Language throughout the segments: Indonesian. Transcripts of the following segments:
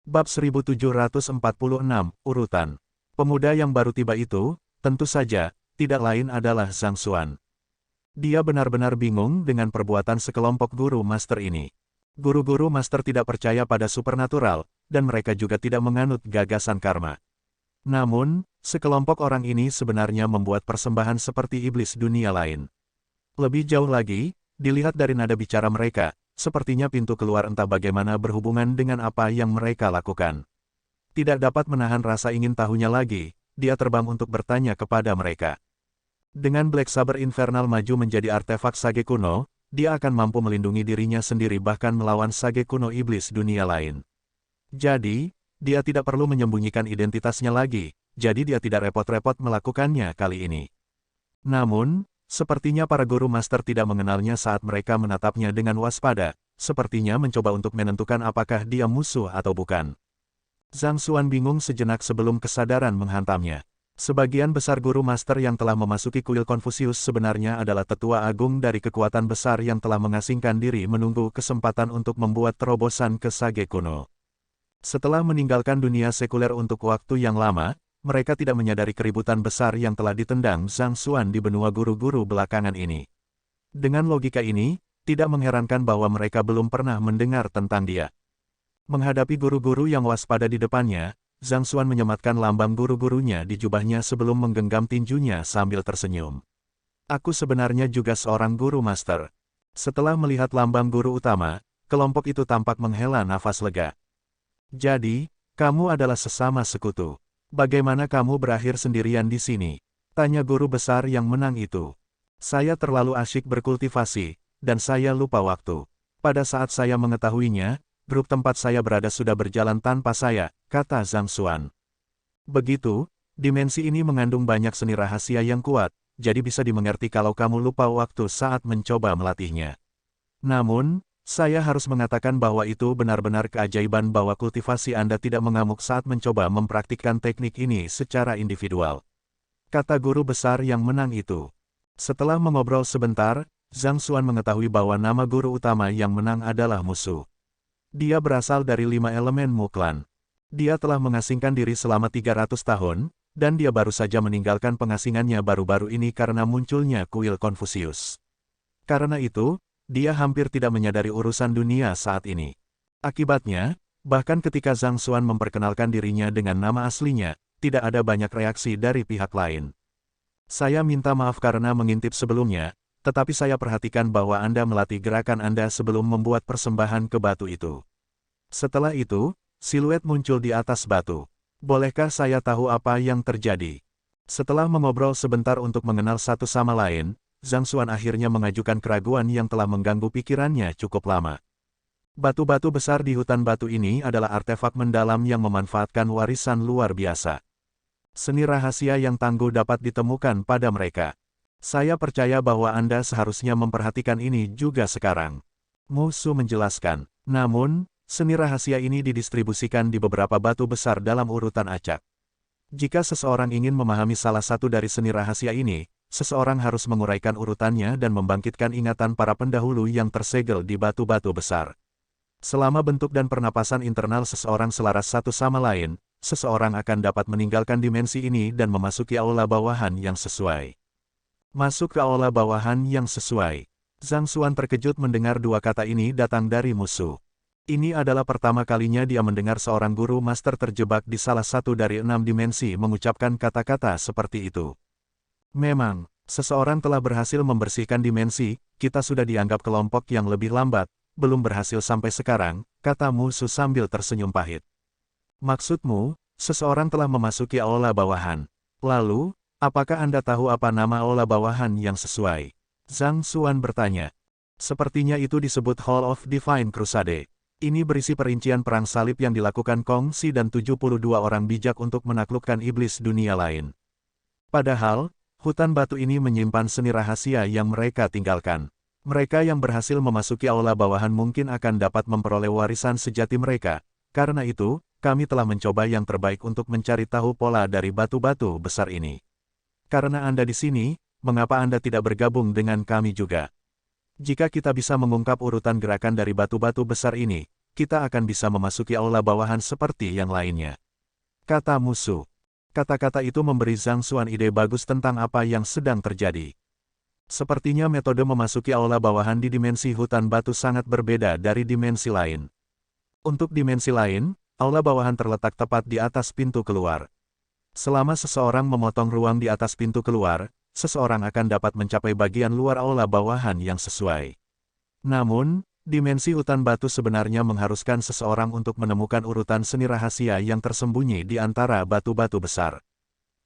Bab 1746, Urutan. Pemuda yang baru tiba itu, tentu saja, tidak lain adalah Zhang Xuan. Dia benar-benar bingung dengan perbuatan sekelompok guru master ini. Guru-guru master tidak percaya pada supernatural, dan mereka juga tidak menganut gagasan karma. Namun, sekelompok orang ini sebenarnya membuat persembahan seperti iblis dunia lain. Lebih jauh lagi, dilihat dari nada bicara mereka, sepertinya pintu keluar entah bagaimana berhubungan dengan apa yang mereka lakukan. Tidak dapat menahan rasa ingin tahunya lagi, dia terbang untuk bertanya kepada mereka. Dengan Black Saber Infernal maju menjadi artefak sage kuno, dia akan mampu melindungi dirinya sendiri bahkan melawan sage kuno iblis dunia lain. Jadi, dia tidak perlu menyembunyikan identitasnya lagi, jadi dia tidak repot-repot melakukannya kali ini. Namun, sepertinya para guru master tidak mengenalnya saat mereka menatapnya dengan waspada, sepertinya mencoba untuk menentukan apakah dia musuh atau bukan. Zhang Xuan bingung sejenak sebelum kesadaran menghantamnya. Sebagian besar guru master yang telah memasuki kuil Konfusius sebenarnya adalah tetua agung dari kekuatan besar yang telah mengasingkan diri menunggu kesempatan untuk membuat terobosan ke sage kuno. Setelah meninggalkan dunia sekuler untuk waktu yang lama, mereka tidak menyadari keributan besar yang telah ditendang Zhang Xuan di benua guru-guru belakangan ini. Dengan logika ini, tidak mengherankan bahwa mereka belum pernah mendengar tentang dia. Menghadapi guru-guru yang waspada di depannya, Zhang Xuan menyematkan lambang guru-gurunya di jubahnya sebelum menggenggam tinjunya sambil tersenyum. Aku sebenarnya juga seorang guru master. Setelah melihat lambang guru utama, kelompok itu tampak menghela nafas lega. Jadi, kamu adalah sesama sekutu. Bagaimana kamu berakhir sendirian di sini? Tanya guru besar yang menang itu. Saya terlalu asyik berkultivasi, dan saya lupa waktu. Pada saat saya mengetahuinya, grup tempat saya berada sudah berjalan tanpa saya, kata Zhang Xuan. Begitu, dimensi ini mengandung banyak seni rahasia yang kuat, jadi bisa dimengerti kalau kamu lupa waktu saat mencoba melatihnya. Namun, saya harus mengatakan bahwa itu benar-benar keajaiban bahwa kultivasi Anda tidak mengamuk saat mencoba mempraktikkan teknik ini secara individual. Kata guru besar yang menang itu. Setelah mengobrol sebentar, Zhang Xuan mengetahui bahwa nama guru utama yang menang adalah musuh. Dia berasal dari 5 elemen Muklan. Dia telah mengasingkan diri selama 300 tahun, dan dia baru saja meninggalkan pengasingannya baru-baru ini karena munculnya kuil Konfusius. Karena itu, dia hampir tidak menyadari urusan dunia saat ini. Akibatnya, bahkan ketika Zhang Xuan memperkenalkan dirinya dengan nama aslinya, tidak ada banyak reaksi dari pihak lain. Saya minta maaf karena mengintip sebelumnya, tetapi saya perhatikan bahwa Anda melatih gerakan Anda sebelum membuat persembahan ke batu itu. Setelah itu, siluet muncul di atas batu. Bolehkah saya tahu apa yang terjadi? Setelah mengobrol sebentar untuk mengenal satu sama lain, Zhang Xuan akhirnya mengajukan keraguan yang telah mengganggu pikirannya cukup lama. Batu-batu besar di hutan batu ini adalah artefak mendalam yang memanfaatkan warisan luar biasa. Seni rahasia yang tangguh dapat ditemukan pada mereka. Saya percaya bahwa Anda seharusnya memperhatikan ini juga sekarang. Musuh menjelaskan. Namun, seni rahasia ini didistribusikan di beberapa batu besar dalam urutan acak. Jika seseorang ingin memahami salah satu dari seni rahasia ini, seseorang harus menguraikan urutannya dan membangkitkan ingatan para pendahulu yang tersegel di batu-batu besar. Selama bentuk dan pernapasan internal seseorang selaras satu sama lain, seseorang akan dapat meninggalkan dimensi ini dan memasuki aula bawahan yang sesuai. Masuk ke aula bawahan yang sesuai. Zhang Xuan terkejut mendengar dua kata ini datang dari musuh. Ini adalah pertama kalinya dia mendengar seorang guru master terjebak di salah satu dari 6 dimensi mengucapkan kata-kata seperti itu. Memang, seseorang telah berhasil membersihkan dimensi, kita sudah dianggap kelompok yang lebih lambat, belum berhasil sampai sekarang, kata musuh sambil tersenyum pahit. Maksudmu, seseorang telah memasuki aula bawahan. Lalu, apakah Anda tahu apa nama aula bawahan yang sesuai? Zhang Xuan bertanya. Sepertinya itu disebut Hall of Divine Crusade. Ini berisi perincian perang salib yang dilakukan Kong Si dan 72 orang bijak untuk menaklukkan iblis dunia lain. Padahal, hutan batu ini menyimpan seni rahasia yang mereka tinggalkan. Mereka yang berhasil memasuki aula bawahan mungkin akan dapat memperoleh warisan sejati mereka. Karena itu, kami telah mencoba yang terbaik untuk mencari tahu pola dari batu-batu besar ini. Karena Anda di sini, mengapa Anda tidak bergabung dengan kami juga? Jika kita bisa mengungkap urutan gerakan dari batu-batu besar ini, kita akan bisa memasuki aula bawahan seperti yang lainnya. Kata musuh. Kata-kata itu memberi Zhang Xuan ide bagus tentang apa yang sedang terjadi. Sepertinya metode memasuki aula bawahan di dimensi hutan batu sangat berbeda dari dimensi lain. Untuk dimensi lain, aula bawahan terletak tepat di atas pintu keluar. Selama seseorang memotong ruang di atas pintu keluar, seseorang akan dapat mencapai bagian luar aula bawahan yang sesuai. Namun, dimensi hutan batu sebenarnya mengharuskan seseorang untuk menemukan urutan seni rahasia yang tersembunyi di antara batu-batu besar.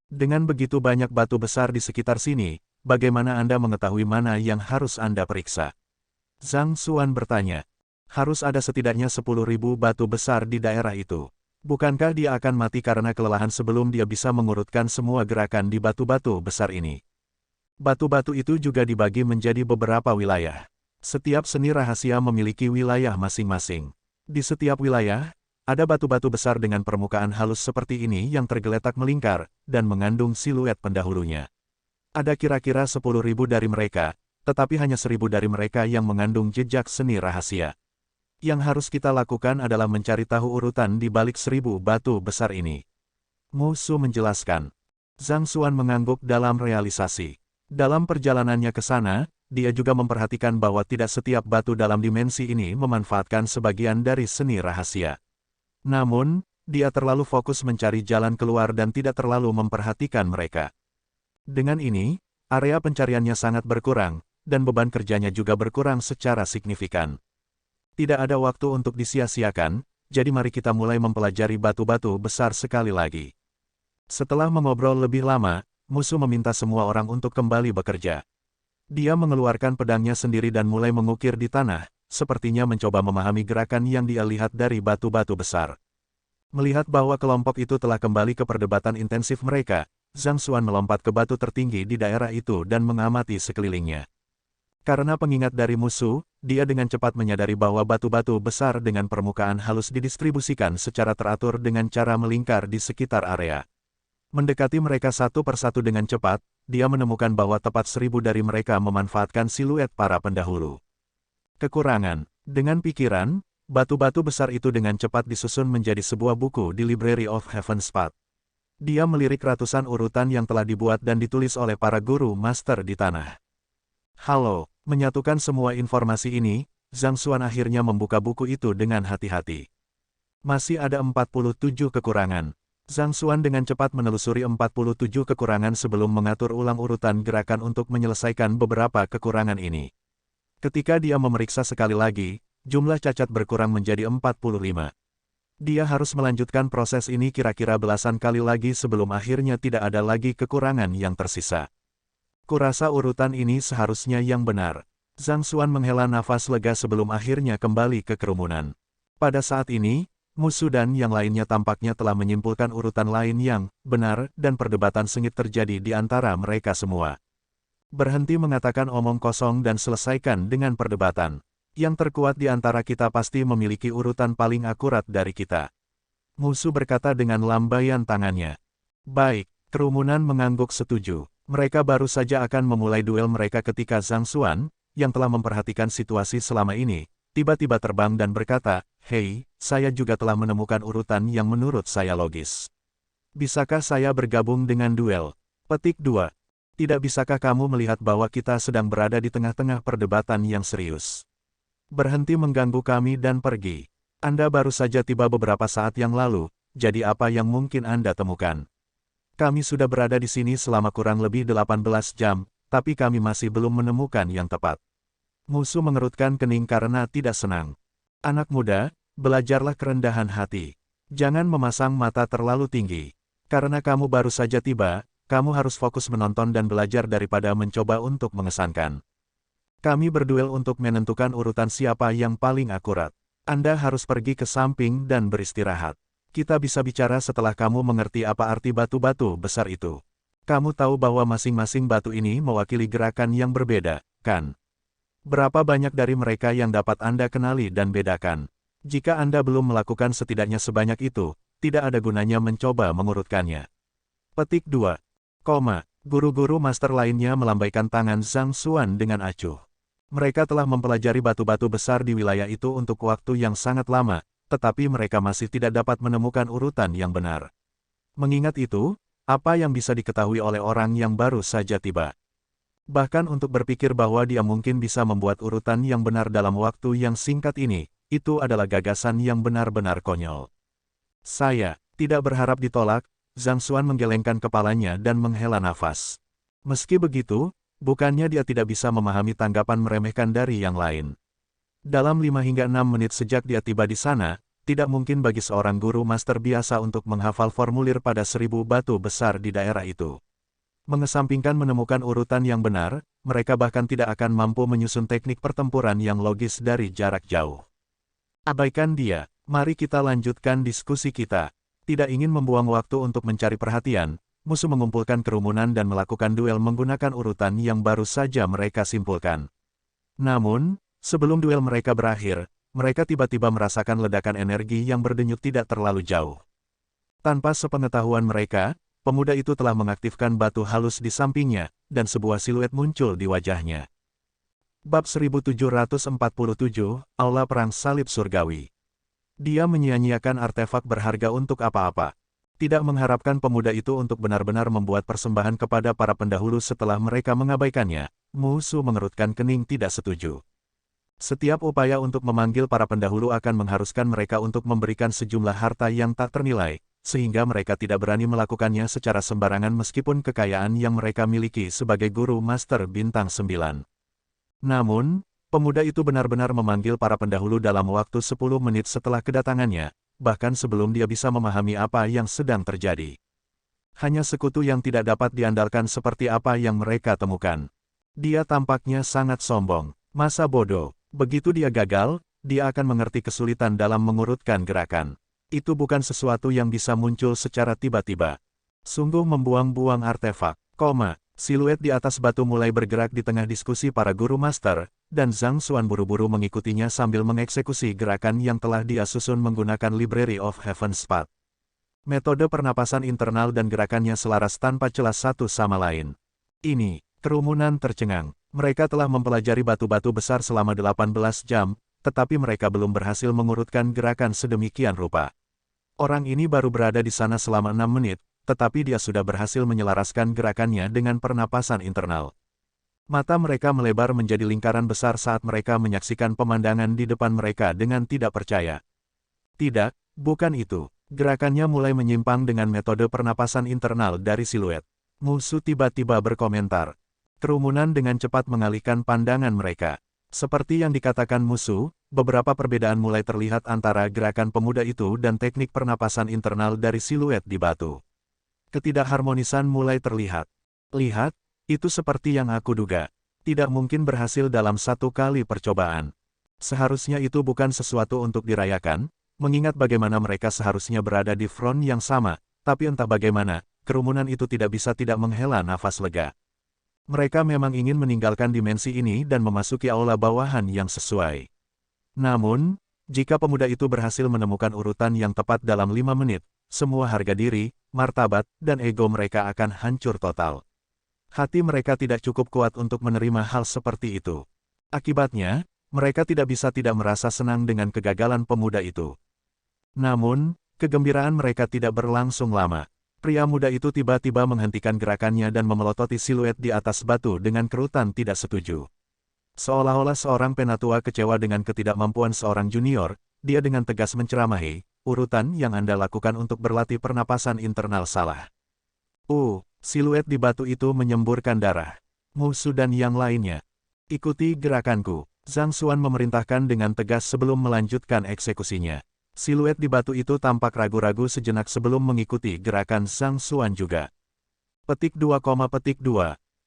Dengan begitu banyak batu besar di sekitar sini, bagaimana Anda mengetahui mana yang harus Anda periksa? Zhang Xuan bertanya. Harus ada setidaknya 10.000 batu besar di daerah itu. Bukankah dia akan mati karena kelelahan sebelum dia bisa mengurutkan semua gerakan di batu-batu besar ini? Batu-batu itu juga dibagi menjadi beberapa wilayah. Setiap seni rahasia memiliki wilayah masing-masing. Di setiap wilayah, ada batu-batu besar dengan permukaan halus seperti ini yang tergeletak melingkar, dan mengandung siluet pendahulunya. Ada kira-kira 10.000 dari mereka, tetapi hanya 1.000 dari mereka yang mengandung jejak seni rahasia. Yang harus kita lakukan adalah mencari tahu urutan di balik 1.000 batu besar ini. Musuh menjelaskan. Zhang Xuan mengangguk dalam realisasi. Dalam perjalanannya ke sana, dia juga memperhatikan bahwa tidak setiap batu dalam dimensi ini memanfaatkan sebagian dari seni rahasia. Namun, dia terlalu fokus mencari jalan keluar dan tidak terlalu memperhatikan mereka. Dengan ini, area pencariannya sangat berkurang, dan beban kerjanya juga berkurang secara signifikan. Tidak ada waktu untuk disia-siakan, jadi mari kita mulai mempelajari batu-batu besar sekali lagi. Setelah mengobrol lebih lama, musuh meminta semua orang untuk kembali bekerja. Dia mengeluarkan pedangnya sendiri dan mulai mengukir di tanah, sepertinya mencoba memahami gerakan yang dia lihat dari batu-batu besar. Melihat bahwa kelompok itu telah kembali ke perdebatan intensif mereka, Zhang Xuan melompat ke batu tertinggi di daerah itu dan mengamati sekelilingnya. Karena pengingat dari musuh, dia dengan cepat menyadari bahwa batu-batu besar dengan permukaan halus didistribusikan secara teratur dengan cara melingkar di sekitar area. Mendekati mereka satu persatu dengan cepat, dia menemukan bahwa tepat 1.000 dari mereka memanfaatkan siluet para pendahulu. Kekurangan. Dengan pikiran, batu-batu besar itu dengan cepat disusun menjadi sebuah buku di Library of Heaven's Path. Dia melirik ratusan urutan yang telah dibuat dan ditulis oleh para guru master di tanah. Halo. Menyatukan semua informasi ini, Zhang Xuan akhirnya membuka buku itu dengan hati-hati. Masih ada 47 kekurangan. Zhang Xuan dengan cepat menelusuri 47 kekurangan sebelum mengatur ulang urutan gerakan untuk menyelesaikan beberapa kekurangan ini. Ketika dia memeriksa sekali lagi, jumlah cacat berkurang menjadi 45. Dia harus melanjutkan proses ini kira-kira belasan kali lagi sebelum akhirnya tidak ada lagi kekurangan yang tersisa. Kurasa urutan ini seharusnya yang benar. Zhang Xuan menghela nafas lega sebelum akhirnya kembali ke kerumunan. Pada saat ini, musuh dan yang lainnya tampaknya telah menyimpulkan urutan lain yang benar dan perdebatan sengit terjadi di antara mereka semua. Berhenti mengatakan omong kosong dan selesaikan dengan perdebatan. Yang terkuat di antara kita pasti memiliki urutan paling akurat dari kita. Musuh berkata dengan lambaian tangannya. Baik, kerumunan mengangguk setuju. Mereka baru saja akan memulai duel mereka ketika Zhang Xuan, yang telah memperhatikan situasi selama ini, tiba-tiba terbang dan berkata, "Hei, saya juga telah menemukan urutan yang menurut saya logis. Bisakah saya bergabung dengan duel?" Petik 2. Tidak bisakah kamu melihat bahwa kita sedang berada di tengah-tengah perdebatan yang serius? Berhenti mengganggu kami dan pergi. Anda baru saja tiba beberapa saat yang lalu, jadi apa yang mungkin Anda temukan? Kami sudah berada di sini selama kurang lebih 18 jam, tapi kami masih belum menemukan yang tepat. Musuh mengerutkan kening karena tidak senang. Anak muda, belajarlah kerendahan hati. Jangan memasang mata terlalu tinggi. Karena kamu baru saja tiba, kamu harus fokus menonton dan belajar daripada mencoba untuk mengesankan. Kami berduel untuk menentukan urutan siapa yang paling akurat. Anda harus pergi ke samping dan beristirahat. Kita bisa bicara setelah kamu mengerti apa arti batu-batu besar itu. Kamu tahu bahwa masing-masing batu ini mewakili gerakan yang berbeda, kan? Berapa banyak dari mereka yang dapat Anda kenali dan bedakan? Jika Anda belum melakukan setidaknya sebanyak itu, tidak ada gunanya mencoba mengurutkannya. Petik 2. Guru-guru master lainnya melambaikan tangan Zhang Xuan dengan acuh. Mereka telah mempelajari batu-batu besar di wilayah itu untuk waktu yang sangat lama, tetapi mereka masih tidak dapat menemukan urutan yang benar. Mengingat itu, apa yang bisa diketahui oleh orang yang baru saja tiba? Bahkan untuk berpikir bahwa dia mungkin bisa membuat urutan yang benar dalam waktu yang singkat ini, itu adalah gagasan yang benar-benar konyol. Saya tidak berharap ditolak, Zhang Xuan menggelengkan kepalanya dan menghela nafas. Meski begitu, bukannya dia tidak bisa memahami tanggapan meremehkan dari yang lain. Dalam 5 hingga 6 menit sejak dia tiba di sana, tidak mungkin bagi seorang guru master biasa untuk menghafal formulir pada 1000 batu besar di daerah itu. Mengesampingkan menemukan urutan yang benar, mereka bahkan tidak akan mampu menyusun teknik pertempuran yang logis dari jarak jauh. Abaikan dia, mari kita lanjutkan diskusi kita. Tidak ingin membuang waktu untuk mencari perhatian, musuh mengumpulkan kerumunan dan melakukan duel menggunakan urutan yang baru saja mereka simpulkan. Namun, sebelum duel mereka berakhir, mereka tiba-tiba merasakan ledakan energi yang berdenyut tidak terlalu jauh. Tanpa sepengetahuan mereka, pemuda itu telah mengaktifkan batu halus di sampingnya, dan sebuah siluet muncul di wajahnya. Bab 1747, Aula Perang Salib Surgawi. Dia menyia-nyiakan artefak berharga untuk apa-apa. Tidak mengharapkan pemuda itu untuk benar-benar membuat persembahan kepada para pendahulu setelah mereka mengabaikannya, musuh mengerutkan kening tidak setuju. Setiap upaya untuk memanggil para pendahulu akan mengharuskan mereka untuk memberikan sejumlah harta yang tak ternilai, sehingga mereka tidak berani melakukannya secara sembarangan meskipun kekayaan yang mereka miliki sebagai guru master bintang 9. Namun, pemuda itu benar-benar memanggil para pendahulu dalam waktu 10 menit setelah kedatangannya, bahkan sebelum dia bisa memahami apa yang sedang terjadi. Hanya sekutu yang tidak dapat diandalkan seperti apa yang mereka temukan. Dia tampaknya sangat sombong, masa bodoh. Begitu dia gagal, dia akan mengerti kesulitan dalam mengurutkan gerakan. Itu bukan sesuatu yang bisa muncul secara tiba-tiba. Sungguh membuang-buang artefak, siluet di atas batu mulai bergerak di tengah diskusi para guru master, dan Zhang Xuan buru-buru mengikutinya sambil mengeksekusi gerakan yang telah dia susun menggunakan Library of Heaven's Path. Metode pernapasan internal dan gerakannya selaras tanpa celah satu sama lain. Ini, kerumunan tercengang. Mereka telah mempelajari batu-batu besar selama 18 jam, tetapi mereka belum berhasil mengurutkan gerakan sedemikian rupa. Orang ini baru berada di sana selama 6 menit, tetapi dia sudah berhasil menyelaraskan gerakannya dengan pernapasan internal. Mata mereka melebar menjadi lingkaran besar saat mereka menyaksikan pemandangan di depan mereka dengan tidak percaya. Tidak, bukan itu. Gerakannya mulai menyimpang dengan metode pernapasan internal dari siluet. Musuh tiba-tiba berkomentar. Kerumunan dengan cepat mengalihkan pandangan mereka. Seperti yang dikatakan musuh, beberapa perbedaan mulai terlihat antara gerakan pemuda itu dan teknik pernapasan internal dari siluet di batu. Ketidakharmonisan mulai terlihat. Lihat, itu seperti yang aku duga. Tidak mungkin berhasil dalam satu kali percobaan. Seharusnya itu bukan sesuatu untuk dirayakan, mengingat bagaimana mereka seharusnya berada di front yang sama, tapi entah bagaimana, kerumunan itu tidak bisa tidak menghela nafas lega. Mereka memang ingin meninggalkan dimensi ini dan memasuki aula bawahan yang sesuai. Namun, jika pemuda itu berhasil menemukan urutan yang tepat dalam 5 menit, semua harga diri, martabat, dan ego mereka akan hancur total. Hati mereka tidak cukup kuat untuk menerima hal seperti itu. Akibatnya, mereka tidak bisa tidak merasa senang dengan kegagalan pemuda itu. Namun, kegembiraan mereka tidak berlangsung lama. Pria muda itu tiba-tiba menghentikan gerakannya dan memelototi siluet di atas batu dengan kerutan tidak setuju. Seolah-olah seorang penatua kecewa dengan ketidakmampuan seorang junior, dia dengan tegas menceramahi, urutan yang Anda lakukan untuk berlatih pernapasan internal salah. Siluet di batu itu menyemburkan darah. Musuh dan yang lainnya. Ikuti gerakanku, Zhang Xuan memerintahkan dengan tegas sebelum melanjutkan eksekusinya. Siluet di batu itu tampak ragu-ragu sejenak sebelum mengikuti gerakan Zhang Xuan juga. Petik 2,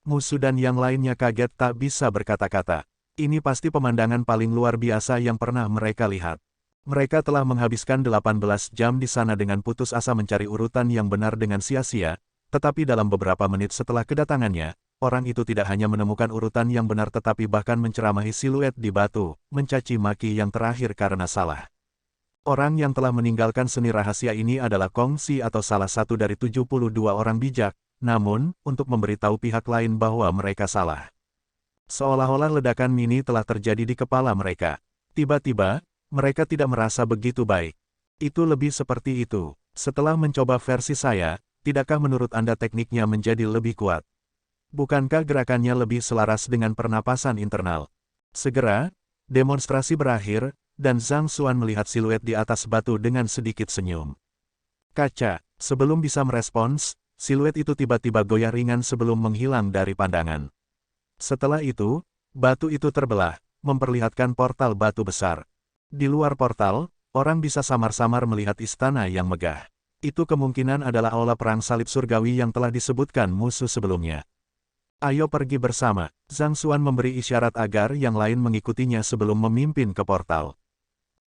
Musuh dan yang lainnya kaget tak bisa berkata-kata. Ini pasti pemandangan paling luar biasa yang pernah mereka lihat. Mereka telah menghabiskan 18 jam di sana dengan putus asa mencari urutan yang benar dengan sia-sia, tetapi dalam beberapa menit setelah kedatangannya, orang itu tidak hanya menemukan urutan yang benar tetapi bahkan menceramahi siluet di batu, mencaci maki yang terakhir karena salah. Orang yang telah meninggalkan seni rahasia ini adalah Kong Si atau salah satu dari 72 orang bijak, namun, untuk memberitahu pihak lain bahwa mereka salah. Seolah-olah ledakan mini telah terjadi di kepala mereka. Tiba-tiba, Mereka tidak merasa begitu baik. Itu lebih seperti itu. Setelah mencoba versi saya, tidakkah menurut Anda tekniknya menjadi lebih kuat? Bukankah gerakannya lebih selaras dengan pernapasan internal? Segera, demonstrasi berakhir, dan Zhang Xuan melihat siluet di atas batu dengan sedikit senyum. Kaca, sebelum bisa merespons, siluet itu tiba-tiba goyah ringan sebelum menghilang dari pandangan. Setelah itu, batu itu terbelah, memperlihatkan portal batu besar. Di luar portal, orang bisa samar-samar melihat istana yang megah. Itu kemungkinan adalah aula perang salib surgawi yang telah disebutkan musuh sebelumnya. Ayo pergi bersama. Zhang Xuan memberi isyarat agar yang lain mengikutinya sebelum memimpin ke portal.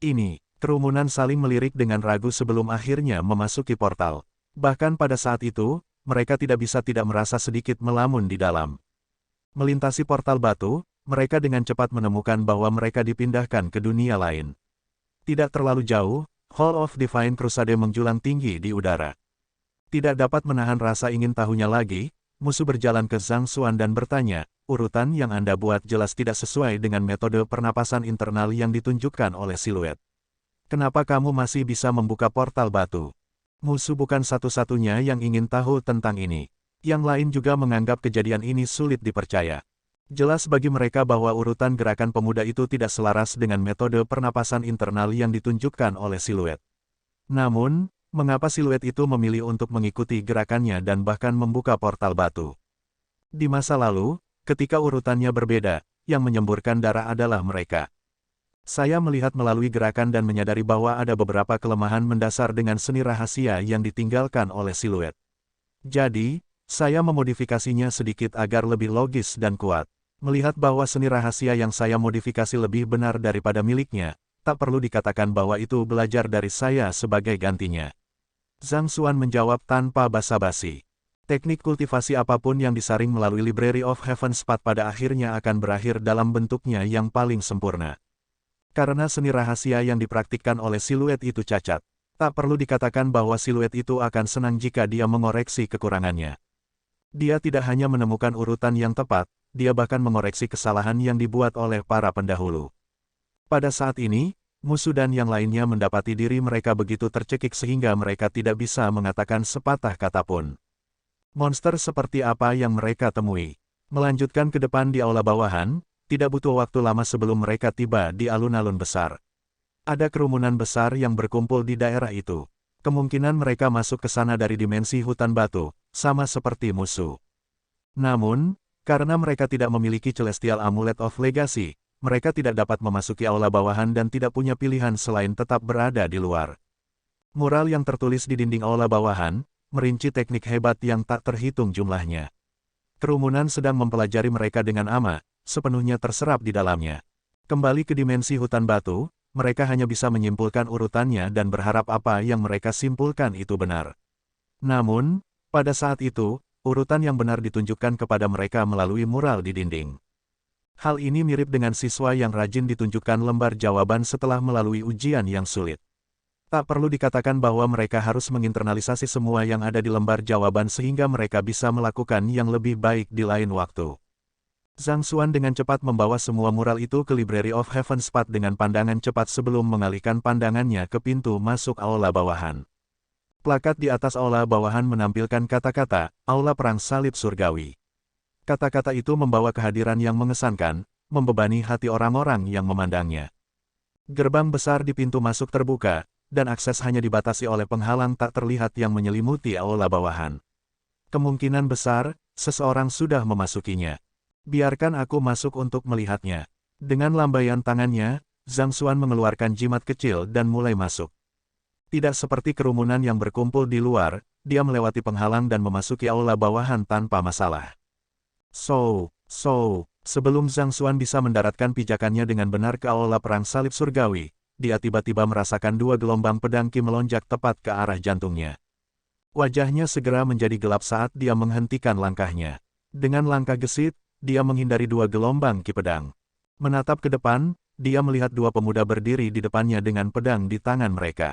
Ini, kerumunan saling melirik dengan ragu sebelum akhirnya memasuki portal. Bahkan pada saat itu, mereka tidak bisa tidak merasa sedikit melamun di dalam. Melintasi portal batu, mereka dengan cepat menemukan bahwa mereka dipindahkan ke dunia lain. Tidak terlalu jauh, Hall of Divine Crusade menjulang tinggi di udara. Tidak dapat menahan rasa ingin tahunya lagi, musuh berjalan ke Zhang Xuan dan bertanya, urutan yang Anda buat jelas tidak sesuai dengan metode pernapasan internal yang ditunjukkan oleh siluet. Kenapa kamu masih bisa membuka portal batu? Musuh bukan satu-satunya yang ingin tahu tentang ini. Yang lain juga menganggap kejadian ini sulit dipercaya. Jelas bagi mereka bahwa urutan gerakan pemuda itu tidak selaras dengan metode pernapasan internal yang ditunjukkan oleh siluet. Namun, mengapa siluet itu memilih untuk mengikuti gerakannya dan bahkan membuka portal batu? Di masa lalu, ketika urutannya berbeda, yang menyemburkan darah adalah mereka. Saya melihat melalui gerakan dan menyadari bahwa ada beberapa kelemahan mendasar dengan seni rahasia yang ditinggalkan oleh siluet. Jadi, saya memodifikasinya sedikit agar lebih logis dan kuat. Melihat bahwa seni rahasia yang saya modifikasi lebih benar daripada miliknya, tak perlu dikatakan bahwa itu belajar dari saya sebagai gantinya. Zhang Xuan menjawab tanpa basa-basi. Teknik kultivasi apapun yang disaring melalui Library of Heaven's Path pada akhirnya akan berakhir dalam bentuknya yang paling sempurna. Karena seni rahasia yang dipraktikkan oleh siluet itu cacat, tak perlu dikatakan bahwa siluet itu akan senang jika dia mengoreksi kekurangannya. Dia tidak hanya menemukan urutan yang tepat, dia bahkan mengoreksi kesalahan yang dibuat oleh para pendahulu. Pada saat ini, musuh dan yang lainnya mendapati diri mereka begitu tercekik sehingga mereka tidak bisa mengatakan sepatah kata pun. Monster seperti apa yang mereka temui? Melanjutkan ke depan di aula bawahan, tidak butuh waktu lama sebelum mereka tiba di alun-alun besar. Ada kerumunan besar yang berkumpul di daerah itu. Kemungkinan mereka masuk ke sana dari dimensi hutan batu, sama seperti musuh. Namun, karena mereka tidak memiliki Celestial Amulet of Legacy, mereka tidak dapat memasuki aula bawahan dan tidak punya pilihan selain tetap berada di luar. Mural yang tertulis di dinding aula bawahan, merinci teknik hebat yang tak terhitung jumlahnya. Kerumunan sedang mempelajari mereka dengan ama, sepenuhnya terserap di dalamnya. Kembali ke dimensi hutan batu, mereka hanya bisa menyimpulkan urutannya dan berharap apa yang mereka simpulkan itu benar. Namun, pada saat itu, urutan yang benar ditunjukkan kepada mereka melalui mural di dinding. Hal ini mirip dengan siswa yang rajin ditunjukkan lembar jawaban setelah melalui ujian yang sulit. Tak perlu dikatakan bahwa mereka harus menginternalisasi semua yang ada di lembar jawaban sehingga mereka bisa melakukan yang lebih baik di lain waktu. Zhang Xuan dengan cepat membawa semua mural itu ke Library of Heaven's Path dengan pandangan cepat sebelum mengalihkan pandangannya ke pintu masuk aula bawahan. Plakat di atas aula bawahan menampilkan kata-kata, Aula Perang Salib Surgawi. Kata-kata itu membawa kehadiran yang mengesankan, membebani hati orang-orang yang memandangnya. Gerbang besar di pintu masuk terbuka, dan akses hanya dibatasi oleh penghalang tak terlihat yang menyelimuti aula bawahan. Kemungkinan besar, seseorang sudah memasukinya. Biarkan aku masuk untuk melihatnya. Dengan lambaian tangannya, Zhang Xuan mengeluarkan jimat kecil dan mulai masuk. Tidak seperti kerumunan yang berkumpul di luar, dia melewati penghalang dan memasuki aula bawahan tanpa masalah. Sebelum Zhang Xuan bisa mendaratkan pijakannya dengan benar ke aula perang salib surgawi, dia tiba-tiba merasakan dua gelombang pedang Qi melonjak tepat ke arah jantungnya. Wajahnya segera menjadi gelap saat dia menghentikan langkahnya. Dengan langkah gesit, dia menghindari dua gelombang Qi pedang. Menatap ke depan, dia melihat dua pemuda berdiri di depannya dengan pedang di tangan mereka.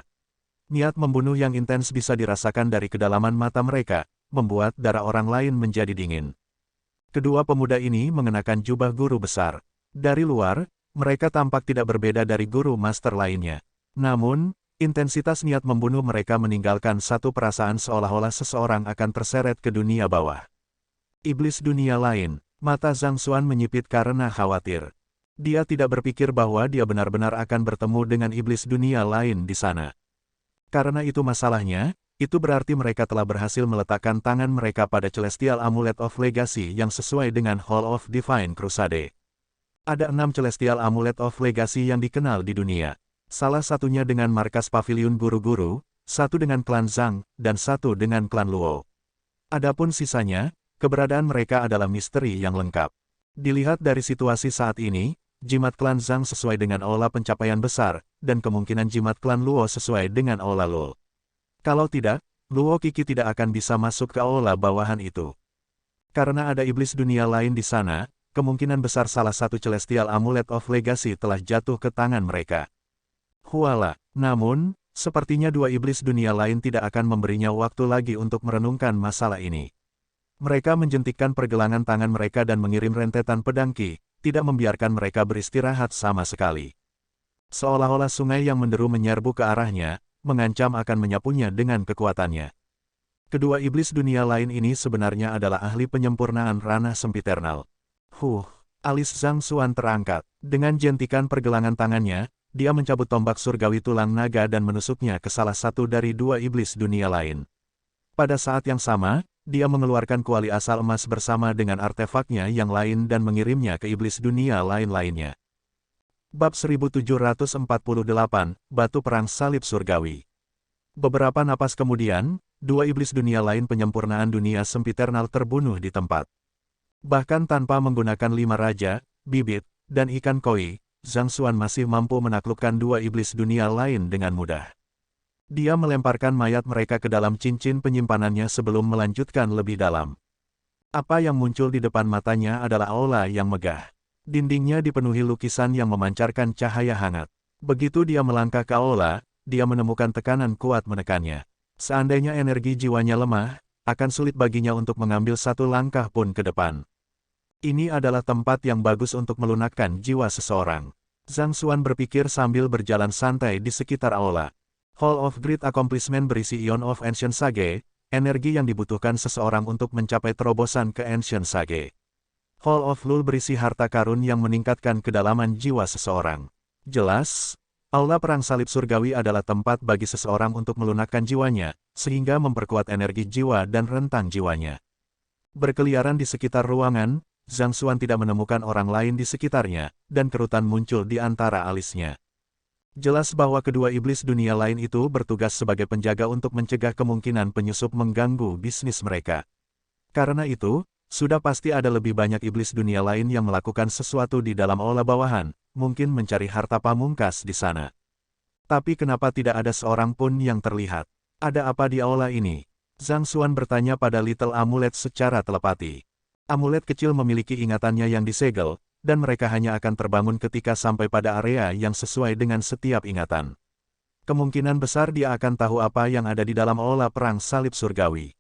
Niat membunuh yang intens bisa dirasakan dari kedalaman mata mereka, membuat darah orang lain menjadi dingin. Kedua pemuda ini mengenakan jubah guru besar. Dari luar, Mereka tampak tidak berbeda dari guru master lainnya. Namun, intensitas niat membunuh mereka meninggalkan satu perasaan seolah-olah seseorang akan terseret ke dunia bawah. Iblis dunia lain, mata Zhang Xuan menyipit karena khawatir. Dia tidak berpikir bahwa dia benar-benar akan bertemu dengan iblis dunia lain di sana. Karena itu masalahnya, itu berarti mereka telah berhasil meletakkan tangan mereka pada Celestial Amulet of Legacy yang sesuai dengan Hall of Divine Crusade. Ada 6 Celestial Amulet of Legacy yang dikenal di dunia. Salah satunya dengan markas pavilion guru-guru, satu dengan klan Zhang, dan satu dengan klan Luo. Adapun sisanya, keberadaan mereka adalah misteri yang lengkap. Dilihat dari situasi saat ini, jimat klan Zhang sesuai dengan aula pencapaian besar, dan kemungkinan jimat klan Luo sesuai dengan aula Luo. Kalau tidak, Luo Qi tidak akan bisa masuk ke aula bawahan itu. Karena ada iblis dunia lain di sana, kemungkinan besar salah satu Celestial Amulet of Legacy telah jatuh ke tangan mereka. Huala, namun, sepertinya dua iblis dunia lain tidak akan memberinya waktu lagi untuk merenungkan masalah ini. Mereka menjentikkan pergelangan tangan mereka dan mengirim rentetan pedang Qi, tidak membiarkan mereka beristirahat sama sekali. Seolah-olah sungai yang menderu menyerbu ke arahnya, mengancam akan menyapunya dengan kekuatannya. Kedua iblis dunia lain ini sebenarnya adalah ahli penyempurnaan ranah sempiternal. Alis Zhang Xuan terangkat. Dengan jentikan pergelangan tangannya, dia mencabut tombak surgawi tulang naga dan menusuknya ke salah satu dari dua iblis dunia lain. Pada saat yang sama, dia mengeluarkan kuali asal emas bersama dengan artefaknya yang lain dan mengirimnya ke iblis dunia lain-lainnya. Bab 1748, Batu Perang Salib Surgawi. Beberapa napas kemudian, dua iblis dunia lain penyempurnaan dunia sempiternal terbunuh di tempat. Bahkan tanpa menggunakan 5 raja, bibit, dan ikan koi, Zhang Xuan masih mampu menaklukkan dua iblis dunia lain dengan mudah. Dia melemparkan mayat mereka ke dalam cincin penyimpanannya sebelum melanjutkan lebih dalam. Apa yang muncul di depan matanya adalah aula yang megah. Dindingnya dipenuhi lukisan yang memancarkan cahaya hangat. Begitu dia melangkah ke aula, dia menemukan tekanan kuat menekannya. Seandainya energi jiwanya lemah, akan sulit baginya untuk mengambil satu langkah pun ke depan. Ini adalah tempat yang bagus untuk melunakkan jiwa seseorang. Zhang Xuan berpikir sambil berjalan santai di sekitar aula. Hall of Great Accomplishment berisi Ion of Ancient Sage, energi yang dibutuhkan seseorang untuk mencapai terobosan ke Ancient Sage. Hall of Lul berisi harta karun yang meningkatkan kedalaman jiwa seseorang. Jelas, aula perang salib surgawi adalah tempat bagi seseorang untuk melunakkan jiwanya, sehingga memperkuat energi jiwa dan rentang jiwanya. Berkeliaran di sekitar ruangan, Zhang Xuan tidak menemukan orang lain di sekitarnya, dan kerutan muncul di antara alisnya. Jelas bahwa kedua iblis dunia lain itu bertugas sebagai penjaga untuk mencegah kemungkinan penyusup mengganggu bisnis mereka. Karena itu, sudah pasti ada lebih banyak iblis dunia lain yang melakukan sesuatu di dalam aula bawahan, mungkin mencari harta pamungkas di sana. Tapi kenapa tidak ada seorang pun yang terlihat? Ada apa di aula ini? Zhang Xuan bertanya pada Little Amulet secara telepati. Amulet kecil memiliki ingatannya yang disegel, dan mereka hanya akan terbangun ketika sampai pada area yang sesuai dengan setiap ingatan. Kemungkinan besar dia akan tahu apa yang ada di dalam aula perang salib surgawi.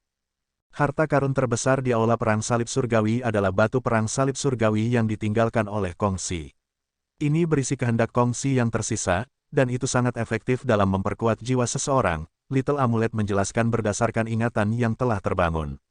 Harta karun terbesar di aula perang salib surgawi adalah batu perang salib surgawi yang ditinggalkan oleh Kongsi. Ini berisi kehendak Kongsi yang tersisa, dan itu sangat efektif dalam memperkuat jiwa seseorang, Little Amulet menjelaskan berdasarkan ingatan yang telah terbangun.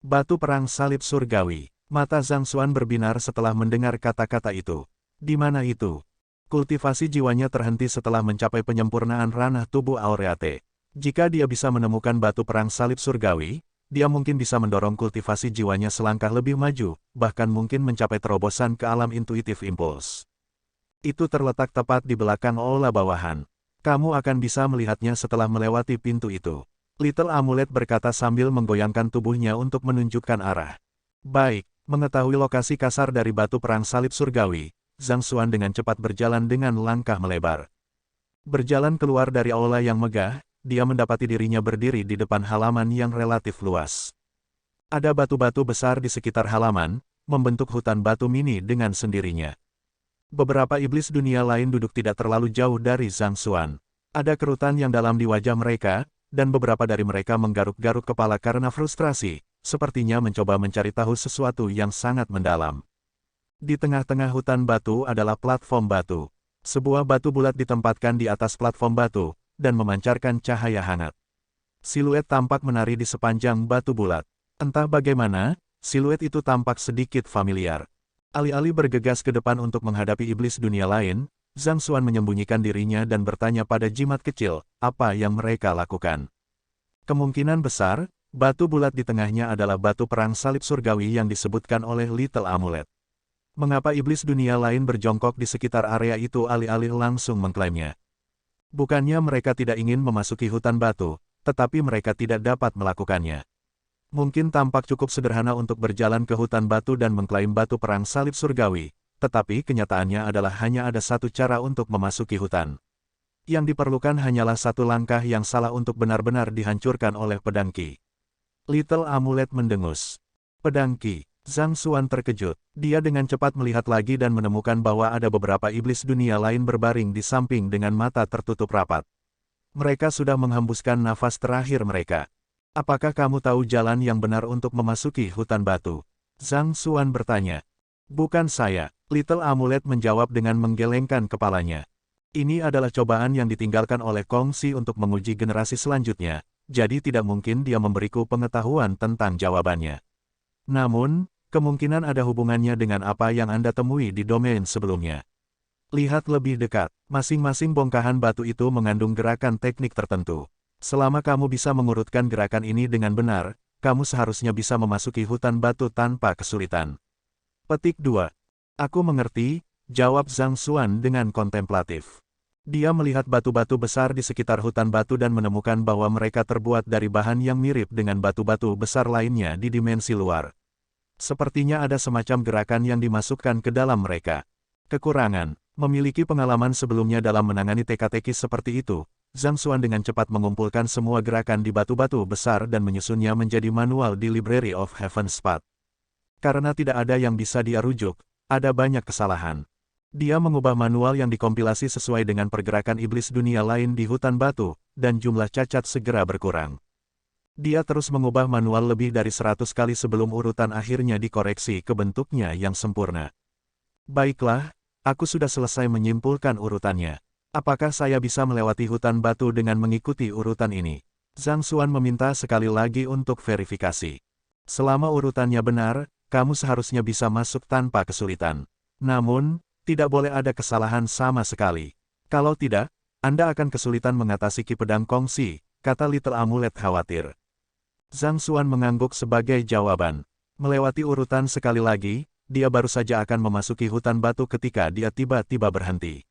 Batu perang salib surgawi. Mata Zhang Xuan berbinar setelah mendengar kata-kata itu. Di mana itu? Kultivasi jiwanya terhenti setelah mencapai penyempurnaan ranah tubuh Aureate. Jika dia bisa menemukan batu perang salib surgawi, dia mungkin bisa mendorong kultivasi jiwanya selangkah lebih maju, bahkan mungkin mencapai terobosan ke alam intuitif impuls. Itu terletak tepat di belakang aula bawahan. Kamu akan bisa melihatnya setelah melewati pintu itu. Little Amulet berkata sambil menggoyangkan tubuhnya untuk menunjukkan arah. Baik, mengetahui lokasi kasar dari batu perang salib surgawi, Zhang Xuan dengan cepat berjalan dengan langkah melebar. Berjalan keluar dari aula yang megah, dia mendapati dirinya berdiri di depan halaman yang relatif luas. Ada batu-batu besar di sekitar halaman, membentuk hutan batu mini dengan sendirinya. Beberapa iblis dunia lain duduk tidak terlalu jauh dari Zhang Xuan. Ada kerutan yang dalam di wajah mereka, dan beberapa dari mereka menggaruk-garuk kepala karena frustrasi, sepertinya mencoba mencari tahu sesuatu yang sangat mendalam. Di tengah-tengah hutan batu adalah platform batu. Sebuah batu bulat ditempatkan di atas platform batu, dan memancarkan cahaya hangat. Siluet tampak menari di sepanjang batu bulat. Entah bagaimana, siluet itu tampak sedikit familiar. Alih-alih bergegas ke depan untuk menghadapi iblis dunia lain, Zhang Xuan menyembunyikan dirinya dan bertanya pada jimat kecil, apa yang mereka lakukan. Kemungkinan besar, batu bulat di tengahnya adalah batu perang salib surgawi yang disebutkan oleh Little Amulet. Mengapa iblis dunia lain berjongkok di sekitar area itu alih-alih langsung mengklaimnya? Bukannya mereka tidak ingin memasuki hutan batu, tetapi mereka tidak dapat melakukannya. Mungkin tampak cukup sederhana untuk berjalan ke hutan batu dan mengklaim batu perang salib surgawi, tetapi kenyataannya adalah hanya ada satu cara untuk memasuki hutan. Yang diperlukan hanyalah satu langkah yang salah untuk benar-benar dihancurkan oleh pedang Qi. Little Amulet mendengus. Pedang Qi. Zhang Xuan terkejut. Dia dengan cepat melihat lagi dan menemukan bahwa ada beberapa iblis dunia lain berbaring di samping dengan mata tertutup rapat. Mereka sudah menghembuskan nafas terakhir mereka. Apakah kamu tahu jalan yang benar untuk memasuki hutan batu? Zhang Xuan bertanya. Bukan saya, Little Amulet menjawab dengan menggelengkan kepalanya. Ini adalah cobaan yang ditinggalkan oleh Kongsi untuk menguji generasi selanjutnya, jadi tidak mungkin dia memberiku pengetahuan tentang jawabannya. Namun, kemungkinan ada hubungannya dengan apa yang Anda temui di domain sebelumnya. Lihat lebih dekat, masing-masing bongkahan batu itu mengandung gerakan teknik tertentu. Selama kamu bisa mengurutkan gerakan ini dengan benar, kamu seharusnya bisa memasuki hutan batu tanpa kesulitan. Petik 2. Aku mengerti, jawab Zhang Xuan dengan kontemplatif. Dia melihat batu-batu besar di sekitar hutan batu dan menemukan bahwa mereka terbuat dari bahan yang mirip dengan batu-batu besar lainnya di dimensi luar. Sepertinya ada semacam gerakan yang dimasukkan ke dalam mereka. Kekurangan, memiliki pengalaman sebelumnya dalam menangani teka-teki seperti itu, Zhang Xuan dengan cepat mengumpulkan semua gerakan di batu-batu besar dan menyusunnya menjadi manual di Library of Heaven's Path. Karena tidak ada yang bisa dia rujuk, ada banyak kesalahan. Dia mengubah manual yang dikompilasi sesuai dengan pergerakan iblis dunia lain di hutan batu, dan jumlah cacat segera berkurang. Dia terus mengubah manual lebih dari 100 kali sebelum urutan akhirnya dikoreksi ke bentuknya yang sempurna. Baiklah, aku sudah selesai menyimpulkan urutannya. Apakah saya bisa melewati hutan batu dengan mengikuti urutan ini? Zhang Xuan meminta sekali lagi untuk verifikasi. Selama urutannya benar, kamu seharusnya bisa masuk tanpa kesulitan. Namun, tidak boleh ada kesalahan sama sekali. Kalau tidak, Anda akan kesulitan mengatasi Ki Pedang Kongsi, kata Little Amulet khawatir. Zhang Xuan mengangguk sebagai jawaban. Melewati urutan sekali lagi, dia baru saja akan memasuki hutan batu ketika dia tiba-tiba berhenti.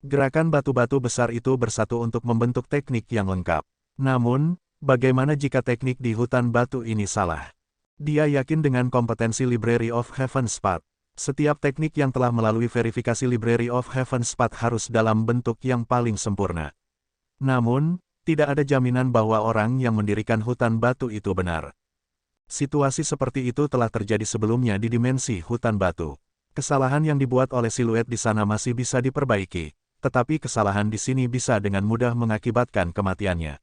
Gerakan batu-batu besar itu bersatu untuk membentuk teknik yang lengkap. Namun, bagaimana jika teknik di hutan batu ini salah? Dia yakin dengan kompetensi Library of Heaven's Path. Setiap teknik yang telah melalui verifikasi Library of Heaven's Path harus dalam bentuk yang paling sempurna. Namun, tidak ada jaminan bahwa orang yang mendirikan hutan batu itu benar. Situasi seperti itu telah terjadi sebelumnya di dimensi hutan batu. Kesalahan yang dibuat oleh siluet di sana masih bisa diperbaiki, tetapi kesalahan di sini bisa dengan mudah mengakibatkan kematiannya.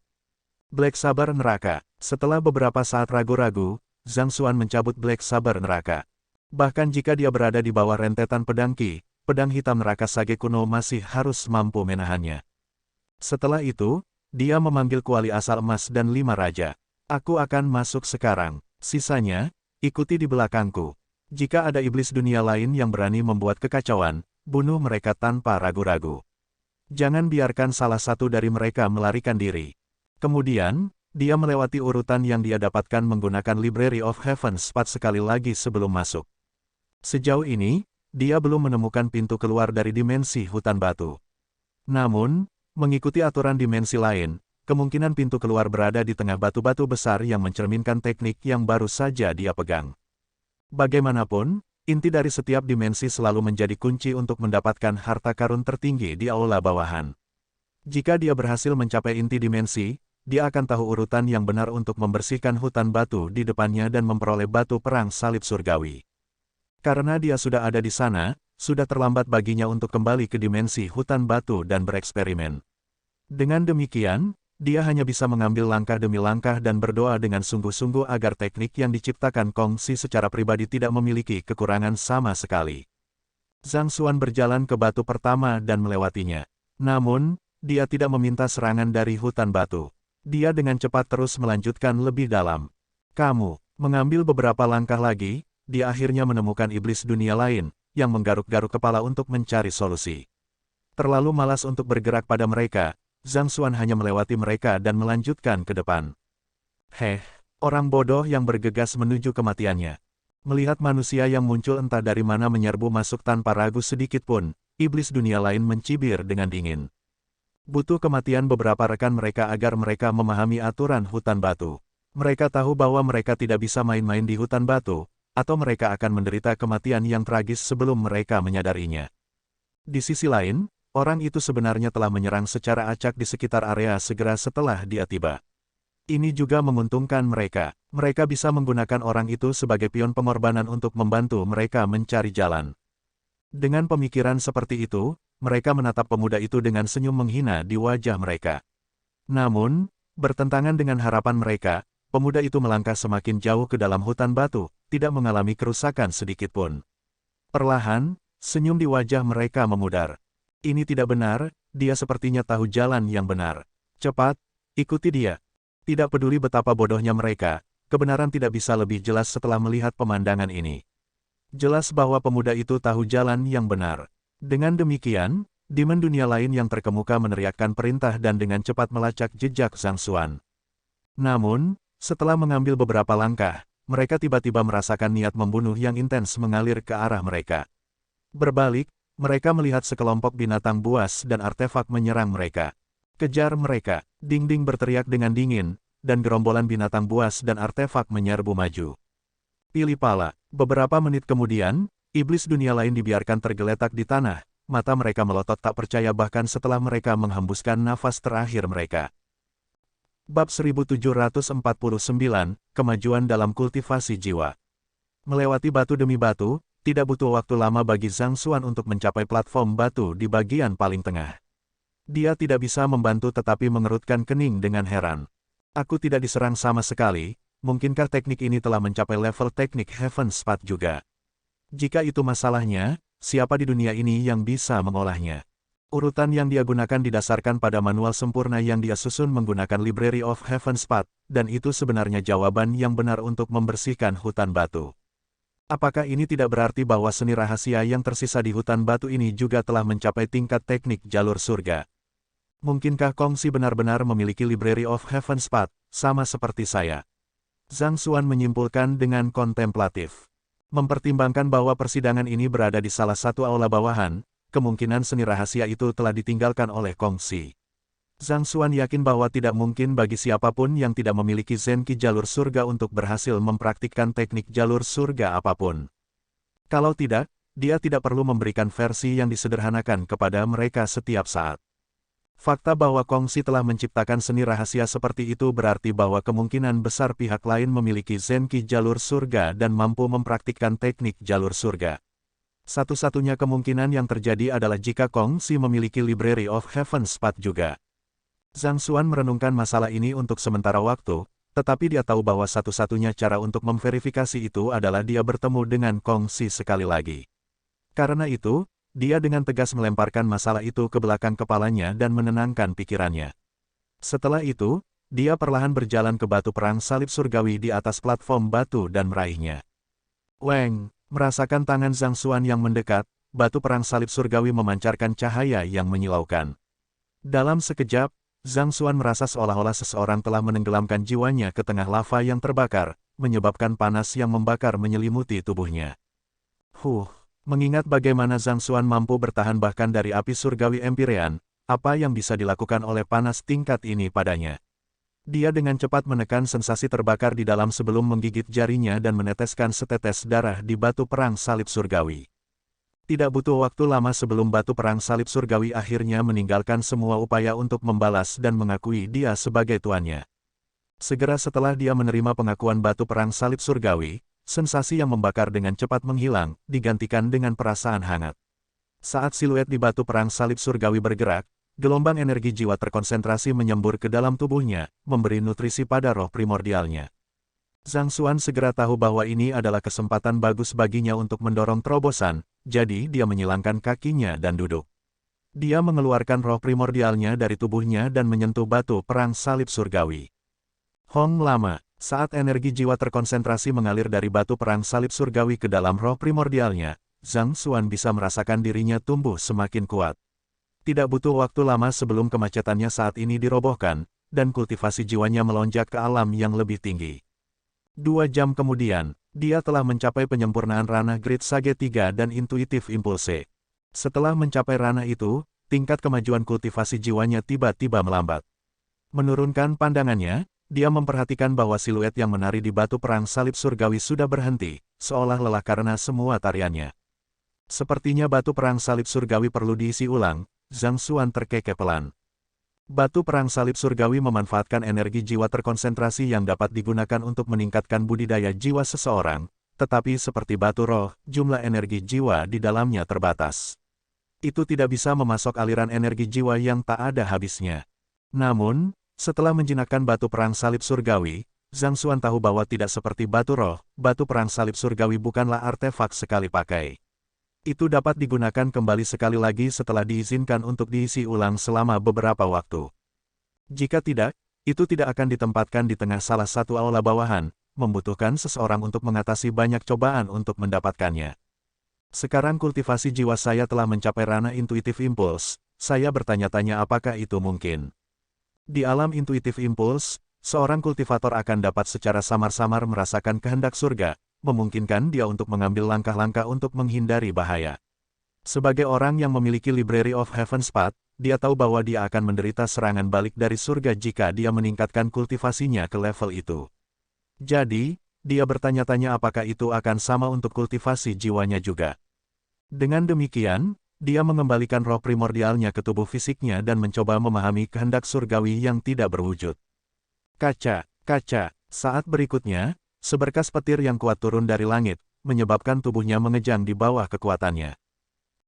Black Saber Neraka. Setelah beberapa saat ragu-ragu, Zhang Xuan mencabut Black Saber Neraka. Bahkan jika dia berada di bawah rentetan pedang Qi, pedang hitam neraka Sage kuno masih harus mampu menahannya. Setelah itu, dia memanggil kuali asal emas dan 5 raja. Aku akan masuk sekarang, sisanya, ikuti di belakangku. Jika ada iblis dunia lain yang berani membuat kekacauan, bunuh mereka tanpa ragu-ragu. Jangan biarkan salah satu dari mereka melarikan diri. Kemudian, dia melewati urutan yang dia dapatkan menggunakan Library of Heaven's Path sekali lagi sebelum masuk. Sejauh ini, dia belum menemukan pintu keluar dari dimensi hutan batu. Namun, mengikuti aturan dimensi lain, kemungkinan pintu keluar berada di tengah batu-batu besar yang mencerminkan teknik yang baru saja dia pegang. Bagaimanapun, inti dari setiap dimensi selalu menjadi kunci untuk mendapatkan harta karun tertinggi di aula bawahan. Jika dia berhasil mencapai inti dimensi, dia akan tahu urutan yang benar untuk membersihkan hutan batu di depannya dan memperoleh batu perang salib surgawi. Karena dia sudah ada di sana, sudah terlambat baginya untuk kembali ke dimensi hutan batu dan bereksperimen. Dengan demikian, dia hanya bisa mengambil langkah demi langkah dan berdoa dengan sungguh-sungguh agar teknik yang diciptakan Kongsi secara pribadi tidak memiliki kekurangan sama sekali. Zhang Xuan berjalan ke batu pertama dan melewatinya. Namun, dia tidak meminta serangan dari hutan batu. Dia dengan cepat terus melanjutkan lebih dalam. Kamu, mengambil beberapa langkah lagi, dia akhirnya menemukan iblis dunia lain, yang menggaruk-garuk kepala untuk mencari solusi. Terlalu malas untuk bergerak pada mereka, Zhang Xuan hanya melewati mereka dan melanjutkan ke depan. Orang bodoh yang bergegas menuju kematiannya. Melihat manusia yang muncul entah dari mana menyerbu masuk tanpa ragu sedikit pun, iblis dunia lain mencibir dengan dingin. Butuh kematian beberapa rekan mereka agar mereka memahami aturan hutan batu. Mereka tahu bahwa mereka tidak bisa main-main di hutan batu, atau mereka akan menderita kematian yang tragis sebelum mereka menyadarinya. Di sisi lain, orang itu sebenarnya telah menyerang secara acak di sekitar area segera setelah dia tiba. Ini juga menguntungkan mereka. Mereka bisa menggunakan orang itu sebagai pion pengorbanan untuk membantu mereka mencari jalan. Dengan pemikiran seperti itu, mereka menatap pemuda itu dengan senyum menghina di wajah mereka. Namun, bertentangan dengan harapan mereka, pemuda itu melangkah semakin jauh ke dalam hutan batu, tidak mengalami kerusakan sedikitpun. Perlahan, senyum di wajah mereka memudar. Ini tidak benar, dia sepertinya tahu jalan yang benar. Cepat, ikuti dia. Tidak peduli betapa bodohnya mereka, kebenaran tidak bisa lebih jelas setelah melihat pemandangan ini. Jelas bahwa pemuda itu tahu jalan yang benar. Dengan demikian, demon dunia lain yang terkemuka meneriakkan perintah dan dengan cepat melacak jejak Zhang Xuan. Namun, setelah mengambil beberapa langkah, mereka tiba-tiba merasakan niat membunuh yang intens mengalir ke arah mereka. Berbalik, mereka melihat sekelompok binatang buas dan artefak menyerang mereka. Kejar mereka, Ding-Ding berteriak dengan dingin, dan gerombolan binatang buas dan artefak menyerbu maju. Pilih pala, beberapa menit kemudian, iblis dunia lain dibiarkan tergeletak di tanah, mata mereka melotot tak percaya bahkan setelah mereka menghembuskan nafas terakhir mereka. Bab 1749, Kemajuan dalam Kultivasi Jiwa. Melewati batu demi batu, tidak butuh waktu lama bagi Zhang Xuan untuk mencapai platform batu di bagian paling tengah. Dia tidak bisa membantu tetapi mengerutkan kening dengan heran. Aku tidak diserang sama sekali, mungkinkah teknik ini telah mencapai level teknik Heaven's Path juga? Jika itu masalahnya, siapa di dunia ini yang bisa mengolahnya? Urutan yang dia gunakan didasarkan pada manual sempurna yang dia susun menggunakan Library of Heaven's Path, dan itu sebenarnya jawaban yang benar untuk membersihkan hutan batu. Apakah ini tidak berarti bahwa seni rahasia yang tersisa di hutan batu ini juga telah mencapai tingkat teknik jalur surga? Mungkinkah Kongsi benar-benar memiliki Library of Heaven's Path, sama seperti saya? Zhang Xuan menyimpulkan dengan kontemplatif. Mempertimbangkan bahwa persidangan ini berada di salah satu aula bawahan, kemungkinan seni rahasia itu telah ditinggalkan oleh Kongsi. Zhang Xuan yakin bahwa tidak mungkin bagi siapapun yang tidak memiliki Zenki jalur surga untuk berhasil mempraktikkan teknik jalur surga apapun. Kalau tidak, dia tidak perlu memberikan versi yang disederhanakan kepada mereka setiap saat. Fakta bahwa Kongsi telah menciptakan seni rahasia seperti itu berarti bahwa kemungkinan besar pihak lain memiliki Zenki jalur surga dan mampu mempraktikkan teknik jalur surga. Satu-satunya kemungkinan yang terjadi adalah jika Kongsi memiliki Library of Heaven's Path juga. Zhang Xuan merenungkan masalah ini untuk sementara waktu, tetapi dia tahu bahwa satu-satunya cara untuk memverifikasi itu adalah dia bertemu dengan Kongsi sekali lagi. Karena itu, dia dengan tegas melemparkan masalah itu ke belakang kepalanya dan menenangkan pikirannya. Setelah itu, dia perlahan berjalan ke batu perang salib surgawi di atas platform batu dan meraihnya. Weng, merasakan tangan Zhang Xuan yang mendekat, batu perang salib surgawi memancarkan cahaya yang menyilaukan. Dalam sekejap, Zhang Xuan merasa seolah-olah seseorang telah menenggelamkan jiwanya ke tengah lava yang terbakar, menyebabkan panas yang membakar menyelimuti tubuhnya. Mengingat bagaimana Zhang Xuan mampu bertahan bahkan dari api surgawi Empyrean, apa yang bisa dilakukan oleh panas tingkat ini padanya? Dia dengan cepat menekan sensasi terbakar di dalam sebelum menggigit jarinya dan meneteskan setetes darah di batu perang salib surgawi. Tidak butuh waktu lama sebelum batu perang salib surgawi akhirnya meninggalkan semua upaya untuk membalas dan mengakui dia sebagai tuannya. Segera setelah dia menerima pengakuan batu perang salib surgawi, sensasi yang membakar dengan cepat menghilang, digantikan dengan perasaan hangat. Saat siluet di batu perang salib surgawi bergerak, gelombang energi jiwa terkonsentrasi menyembur ke dalam tubuhnya, memberi nutrisi pada roh primordialnya. Zhang Xuan segera tahu bahwa ini adalah kesempatan bagus baginya untuk mendorong terobosan, jadi dia menyilangkan kakinya dan duduk. Dia mengeluarkan roh primordialnya dari tubuhnya dan menyentuh batu perang salib surgawi. Hong lama, saat energi jiwa terkonsentrasi mengalir dari batu perang salib surgawi ke dalam roh primordialnya, Zhang Xuan bisa merasakan dirinya tumbuh semakin kuat. Tidak butuh waktu lama sebelum kemacetannya saat ini dirobohkan, dan kultivasi jiwanya melonjak ke alam yang lebih tinggi. 2 jam kemudian, dia telah mencapai penyempurnaan ranah Grid Sage 3 dan Intuitive Impulse. Setelah mencapai ranah itu, tingkat kemajuan kultivasi jiwanya tiba-tiba melambat. Menurunkan pandangannya, dia memperhatikan bahwa siluet yang menari di batu perang salib surgawi sudah berhenti, seolah lelah karena semua tariannya. Sepertinya batu perang salib surgawi perlu diisi ulang, Zhang Xuan terkekeh pelan. Batu perang salib surgawi memanfaatkan energi jiwa terkonsentrasi yang dapat digunakan untuk meningkatkan budidaya jiwa seseorang, tetapi seperti batu roh, jumlah energi jiwa di dalamnya terbatas. Itu tidak bisa memasok aliran energi jiwa yang tak ada habisnya. Namun, setelah menjinakkan batu perang salib surgawi, Zhang Xuan tahu bahwa tidak seperti batu roh, batu perang salib surgawi bukanlah artefak sekali pakai. Itu dapat digunakan kembali sekali lagi setelah diizinkan untuk diisi ulang selama beberapa waktu. Jika tidak, itu tidak akan ditempatkan di tengah salah satu aula bawahan, membutuhkan seseorang untuk mengatasi banyak cobaan untuk mendapatkannya. Sekarang kultivasi jiwa saya telah mencapai ranah Intuitive Impulse, saya bertanya-tanya apakah itu mungkin. Di alam Intuitive Impulse, seorang kultivator akan dapat secara samar-samar merasakan kehendak surga, memungkinkan dia untuk mengambil langkah-langkah untuk menghindari bahaya. Sebagai orang yang memiliki Library of Heaven's Path, dia tahu bahwa dia akan menderita serangan balik dari surga jika dia meningkatkan kultivasinya ke level itu. Jadi, dia bertanya-tanya apakah itu akan sama untuk kultivasi jiwanya juga. Dengan demikian, dia mengembalikan roh primordialnya ke tubuh fisiknya dan mencoba memahami kehendak surgawi yang tidak berwujud. Kaca, saat berikutnya, seberkas petir yang kuat turun dari langit, menyebabkan tubuhnya mengejang di bawah kekuatannya.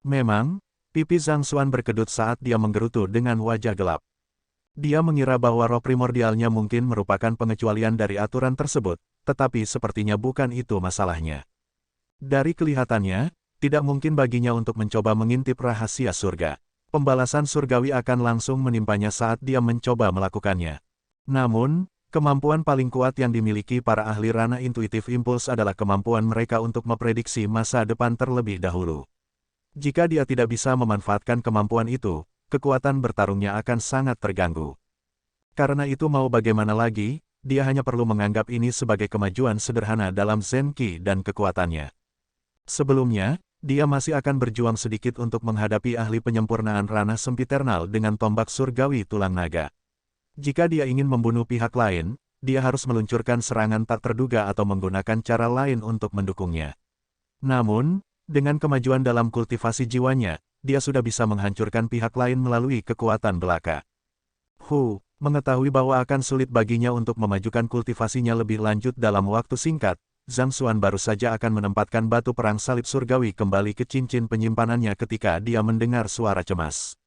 Memang, pipi Zhang Xuan berkedut saat dia menggerutu dengan wajah gelap. Dia mengira bahwa roh primordialnya mungkin merupakan pengecualian dari aturan tersebut, tetapi sepertinya bukan itu masalahnya. Dari kelihatannya, tidak mungkin baginya untuk mencoba mengintip rahasia surga. Pembalasan surgawi akan langsung menimpanya saat dia mencoba melakukannya. Namun, kemampuan paling kuat yang dimiliki para ahli ranah Intuitive Impulse adalah kemampuan mereka untuk memprediksi masa depan terlebih dahulu. Jika dia tidak bisa memanfaatkan kemampuan itu, kekuatan bertarungnya akan sangat terganggu. Karena itu mau bagaimana lagi, dia hanya perlu menganggap ini sebagai kemajuan sederhana dalam Zen Qi dan kekuatannya. Sebelumnya, dia masih akan berjuang sedikit untuk menghadapi ahli penyempurnaan ranah sempiternal dengan tombak surgawi tulang naga. Jika dia ingin membunuh pihak lain, dia harus meluncurkan serangan tak terduga atau menggunakan cara lain untuk mendukungnya. Namun, dengan kemajuan dalam kultivasi jiwanya, dia sudah bisa menghancurkan pihak lain melalui kekuatan belaka. Mengetahui bahwa akan sulit baginya untuk memajukan kultivasinya lebih lanjut dalam waktu singkat, Zhang Xuan baru saja akan menempatkan batu perang salib surgawi kembali ke cincin penyimpanannya ketika dia mendengar suara cemas.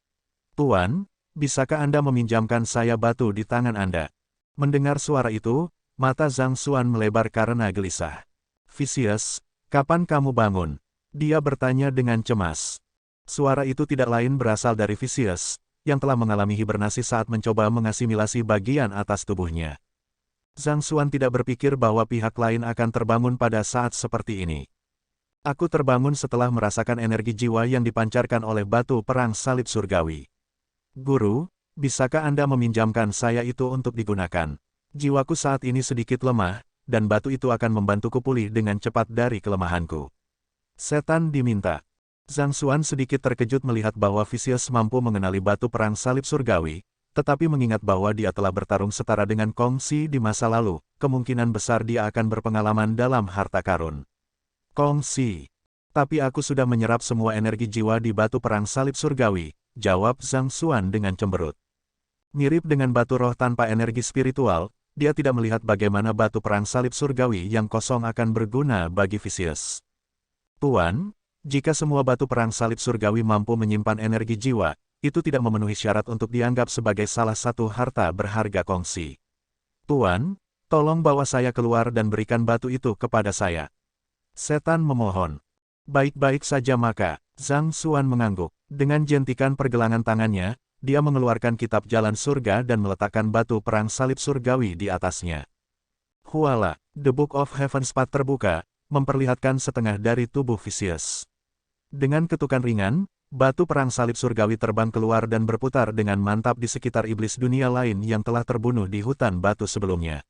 Tuan, bisakah Anda meminjamkan saya batu di tangan Anda? Mendengar suara itu, mata Zhang Xuan melebar karena gelisah. Vicious, kapan kamu bangun? Dia bertanya dengan cemas. Suara itu tidak lain berasal dari Vicious, yang telah mengalami hibernasi saat mencoba mengasimilasi bagian atas tubuhnya. Zhang Xuan tidak berpikir bahwa pihak lain akan terbangun pada saat seperti ini. Aku terbangun setelah merasakan energi jiwa yang dipancarkan oleh batu perang salib surgawi. Guru, bisakah Anda meminjamkan saya itu untuk digunakan? Jiwaku saat ini sedikit lemah, dan batu itu akan membantuku pulih dengan cepat dari kelemahanku. Setan diminta. Zhang Xuan sedikit terkejut melihat bahwa Vicious mampu mengenali batu perang salib surgawi, tetapi mengingat bahwa dia telah bertarung setara dengan Kong Si di masa lalu, kemungkinan besar dia akan berpengalaman dalam harta karun. Kong Si. Tapi aku sudah menyerap semua energi jiwa di batu perang salib surgawi, jawab Zhang Xuan dengan cemberut. Mirip dengan batu roh tanpa energi spiritual, dia tidak melihat bagaimana batu perang salib surgawi yang kosong akan berguna bagi Vicious. Tuan, jika semua batu perang salib surgawi mampu menyimpan energi jiwa, itu tidak memenuhi syarat untuk dianggap sebagai salah satu harta berharga kongsi. Tuan, Tolong bawa saya keluar dan berikan batu itu kepada saya. Setan memohon. Baik-baik saja maka, Zhang Xuan mengangguk. Dengan jentikan pergelangan tangannya, dia mengeluarkan kitab jalan surga dan meletakkan batu perang salib surgawi di atasnya. Huala, The Book of Heaven's Path terbuka, memperlihatkan setengah dari tubuh Vicious. Dengan ketukan ringan, batu perang salib surgawi terbang keluar dan berputar dengan mantap di sekitar iblis dunia lain yang telah terbunuh di hutan batu sebelumnya.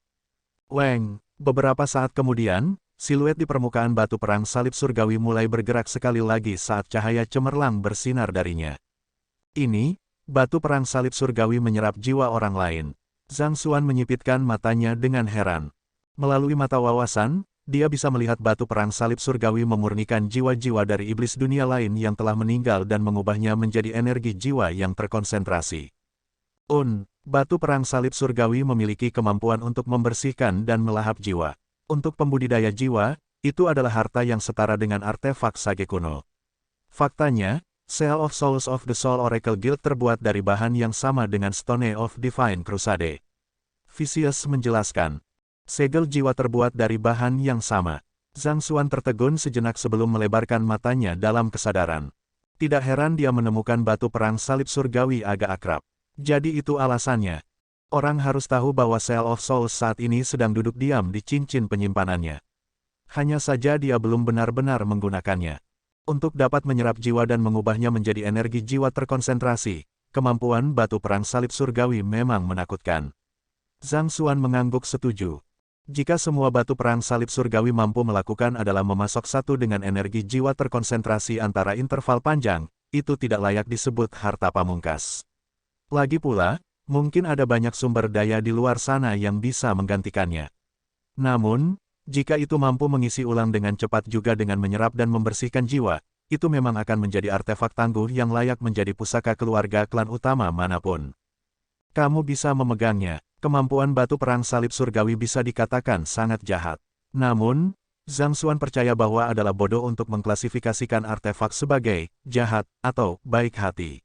Weng, beberapa saat kemudian, siluet di permukaan batu perang salib surgawi mulai bergerak sekali lagi saat cahaya cemerlang bersinar darinya. Ini, batu perang salib surgawi menyerap jiwa orang lain. Zhang Xuan menyipitkan matanya dengan heran. Melalui mata wawasan, dia bisa melihat batu perang salib surgawi memurnikan jiwa-jiwa dari iblis dunia lain yang telah meninggal dan mengubahnya menjadi energi jiwa yang terkonsentrasi. Batu perang salib surgawi memiliki kemampuan untuk membersihkan dan melahap jiwa. Untuk pembudidaya jiwa, itu adalah harta yang setara dengan artefak sage kuno. Faktanya, Seal of Souls of the Soul Oracle Guild terbuat dari bahan yang sama dengan Stone of Divine Crusade. Vicious menjelaskan. Segel jiwa terbuat dari bahan yang sama. Zhang Xuan tertegun sejenak sebelum melebarkan matanya dalam kesadaran. Tidak heran dia menemukan batu perang salib surgawi agak akrab. Jadi itu alasannya. Orang harus tahu bahwa Seal of Souls saat ini sedang duduk diam di cincin penyimpanannya. Hanya saja dia belum benar-benar menggunakannya. Untuk dapat menyerap jiwa dan mengubahnya menjadi energi jiwa terkonsentrasi, kemampuan batu perang salib surgawi memang menakutkan. Zhang Xuan mengangguk setuju. Jika semua batu perang salib surgawi mampu melakukan adalah memasok satu dengan energi jiwa terkonsentrasi antara interval panjang, itu tidak layak disebut harta pamungkas. Lagi pula, mungkin ada banyak sumber daya di luar sana yang bisa menggantikannya. Namun, jika itu mampu mengisi ulang dengan cepat juga dengan menyerap dan membersihkan jiwa, itu memang akan menjadi artefak tangguh yang layak menjadi pusaka keluarga klan utama manapun. Kamu bisa memegangnya. Kemampuan batu perang salib surgawi bisa dikatakan sangat jahat. Namun, Zhang Xuan percaya bahwa adalah bodoh untuk mengklasifikasikan artefak sebagai jahat atau baik hati.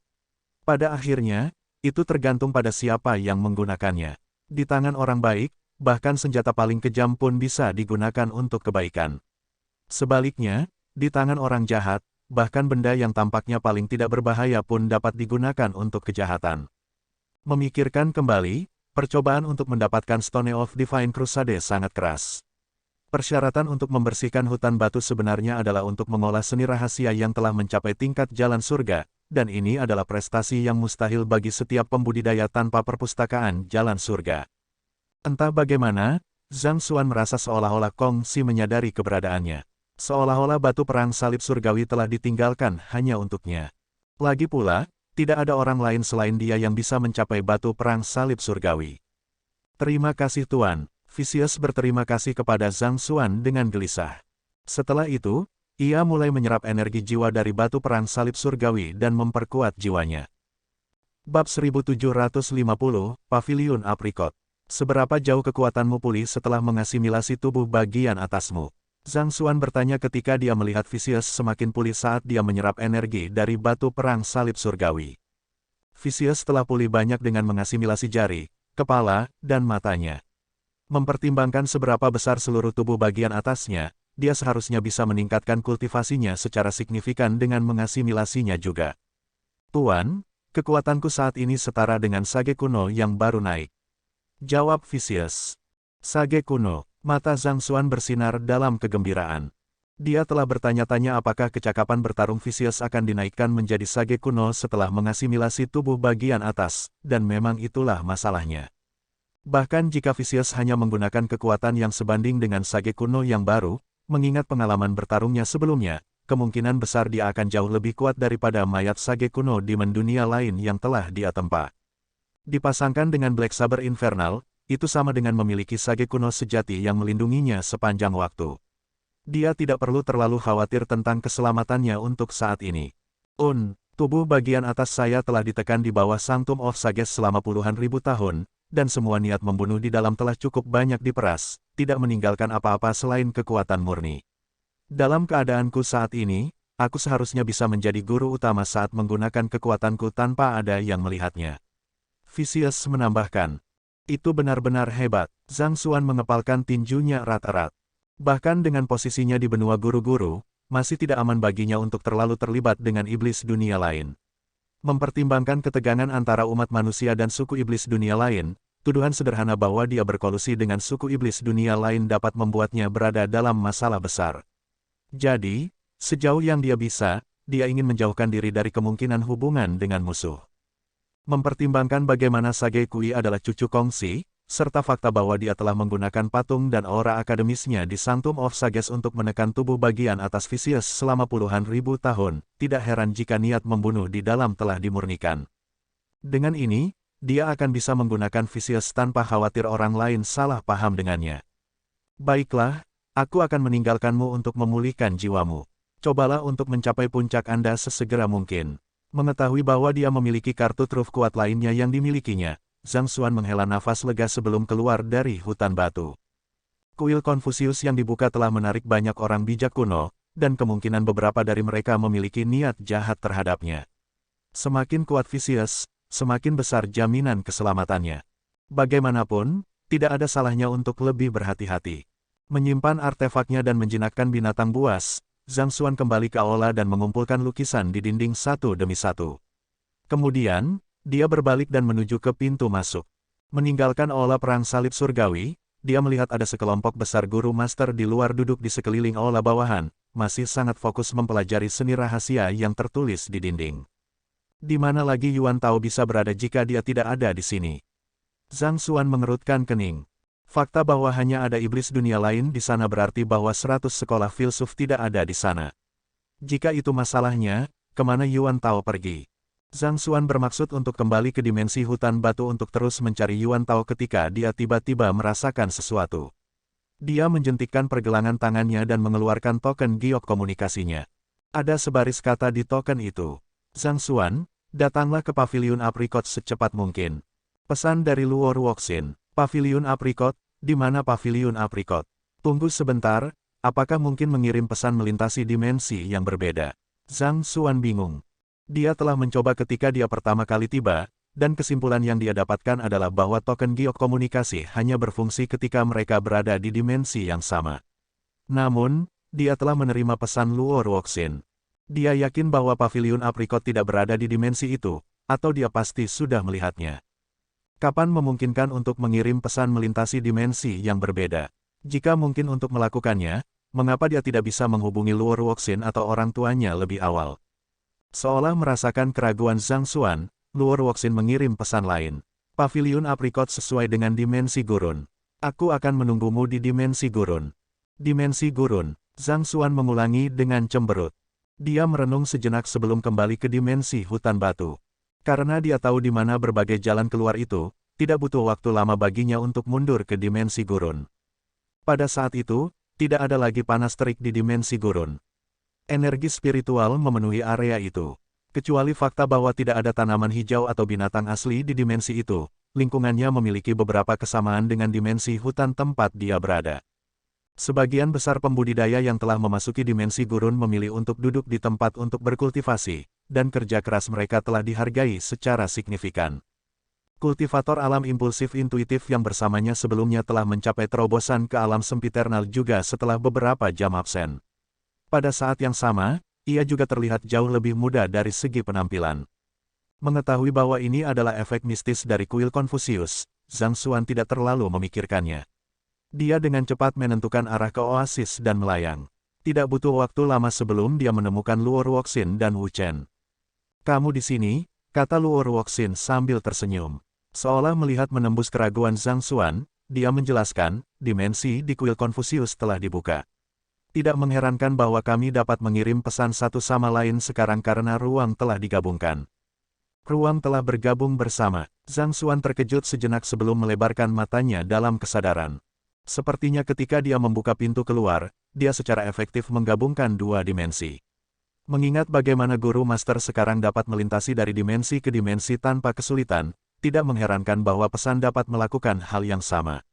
Pada akhirnya, itu tergantung pada siapa yang menggunakannya. Di tangan orang baik, bahkan senjata paling kejam pun bisa digunakan untuk kebaikan. Sebaliknya, di tangan orang jahat, bahkan benda yang tampaknya paling tidak berbahaya pun dapat digunakan untuk kejahatan. Memikirkan kembali, percobaan untuk mendapatkan Stone of Divine Crusade sangat keras. Persyaratan untuk membersihkan hutan batu sebenarnya adalah untuk mengolah seni rahasia yang telah mencapai tingkat jalan surga, dan ini adalah prestasi yang mustahil bagi setiap pembudidaya tanpa perpustakaan jalan surga. Entah bagaimana, Zhang Xuan merasa seolah-olah Kong Si menyadari keberadaannya. Seolah-olah batu perang salib surgawi telah ditinggalkan hanya untuknya. Lagi pula, tidak ada orang lain selain dia yang bisa mencapai batu perang salib surgawi. Terima kasih Tuan. Vicious berterima kasih kepada Zhang Xuan dengan gelisah. Setelah itu, ia mulai menyerap energi jiwa dari batu perang salib surgawi dan memperkuat jiwanya. Bab 1750, Pavilion Apricot. Seberapa jauh kekuatanmu pulih setelah mengasimilasi tubuh bagian atasmu? Zhang Xuan bertanya ketika dia melihat Vicious semakin pulih saat dia menyerap energi dari batu perang salib surgawi. Vicious telah pulih banyak dengan mengasimilasi jari, kepala, dan matanya. Mempertimbangkan seberapa besar seluruh tubuh bagian atasnya, dia seharusnya bisa meningkatkan kultivasinya secara signifikan dengan mengasimilasinya juga. Tuan, kekuatanku saat ini setara dengan sage kuno yang baru naik. Jawab Vicious. Sage kuno. Mata Zhang Xuan bersinar dalam kegembiraan. Dia telah bertanya-tanya apakah kecakapan bertarung Vicious akan dinaikkan menjadi sage kuno setelah mengasimilasi tubuh bagian atas, dan memang itulah masalahnya. Bahkan jika Vicious hanya menggunakan kekuatan yang sebanding dengan sage kuno yang baru, mengingat pengalaman bertarungnya sebelumnya, kemungkinan besar dia akan jauh lebih kuat daripada mayat sage kuno di mendunia lain yang telah dia tempa. Dipasangkan dengan Black Saber Infernal, itu sama dengan memiliki sage kuno sejati yang melindunginya sepanjang waktu. Dia tidak perlu terlalu khawatir tentang keselamatannya untuk saat ini. Tubuh bagian atas saya telah ditekan di bawah Sanctum of Sages selama puluhan ribu tahun, dan semua niat membunuh di dalam telah cukup banyak diperas, tidak meninggalkan apa-apa selain kekuatan murni. Dalam keadaanku saat ini, aku seharusnya bisa menjadi guru utama saat menggunakan kekuatanku tanpa ada yang melihatnya. Vicious menambahkan. Itu benar-benar hebat. Zhang Xuan mengepalkan tinjunya erat-erat. Bahkan dengan posisinya di benua guru-guru, masih tidak aman baginya untuk terlalu terlibat dengan iblis dunia lain. Mempertimbangkan ketegangan antara umat manusia dan suku iblis dunia lain, tuduhan sederhana bahwa dia berkolusi dengan suku iblis dunia lain dapat membuatnya berada dalam masalah besar. Jadi, sejauh yang dia bisa, dia ingin menjauhkan diri dari kemungkinan hubungan dengan musuh. Mempertimbangkan bagaimana Sage Kui adalah cucu kongsi, serta fakta bahwa dia telah menggunakan patung dan aura akademisnya di Sanctum of Sages untuk menekan tubuh bagian atas Vicious selama puluhan ribu tahun, tidak heran jika niat membunuh di dalam telah dimurnikan. Dengan ini, dia akan bisa menggunakan Vicious tanpa khawatir orang lain salah paham dengannya. Baiklah, aku akan meninggalkanmu untuk memulihkan jiwamu. Cobalah untuk mencapai puncak Anda sesegera mungkin. Mengetahui bahwa dia memiliki kartu truf kuat lainnya yang dimilikinya, Zhang Xuan menghela nafas lega sebelum keluar dari hutan batu. Kuil Konfusius yang dibuka telah menarik banyak orang bijak kuno, dan kemungkinan beberapa dari mereka memiliki niat jahat terhadapnya. Semakin kuat Vicious, semakin besar jaminan keselamatannya. Bagaimanapun, tidak ada salahnya untuk lebih berhati-hati. Menyimpan artefaknya dan menjinakkan binatang buas, Zhang Xuan kembali ke aula dan mengumpulkan lukisan di dinding satu demi satu. Kemudian, dia berbalik dan menuju ke pintu masuk. Meninggalkan aula perang salib surgawi, dia melihat ada sekelompok besar guru master di luar duduk di sekeliling aula bawahan, masih sangat fokus mempelajari seni rahasia yang tertulis di dinding. Di mana lagi Yuan Tao bisa berada jika dia tidak ada di sini? Zhang Xuan mengerutkan kening. Fakta bahwa hanya ada iblis dunia lain di sana berarti bahwa 100 sekolah filsuf tidak ada di sana. Jika itu masalahnya, kemana Yuan Tao pergi? Zhang Xuan bermaksud untuk kembali ke dimensi hutan batu untuk terus mencari Yuan Tao ketika dia tiba-tiba merasakan sesuatu. Dia menjentikkan pergelangan tangannya dan mengeluarkan token giok komunikasinya. Ada sebaris kata di token itu. Zhang Xuan, datanglah ke Paviliun Apricot secepat mungkin. Pesan dari Luo Ruoxin. Paviliun Apricot, di mana Paviliun Apricot? Tunggu sebentar, apakah mungkin mengirim pesan melintasi dimensi yang berbeda? Zhang Xuan bingung. Dia telah mencoba ketika dia pertama kali tiba, dan kesimpulan yang dia dapatkan adalah bahwa token giok komunikasi hanya berfungsi ketika mereka berada di dimensi yang sama. Namun, dia telah menerima pesan Luo Ruoxin. Dia yakin bahwa Paviliun Apricot tidak berada di dimensi itu, atau dia pasti sudah melihatnya. Kapan memungkinkan untuk mengirim pesan melintasi dimensi yang berbeda? Jika mungkin untuk melakukannya, mengapa dia tidak bisa menghubungi Luo Ruoxin atau orang tuanya lebih awal? Seolah merasakan keraguan Zhang Xuan, Luo Ruoxin mengirim pesan lain. Paviliun Apricot sesuai dengan dimensi gurun. Aku akan menunggumu di dimensi gurun. Dimensi gurun, Zhang Xuan mengulangi dengan cemberut. Dia merenung sejenak sebelum kembali ke dimensi hutan batu. Karena dia tahu di mana berbagai jalan keluar itu, tidak butuh waktu lama baginya untuk mundur ke dimensi gurun. Pada saat itu, tidak ada lagi panas terik di dimensi gurun. Energi spiritual memenuhi area itu. Kecuali fakta bahwa tidak ada tanaman hijau atau binatang asli di dimensi itu, lingkungannya memiliki beberapa kesamaan dengan dimensi hutan tempat dia berada. Sebagian besar pembudidaya yang telah memasuki dimensi gurun memilih untuk duduk di tempat untuk berkultivasi, dan kerja keras mereka telah dihargai secara signifikan. Kultivator alam impulsif intuitif yang bersamanya sebelumnya telah mencapai terobosan ke alam sempiternal juga setelah beberapa jam absen. Pada saat yang sama, ia juga terlihat jauh lebih muda dari segi penampilan. Mengetahui bahwa ini adalah efek mistis dari kuil Konfusius, Zhang Xuan tidak terlalu memikirkannya. Dia dengan cepat menentukan arah ke oasis dan melayang. Tidak butuh waktu lama sebelum dia menemukan Luo Ruoxin dan Wu Chen. Kamu di sini, kata Luo Ruoxin sambil tersenyum. Seolah melihat menembus keraguan Zhang Xuan, dia menjelaskan, dimensi di kuil Konfusius telah dibuka. Tidak mengherankan bahwa kami dapat mengirim pesan satu sama lain sekarang karena ruang telah digabungkan. Ruang telah bergabung bersama. Zhang Xuan terkejut sejenak sebelum melebarkan matanya dalam kesadaran. Sepertinya ketika dia membuka pintu keluar, dia secara efektif menggabungkan dua dimensi. Mengingat bagaimana guru master sekarang dapat melintasi dari dimensi ke dimensi tanpa kesulitan, tidak mengherankan bahwa pesan dapat melakukan hal yang sama.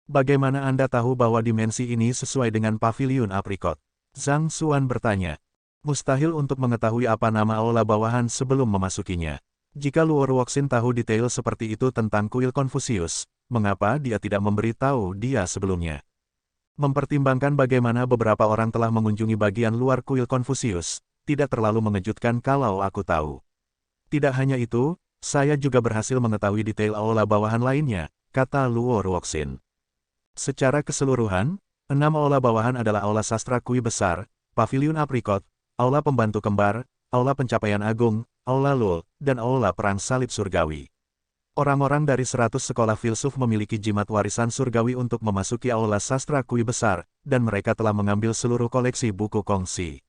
Bagaimana Anda tahu bahwa dimensi ini sesuai dengan Paviliun Apricot? Zhang Xuan bertanya. Mustahil untuk mengetahui apa nama aula bawahan sebelum memasukinya. Jika Luo Ruoxin tahu detail seperti itu tentang kuil Konfusius, mengapa dia tidak memberitahu dia sebelumnya. Mempertimbangkan bagaimana beberapa orang telah mengunjungi bagian luar kuil Konfusius, tidak terlalu mengejutkan kalau aku tahu. Tidak hanya itu, saya juga berhasil mengetahui detail aula bawahan lainnya, kata Luo Ruoxin. Secara keseluruhan, 6 aula bawahan adalah aula sastra kui besar, paviliun aprikot, aula pembantu kembar, aula pencapaian agung, aula Lul, dan aula perang salib surgawi. Orang-orang dari 100 sekolah filsuf memiliki jimat warisan surgawi untuk memasuki aula sastra kui besar, dan mereka telah mengambil seluruh koleksi buku kongsi.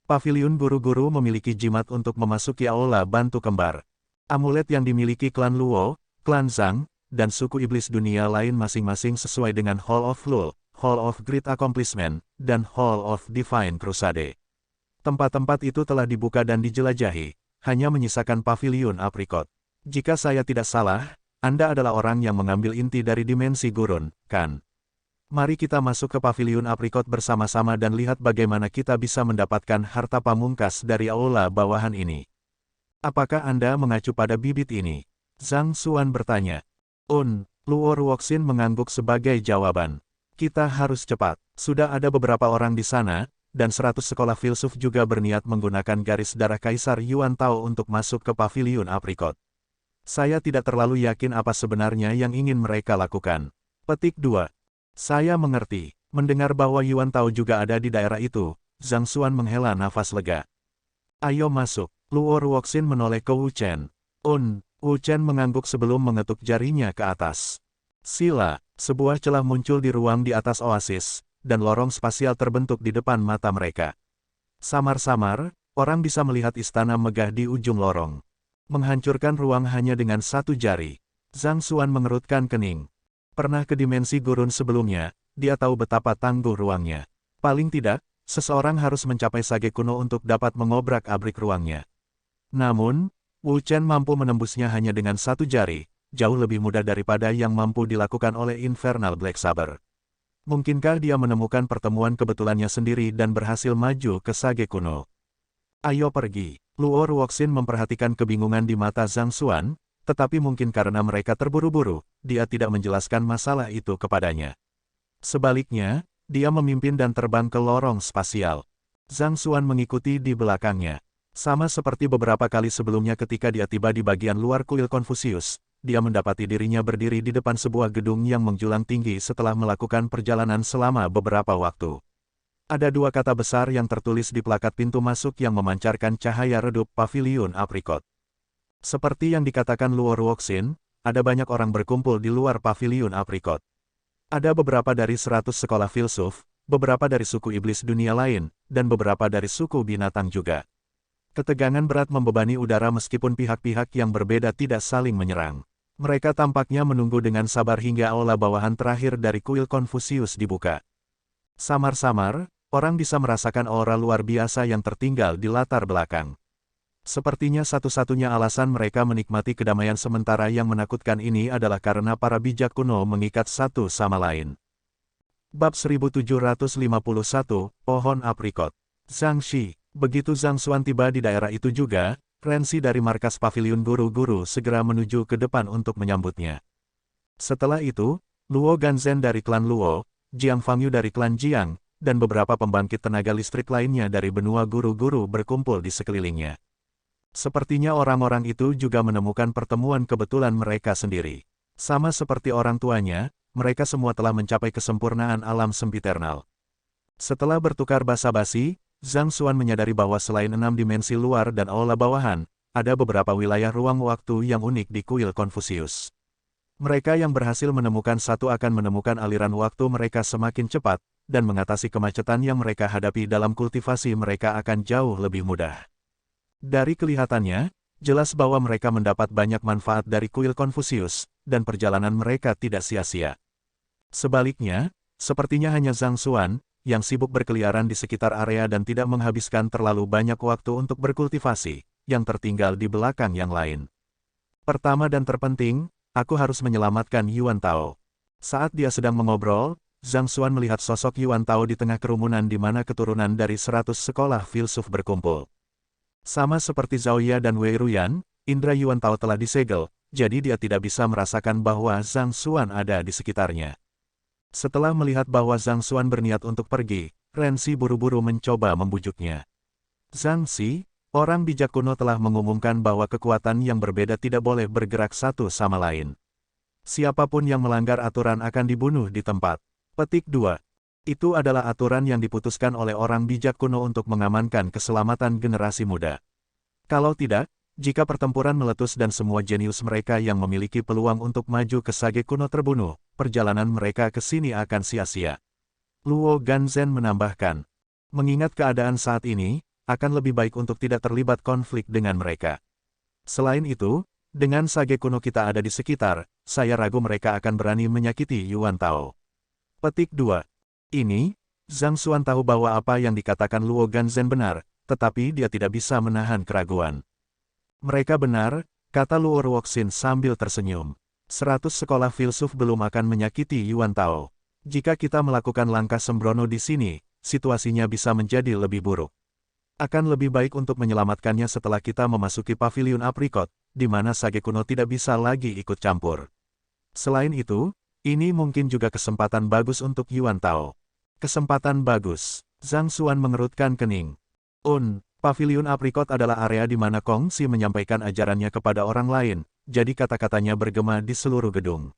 Paviliun guru-guru memiliki jimat untuk memasuki aula bantu kembar. Amulet yang dimiliki klan Luo, klan Zhang, dan suku iblis dunia lain masing-masing sesuai dengan Hall of Lul, Hall of Great Accomplishment, dan Hall of Divine Crusade. Tempat-tempat itu telah dibuka dan dijelajahi, hanya menyisakan paviliun aprikot. Jika saya tidak salah, Anda adalah orang yang mengambil inti dari dimensi gurun, kan? Mari kita masuk ke paviliun aprikot bersama-sama dan lihat bagaimana kita bisa mendapatkan harta pamungkas dari aula bawahan ini. Apakah Anda mengacu pada bibit ini? Zhang Xuan bertanya. Luo Ruoxin mengangguk sebagai jawaban. Kita harus cepat. Sudah ada beberapa orang di sana, dan 100 sekolah filsuf juga berniat menggunakan garis darah Kaisar Yuan Tao untuk masuk ke paviliun aprikot. Saya tidak terlalu yakin apa sebenarnya yang ingin mereka lakukan. Petik 2. Saya mengerti. Mendengar bahwa Yuan Tao juga ada di daerah itu, Zhang Xuan menghela nafas lega. Ayo masuk. Luo Ruoxin menoleh ke Wu Chen. Wu Chen mengangguk sebelum mengetuk jarinya ke atas. Sila, sebuah celah muncul di ruang di atas oasis, dan lorong spasial terbentuk di depan mata mereka. Samar-samar, orang bisa melihat istana megah di ujung lorong. Menghancurkan ruang hanya dengan satu jari. Zhang Xuan mengerutkan kening. Pernah ke dimensi gurun sebelumnya, dia tahu betapa tangguh ruangnya. Paling tidak, seseorang harus mencapai sage kuno untuk dapat mengobrak-abrik ruangnya. Namun, Wu Chen mampu menembusnya hanya dengan satu jari, jauh lebih mudah daripada yang mampu dilakukan oleh Infernal Black Saber. Mungkinkah dia menemukan pertemuan kebetulannya sendiri dan berhasil maju ke sage kuno? Ayo pergi. Luo Ruoxin memperhatikan kebingungan di mata Zhang Xuan, tetapi mungkin karena mereka terburu-buru, dia tidak menjelaskan masalah itu kepadanya. Sebaliknya, dia memimpin dan terbang ke lorong spasial. Zhang Xuan mengikuti di belakangnya. Sama seperti beberapa kali sebelumnya ketika dia tiba di bagian luar kuil Konfusius, dia mendapati dirinya berdiri di depan sebuah gedung yang menjulang tinggi setelah melakukan perjalanan selama beberapa waktu. Ada dua kata besar yang tertulis di plakat pintu masuk yang memancarkan cahaya redup paviliun aprikot. Seperti yang dikatakan Luo Ruoxin, ada banyak orang berkumpul di luar paviliun aprikot. Ada beberapa dari 100 sekolah filsuf, beberapa dari suku iblis dunia lain, dan beberapa dari suku binatang juga. Ketegangan berat membebani udara meskipun pihak-pihak yang berbeda tidak saling menyerang. Mereka tampaknya menunggu dengan sabar hingga aula bawahan terakhir dari kuil Konfusius dibuka. Samar-samar, orang bisa merasakan aura luar biasa yang tertinggal di latar belakang. Sepertinya satu-satunya alasan mereka menikmati kedamaian sementara yang menakutkan ini adalah karena para bijak kuno mengikat satu sama lain. Bab 1751, Pohon Aprikot. Zhang Shi. Begitu Zhang Xuan tiba di daerah itu juga, Rensi dari markas paviliun guru-guru segera menuju ke depan untuk menyambutnya. Setelah itu, Luo Ganzhen dari klan Luo, Jiang Fangyu dari klan Jiang, dan beberapa pembangkit tenaga listrik lainnya dari benua guru-guru berkumpul di sekelilingnya. Sepertinya orang-orang itu juga menemukan pertemuan kebetulan mereka sendiri. Sama seperti orang tuanya, mereka semua telah mencapai kesempurnaan alam sempiternal. Setelah bertukar basa-basi, Zhang Xuan menyadari bahwa selain 6 dimensi luar dan aula bawahan, ada beberapa wilayah ruang waktu yang unik di kuil Konfusius. Mereka yang berhasil menemukan satu akan menemukan aliran waktu mereka semakin cepat, dan mengatasi kemacetan yang mereka hadapi dalam kultivasi mereka akan jauh lebih mudah. Dari kelihatannya, jelas bahwa mereka mendapat banyak manfaat dari kuil Konfusius, dan perjalanan mereka tidak sia-sia. Sebaliknya, sepertinya hanya Zhang Xuan, yang sibuk berkeliaran di sekitar area dan tidak menghabiskan terlalu banyak waktu untuk berkultivasi, yang tertinggal di belakang yang lain. Pertama dan terpenting, aku harus menyelamatkan Yuan Tao. Saat dia sedang mengobrol, Zhang Xuan melihat sosok Yuan Tao di tengah kerumunan di mana keturunan dari 100 sekolah filsuf berkumpul. Sama seperti Zhao Ya dan Wei Ruyan, indra Yuan Tao telah disegel, jadi dia tidak bisa merasakan bahwa Zhang Xuan ada di sekitarnya. Setelah melihat bahwa Zhang Xuan berniat untuk pergi, Ren Xi buru-buru mencoba membujuknya. Zhang Xi, orang bijak kuno telah mengumumkan bahwa kekuatan yang berbeda tidak boleh bergerak satu sama lain. Siapapun yang melanggar aturan akan dibunuh di tempat. Petik 2. Itu adalah aturan yang diputuskan oleh orang bijak kuno untuk mengamankan keselamatan generasi muda. Kalau tidak, jika pertempuran meletus dan semua jenius mereka yang memiliki peluang untuk maju ke Sage kuno terbunuh, perjalanan mereka ke sini akan sia-sia. Luo Ganzhen menambahkan, mengingat keadaan saat ini, akan lebih baik untuk tidak terlibat konflik dengan mereka. Selain itu, dengan Sage kuno kita ada di sekitar, saya ragu mereka akan berani menyakiti Yuan Tao. Petik 2. Ini, Zhang Xuan tahu bahwa apa yang dikatakan Luo Ganzhen benar, tetapi dia tidak bisa menahan keraguan. Mereka benar, kata Luo Ruoxin sambil tersenyum. 100 sekolah filsuf belum akan menyakiti Yuan Tao. Jika kita melakukan langkah sembrono di sini, situasinya bisa menjadi lebih buruk. Akan lebih baik untuk menyelamatkannya setelah kita memasuki pavilion aprikot, di mana Sage kuno tidak bisa lagi ikut campur. Selain itu, ini mungkin juga kesempatan bagus untuk Yuan Tao. Kesempatan bagus. Zhang Xuan mengerutkan kening. Pavilion aprikot adalah area di mana Kong Si menyampaikan ajarannya kepada orang lain, jadi kata-katanya bergema di seluruh gedung.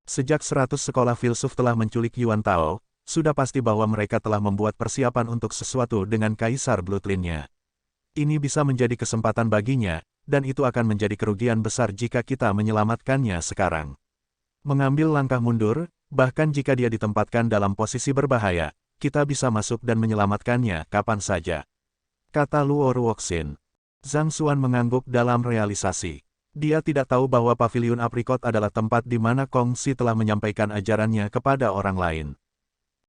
Sejak 100 sekolah filsuf telah menculik Yuan Tao, sudah pasti bahwa mereka telah membuat persiapan untuk sesuatu dengan Kaisar Bloodline-nya. Ini bisa menjadi kesempatan baginya, dan itu akan menjadi kerugian besar jika kita menyelamatkannya sekarang. Mengambil langkah mundur, bahkan jika dia ditempatkan dalam posisi berbahaya, kita bisa masuk dan menyelamatkannya kapan saja. Kata Luo Ruoxin. Zhang Xuan mengangguk dalam realisasi. Dia tidak tahu bahwa pavilion aprikot adalah tempat di mana Kong Si telah menyampaikan ajarannya kepada orang lain.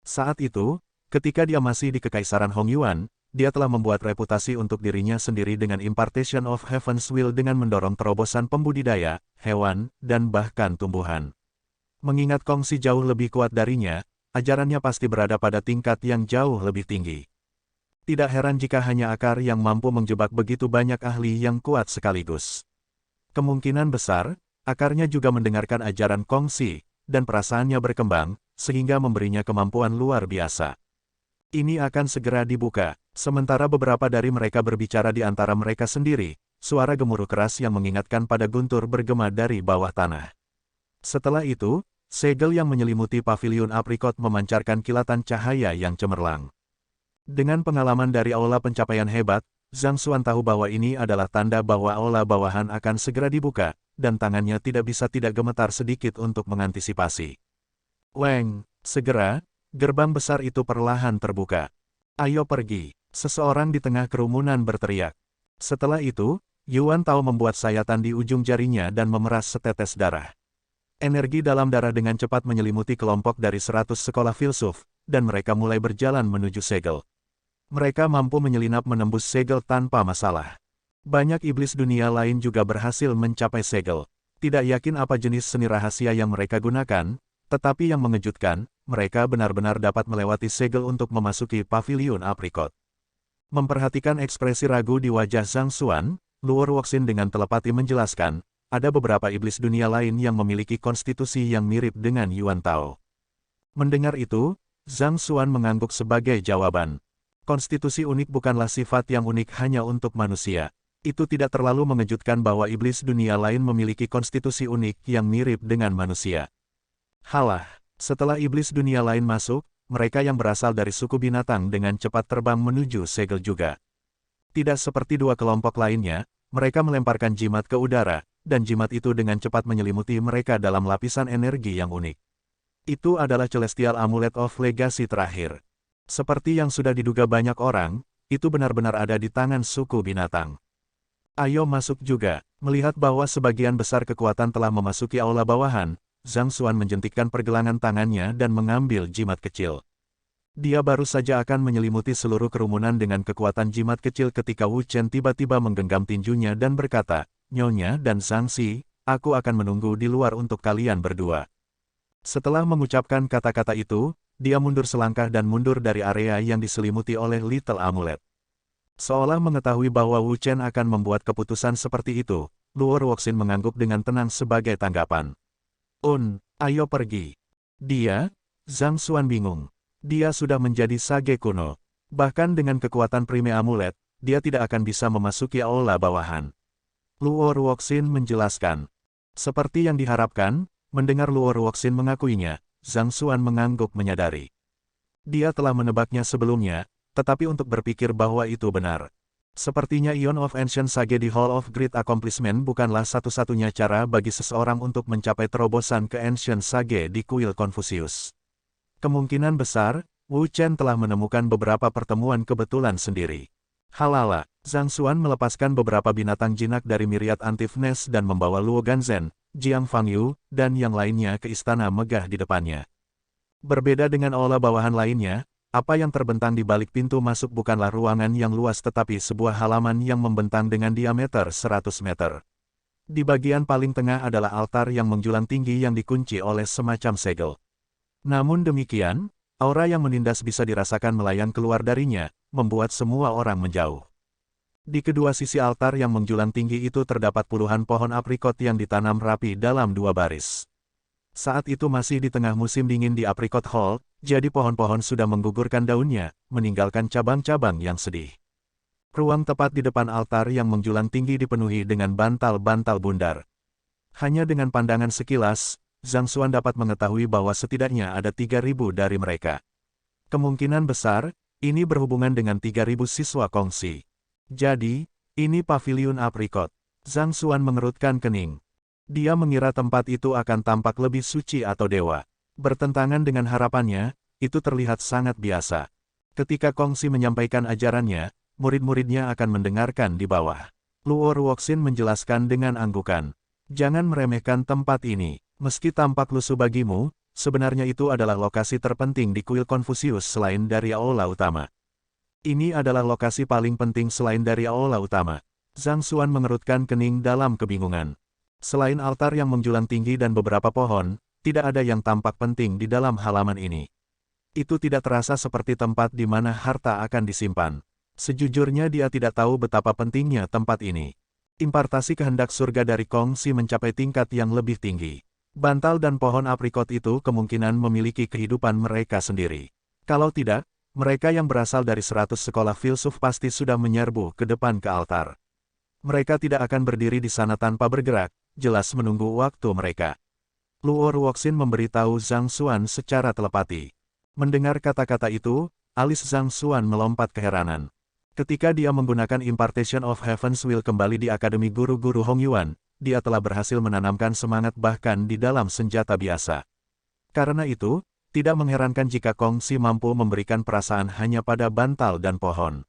Saat itu, ketika dia masih di Kekaisaran Hongyuan, dia telah membuat reputasi untuk dirinya sendiri dengan Impartation of Heaven's Will dengan mendorong terobosan pembudidaya, hewan, dan bahkan tumbuhan. Mengingat Kong Si jauh lebih kuat darinya, ajarannya pasti berada pada tingkat yang jauh lebih tinggi. Tidak heran jika hanya akar yang mampu menjebak begitu banyak ahli yang kuat sekaligus. Kemungkinan besar, akarnya juga mendengarkan ajaran Kong Si, dan perasaannya berkembang, sehingga memberinya kemampuan luar biasa. Ini akan segera dibuka, sementara beberapa dari mereka berbicara di antara mereka sendiri, suara gemuruh keras yang mengingatkan pada guntur bergema dari bawah tanah. Setelah itu, segel yang menyelimuti pavilion aprikot memancarkan kilatan cahaya yang cemerlang. Dengan pengalaman dari aula pencapaian hebat, Zhang Xuan tahu bahwa ini adalah tanda bahwa aula bawahan akan segera dibuka, dan tangannya tidak bisa tidak gemetar sedikit untuk mengantisipasi. Weng, segera, gerbang besar itu perlahan terbuka. Ayo pergi, seseorang di tengah kerumunan berteriak. Setelah itu, Yuan Tao membuat sayatan di ujung jarinya dan memeras setetes darah. Energi dalam darah dengan cepat menyelimuti kelompok dari 100 sekolah filsuf, dan mereka mulai berjalan menuju segel. Mereka mampu menyelinap menembus segel tanpa masalah. Banyak iblis dunia lain juga berhasil mencapai segel. Tidak yakin apa jenis seni rahasia yang mereka gunakan, tetapi yang mengejutkan, mereka benar-benar dapat melewati segel untuk memasuki pavilion aprikot. Memperhatikan ekspresi ragu di wajah Zhang Xuan, Luo Ruoxin dengan telepati menjelaskan, ada beberapa iblis dunia lain yang memiliki konstitusi yang mirip dengan Yuan Tao. Mendengar itu, Zhang Xuan mengangguk sebagai jawaban. Konstitusi unik bukanlah sifat yang unik hanya untuk manusia. Itu tidak terlalu mengejutkan bahwa iblis dunia lain memiliki konstitusi unik yang mirip dengan manusia. Halah, setelah iblis dunia lain masuk, mereka yang berasal dari suku binatang dengan cepat terbang menuju segel juga. Tidak seperti dua kelompok lainnya, mereka melemparkan jimat ke udara, dan jimat itu dengan cepat menyelimuti mereka dalam lapisan energi yang unik. Itu adalah Celestial Amulet of Legacy terakhir. Seperti yang sudah diduga banyak orang, itu benar-benar ada di tangan suku binatang. Ayo masuk juga. Melihat bahwa sebagian besar kekuatan telah memasuki aula bawahan, Zhang Xuan menjentikkan pergelangan tangannya dan mengambil jimat kecil. Dia baru saja akan menyelimuti seluruh kerumunan dengan kekuatan jimat kecil ketika Wu Chen tiba-tiba menggenggam tinjunya dan berkata, Nyonya dan Zhang Xi, aku akan menunggu di luar untuk kalian berdua. Setelah mengucapkan kata-kata itu, dia mundur selangkah dan mundur dari area yang diselimuti oleh Little Amulet. Seolah mengetahui bahwa Wu Chen akan membuat keputusan seperti itu, Luo Ruoxin mengangguk dengan tenang sebagai tanggapan. Ayo pergi. Dia, Zhang Xuan bingung. Dia sudah menjadi sage kuno. Bahkan dengan kekuatan prime amulet, dia tidak akan bisa memasuki aula bawahan. Luo Ruoxin menjelaskan. Seperti yang diharapkan, mendengar Luo Ruoxin mengakuinya, Zhang Xuan mengangguk menyadari. Dia telah menebaknya sebelumnya, tetapi untuk berpikir bahwa itu benar. Sepertinya Ion of Ancient Sage di Hall of Great Accomplishment bukanlah satu-satunya cara bagi seseorang untuk mencapai terobosan ke Ancient Sage di kuil Confucius. Kemungkinan besar, Wu Chen telah menemukan beberapa pertemuan kebetulan sendiri. Halala, Zhang Xuan melepaskan beberapa binatang jinak dari Myriad Antivenes dan membawa Luo Ganzhen, Jiang Fangyu, dan yang lainnya ke istana megah di depannya. Berbeda dengan aula bawahan lainnya, apa yang terbentang di balik pintu masuk bukanlah ruangan yang luas tetapi sebuah halaman yang membentang dengan diameter 100 meter. Di bagian paling tengah adalah altar yang menjulang tinggi yang dikunci oleh semacam segel. Namun demikian, aura yang menindas bisa dirasakan melayang keluar darinya, membuat semua orang menjauh. Di kedua sisi altar yang menjulang tinggi itu terdapat puluhan pohon aprikot yang ditanam rapi dalam dua baris. Saat itu masih di tengah musim dingin di Apricot Hall, jadi pohon-pohon sudah menggugurkan daunnya, meninggalkan cabang-cabang yang sedih. Ruang tepat di depan altar yang menjulang tinggi dipenuhi dengan bantal-bantal bundar. Hanya dengan pandangan sekilas, Zhang Xuan dapat mengetahui bahwa setidaknya ada 3.000 dari mereka. Kemungkinan besar, ini berhubungan dengan 3.000 siswa kongsi. Jadi, ini paviliun aprikot. Zhang Xuan mengerutkan kening. Dia mengira tempat itu akan tampak lebih suci atau dewa. Bertentangan dengan harapannya, itu terlihat sangat biasa. Ketika kongsi menyampaikan ajarannya, murid-muridnya akan mendengarkan di bawah. Luo Ruoxin menjelaskan dengan anggukan. Jangan meremehkan tempat ini. Meski tampak lusuh bagimu, sebenarnya itu adalah lokasi terpenting di kuil Confucius selain dari aula utama. Ini adalah lokasi paling penting selain dari aula utama. Zhang Xuan mengerutkan kening dalam kebingungan. Selain altar yang menjulang tinggi dan beberapa pohon, tidak ada yang tampak penting di dalam halaman ini. Itu tidak terasa seperti tempat di mana harta akan disimpan. Sejujurnya dia tidak tahu betapa pentingnya tempat ini. Impartasi kehendak surga dari kongsi mencapai tingkat yang lebih tinggi. Bantal dan pohon aprikot itu kemungkinan memiliki kehidupan mereka sendiri. Kalau tidak, mereka yang berasal dari 100 sekolah filsuf pasti sudah menyerbu ke depan ke altar. Mereka tidak akan berdiri di sana tanpa bergerak, jelas menunggu waktu mereka. Luo Ruoxin memberitahu Zhang Xuan secara telepati. Mendengar kata-kata itu, alis Zhang Xuan melompat keheranan. Ketika dia menggunakan Impartation of Heaven's Will kembali di Akademi Guru-Guru Hong Yuan, dia telah berhasil menanamkan semangat bahkan di dalam senjata biasa. Karena itu, tidak mengherankan jika kongsi mampu memberikan perasaan hanya pada bantal dan pohon.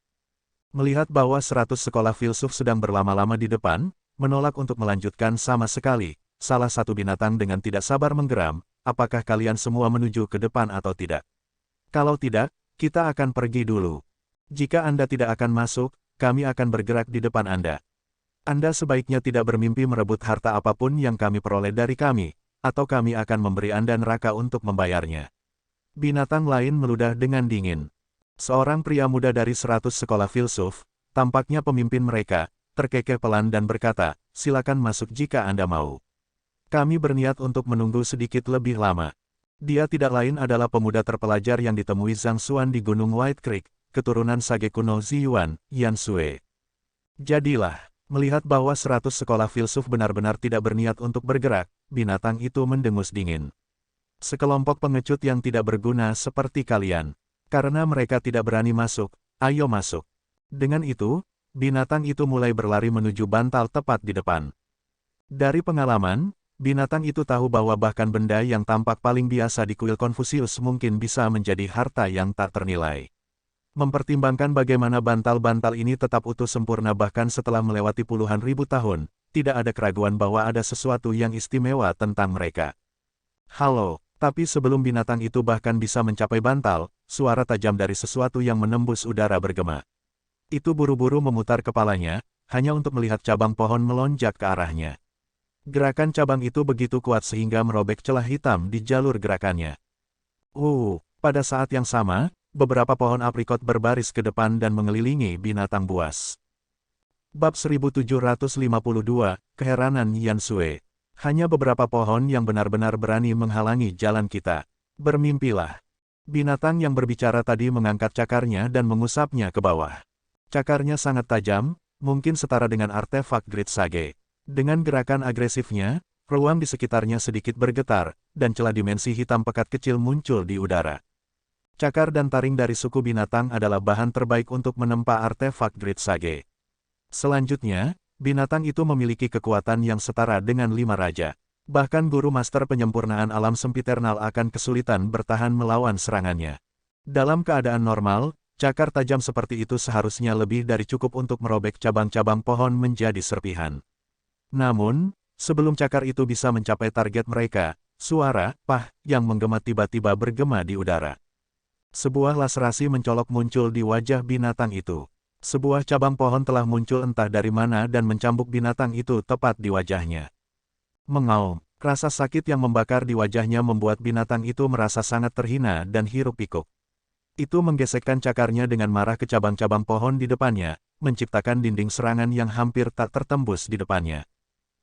Melihat bahwa 100 sekolah filsuf sedang berlama-lama di depan, menolak untuk melanjutkan sama sekali, salah satu binatang dengan tidak sabar menggeram, apakah kalian semua menuju ke depan atau tidak? Kalau tidak, kita akan pergi dulu. Jika Anda tidak akan masuk, kami akan bergerak di depan Anda. Anda sebaiknya tidak bermimpi merebut harta apapun yang kami peroleh dari kami, atau kami akan memberi Anda neraka untuk membayarnya. Binatang lain meludah dengan dingin. Seorang pria muda dari 100 sekolah filsuf, tampaknya pemimpin mereka, terkekeh pelan dan berkata, silakan masuk jika Anda mau. Kami berniat untuk menunggu sedikit lebih lama. Dia tidak lain adalah pemuda terpelajar yang ditemui Zhang Xuan di Gunung White Creek, keturunan sage kuno Ziyuan, Yan Sui. Jadilah. Melihat bahwa 100 sekolah filsuf benar-benar tidak berniat untuk bergerak, binatang itu mendengus dingin. Sekelompok pengecut yang tidak berguna seperti kalian. Karena mereka tidak berani masuk, ayo masuk. Dengan itu, binatang itu mulai berlari menuju bantal tepat di depan. Dari pengalaman, binatang itu tahu bahwa bahkan benda yang tampak paling biasa di kuil Confucius mungkin bisa menjadi harta yang tak ternilai. Mempertimbangkan bagaimana bantal-bantal ini tetap utuh sempurna bahkan setelah melewati puluhan ribu tahun, tidak ada keraguan bahwa ada sesuatu yang istimewa tentang mereka. Halo, tapi sebelum binatang itu bahkan bisa mencapai bantal, suara tajam dari sesuatu yang menembus udara bergema. Itu buru-buru memutar kepalanya, hanya untuk melihat cabang pohon melonjak ke arahnya. Gerakan cabang itu begitu kuat sehingga merobek celah hitam di jalur gerakannya. Pada saat yang sama, beberapa pohon aprikot berbaris ke depan dan mengelilingi binatang buas. Bab 1752, Keheranan Yan Sue. Hanya beberapa pohon yang benar-benar berani menghalangi jalan kita. Bermimpilah. Binatang yang berbicara tadi mengangkat cakarnya dan mengusapnya ke bawah. Cakarnya sangat tajam, mungkin setara dengan artefak Great Sage. Dengan gerakan agresifnya, ruang di sekitarnya sedikit bergetar, dan celah dimensi hitam pekat kecil muncul di udara. Cakar dan taring dari suku binatang adalah bahan terbaik untuk menempa artefak Great Sage. Selanjutnya, binatang itu memiliki kekuatan yang setara dengan 5 raja. Bahkan guru master penyempurnaan alam sempiternal akan kesulitan bertahan melawan serangannya. Dalam keadaan normal, cakar tajam seperti itu seharusnya lebih dari cukup untuk merobek cabang-cabang pohon menjadi serpihan. Namun, sebelum cakar itu bisa mencapai target mereka, suara "pah" yang menggema tiba-tiba bergema di udara. Sebuah laserasi mencolok muncul di wajah binatang itu. Sebuah cabang pohon telah muncul entah dari mana dan mencambuk binatang itu tepat di wajahnya. Mengaum, rasa sakit yang membakar di wajahnya membuat binatang itu merasa sangat terhina dan hiruk-pikuk. Itu menggesekkan cakarnya dengan marah ke cabang-cabang pohon di depannya, menciptakan dinding serangan yang hampir tak tertembus di depannya.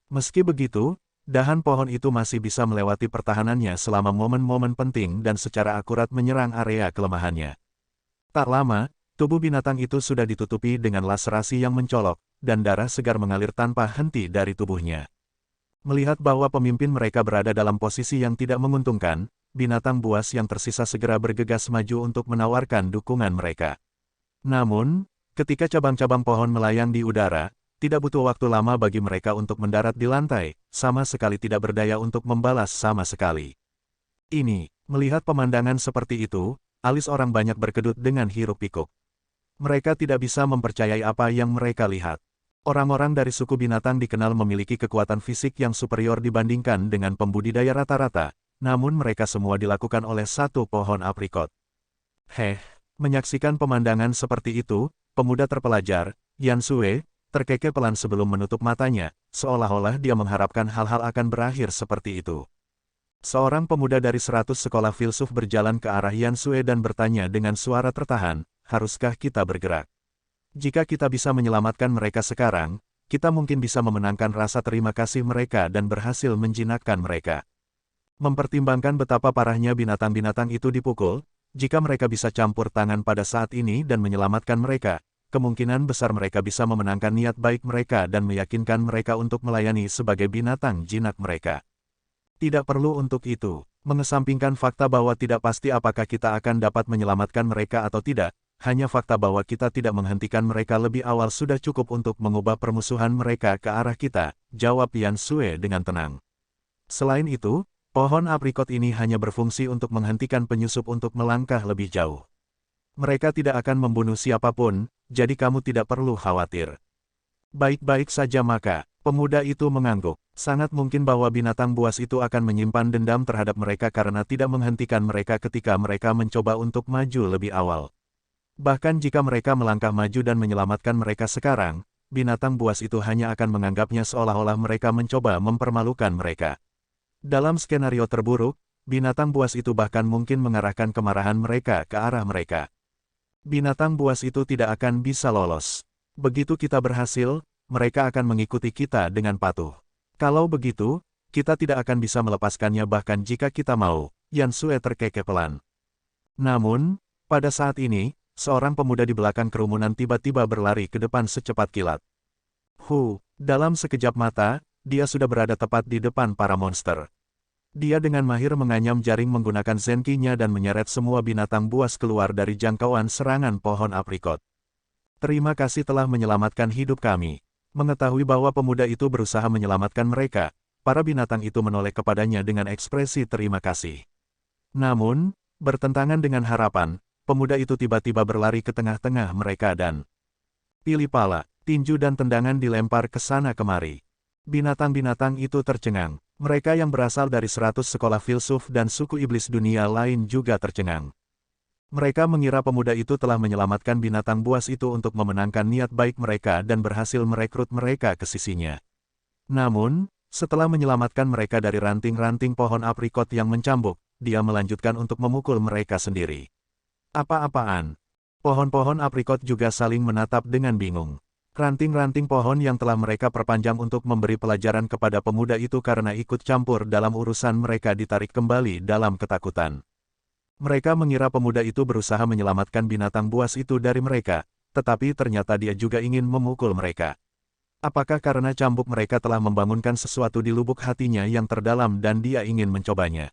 Meski begitu, dahan pohon itu masih bisa melewati pertahanannya selama momen-momen penting dan secara akurat menyerang area kelemahannya. Tak lama, tubuh binatang itu sudah ditutupi dengan laserasi yang mencolok, dan darah segar mengalir tanpa henti dari tubuhnya. Melihat bahwa pemimpin mereka berada dalam posisi yang tidak menguntungkan, binatang buas yang tersisa segera bergegas maju untuk menawarkan dukungan mereka. Namun, ketika cabang-cabang pohon melayang di udara, tidak butuh waktu lama bagi mereka untuk mendarat di lantai, sama sekali tidak berdaya untuk membalas sama sekali. Melihat pemandangan seperti itu, alis orang banyak berkedut dengan hiruk-pikuk. Mereka tidak bisa mempercayai apa yang mereka lihat. Orang-orang dari suku binatang dikenal memiliki kekuatan fisik yang superior dibandingkan dengan pembudidaya rata-rata, namun mereka semua dilakukan oleh satu pohon aprikot. Menyaksikan pemandangan seperti itu, pemuda terpelajar, Yan Sue, terkekeh pelan sebelum menutup matanya, seolah-olah dia mengharapkan hal-hal akan berakhir seperti itu. Seorang pemuda dari 100 sekolah filsuf berjalan ke arah Yan Sue dan bertanya dengan suara tertahan, haruskah kita bergerak? Jika kita bisa menyelamatkan mereka sekarang, kita mungkin bisa memenangkan rasa terima kasih mereka dan berhasil menjinakkan mereka. Mempertimbangkan betapa parahnya binatang-binatang itu dipukul, jika mereka bisa campur tangan pada saat ini dan menyelamatkan mereka, kemungkinan besar mereka bisa memenangkan niat baik mereka dan meyakinkan mereka untuk melayani sebagai binatang jinak mereka. Tidak perlu untuk itu, mengesampingkan fakta bahwa tidak pasti apakah kita akan dapat menyelamatkan mereka atau tidak, hanya fakta bahwa kita tidak menghentikan mereka lebih awal sudah cukup untuk mengubah permusuhan mereka ke arah kita, jawab Yan Sue dengan tenang. Selain itu, pohon aprikot ini hanya berfungsi untuk menghentikan penyusup untuk melangkah lebih jauh. Mereka tidak akan membunuh siapapun, jadi kamu tidak perlu khawatir. Baik-baik saja maka, pemuda itu mengangguk. Sangat mungkin bahwa binatang buas itu akan menyimpan dendam terhadap mereka karena tidak menghentikan mereka ketika mereka mencoba untuk maju lebih awal. Bahkan jika mereka melangkah maju dan menyelamatkan mereka sekarang, binatang buas itu hanya akan menganggapnya seolah-olah mereka mencoba mempermalukan mereka. Dalam skenario terburuk, binatang buas itu bahkan mungkin mengarahkan kemarahan mereka ke arah mereka. Binatang buas itu tidak akan bisa lolos. Begitu kita berhasil, mereka akan mengikuti kita dengan patuh. Kalau begitu, kita tidak akan bisa melepaskannya bahkan jika kita mau, Yan Sue terkekeh pelan. Namun, pada saat ini, seorang pemuda di belakang kerumunan tiba-tiba berlari ke depan secepat kilat. Dalam sekejap mata, dia sudah berada tepat di depan para monster. Dia dengan mahir menganyam jaring menggunakan zenki-nya dan menyeret semua binatang buas keluar dari jangkauan serangan pohon aprikot. Terima kasih telah menyelamatkan hidup kami. Mengetahui bahwa pemuda itu berusaha menyelamatkan mereka, para binatang itu menoleh kepadanya dengan ekspresi terima kasih. Namun, bertentangan dengan harapan, pemuda itu tiba-tiba berlari ke tengah-tengah mereka dan pilih pala, tinju dan tendangan dilempar ke sana kemari. Binatang-binatang itu tercengang. Mereka yang berasal dari 100 sekolah filsuf dan suku iblis dunia lain juga tercengang. Mereka mengira pemuda itu telah menyelamatkan binatang buas itu untuk memenangkan niat baik mereka dan berhasil merekrut mereka ke sisinya. Namun, setelah menyelamatkan mereka dari ranting-ranting pohon aprikot yang mencambuk, dia melanjutkan untuk memukul mereka sendiri. Apa-apaan? Pohon-pohon aprikot juga saling menatap dengan bingung. Ranting-ranting pohon yang telah mereka perpanjang untuk memberi pelajaran kepada pemuda itu karena ikut campur dalam urusan mereka ditarik kembali dalam ketakutan. Mereka mengira pemuda itu berusaha menyelamatkan binatang buas itu dari mereka, tetapi ternyata dia juga ingin memukul mereka. Apakah karena cambuk mereka telah membangunkan sesuatu di lubuk hatinya yang terdalam dan dia ingin mencobanya?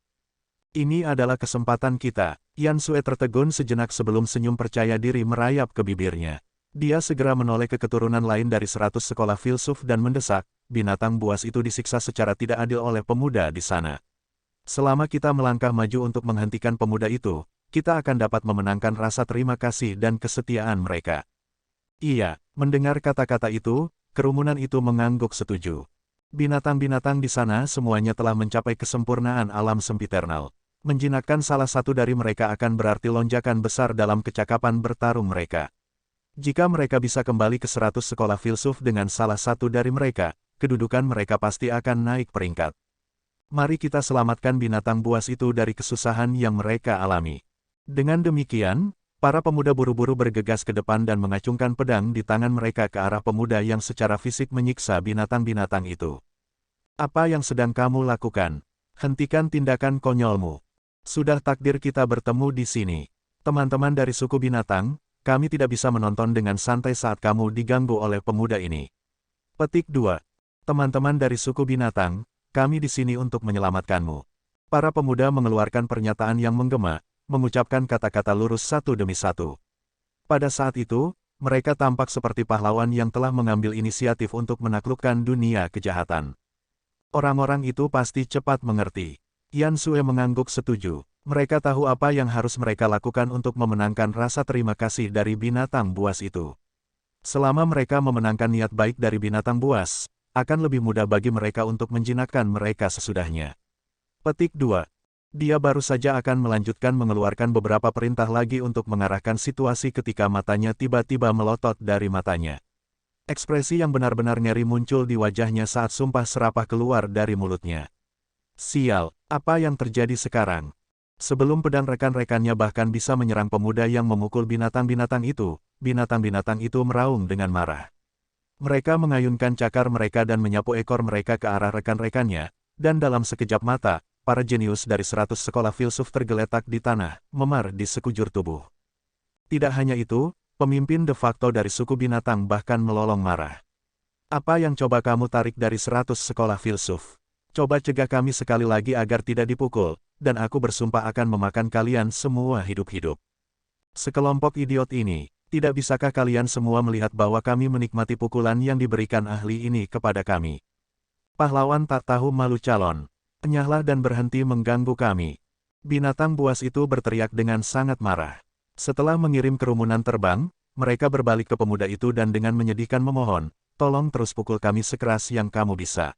Ini adalah kesempatan kita. Yan Sue tertegun sejenak sebelum senyum percaya diri merayap ke bibirnya. Dia segera menoleh ke keturunan lain dari 100 sekolah filsuf dan mendesak, binatang buas itu disiksa secara tidak adil oleh pemuda di sana. Selama kita melangkah maju untuk menghentikan pemuda itu, kita akan dapat memenangkan rasa terima kasih dan kesetiaan mereka. Iya, mendengar kata-kata itu, kerumunan itu mengangguk setuju. Binatang-binatang di sana semuanya telah mencapai kesempurnaan alam sempiternal. Menjinakkan salah satu dari mereka akan berarti lonjakan besar dalam kecakapan bertarung mereka. Jika mereka bisa kembali ke 100 sekolah filsuf dengan salah satu dari mereka, kedudukan mereka pasti akan naik peringkat. Mari kita selamatkan binatang buas itu dari kesusahan yang mereka alami. Dengan demikian, para pemuda buru-buru bergegas ke depan dan mengacungkan pedang di tangan mereka ke arah pemuda yang secara fisik menyiksa binatang-binatang itu. Apa yang sedang kamu lakukan? Hentikan tindakan konyolmu. Sudah takdir kita bertemu di sini. Teman-teman dari suku binatang, kami tidak bisa menonton dengan santai saat kamu diganggu oleh pemuda ini. Petik 2. Teman-teman dari suku binatang, kami di sini untuk menyelamatkanmu. Para pemuda mengeluarkan pernyataan yang menggema, mengucapkan kata-kata lurus satu demi satu. Pada saat itu, mereka tampak seperti pahlawan yang telah mengambil inisiatif untuk menaklukkan dunia kejahatan. Orang-orang itu pasti cepat mengerti. Yan Sue mengangguk setuju. Mereka tahu apa yang harus mereka lakukan untuk memenangkan rasa terima kasih dari binatang buas itu. Selama mereka memenangkan niat baik dari binatang buas, akan lebih mudah bagi mereka untuk menjinakkan mereka sesudahnya. Petik 2. Dia baru saja akan melanjutkan mengeluarkan beberapa perintah lagi untuk mengarahkan situasi ketika matanya tiba-tiba melotot dari matanya. Ekspresi yang benar-benar ngeri muncul di wajahnya saat sumpah serapah keluar dari mulutnya. Sial, apa yang terjadi sekarang? Sebelum pedang rekan-rekannya bahkan bisa menyerang pemuda yang memukul binatang-binatang itu meraung dengan marah. Mereka mengayunkan cakar mereka dan menyapu ekor mereka ke arah rekan-rekannya, dan dalam sekejap mata, para jenius dari 100 sekolah filsuf tergeletak di tanah, memar di sekujur tubuh. Tidak hanya itu, pemimpin de facto dari suku binatang bahkan melolong marah. Apa yang coba kamu tarik dari 100 sekolah filsuf? Coba cegah kami sekali lagi agar tidak dipukul, dan aku bersumpah akan memakan kalian semua hidup-hidup. Sekelompok idiot ini, tidak bisakah kalian semua melihat bahwa kami menikmati pukulan yang diberikan ahli ini kepada kami? Pahlawan tak tahu malu calon. Enyahlah dan berhenti mengganggu kami. Binatang buas itu berteriak dengan sangat marah. Setelah mengirim kerumunan terbang, mereka berbalik ke pemuda itu dan dengan menyedihkan memohon, tolong terus pukul kami sekeras yang kamu bisa.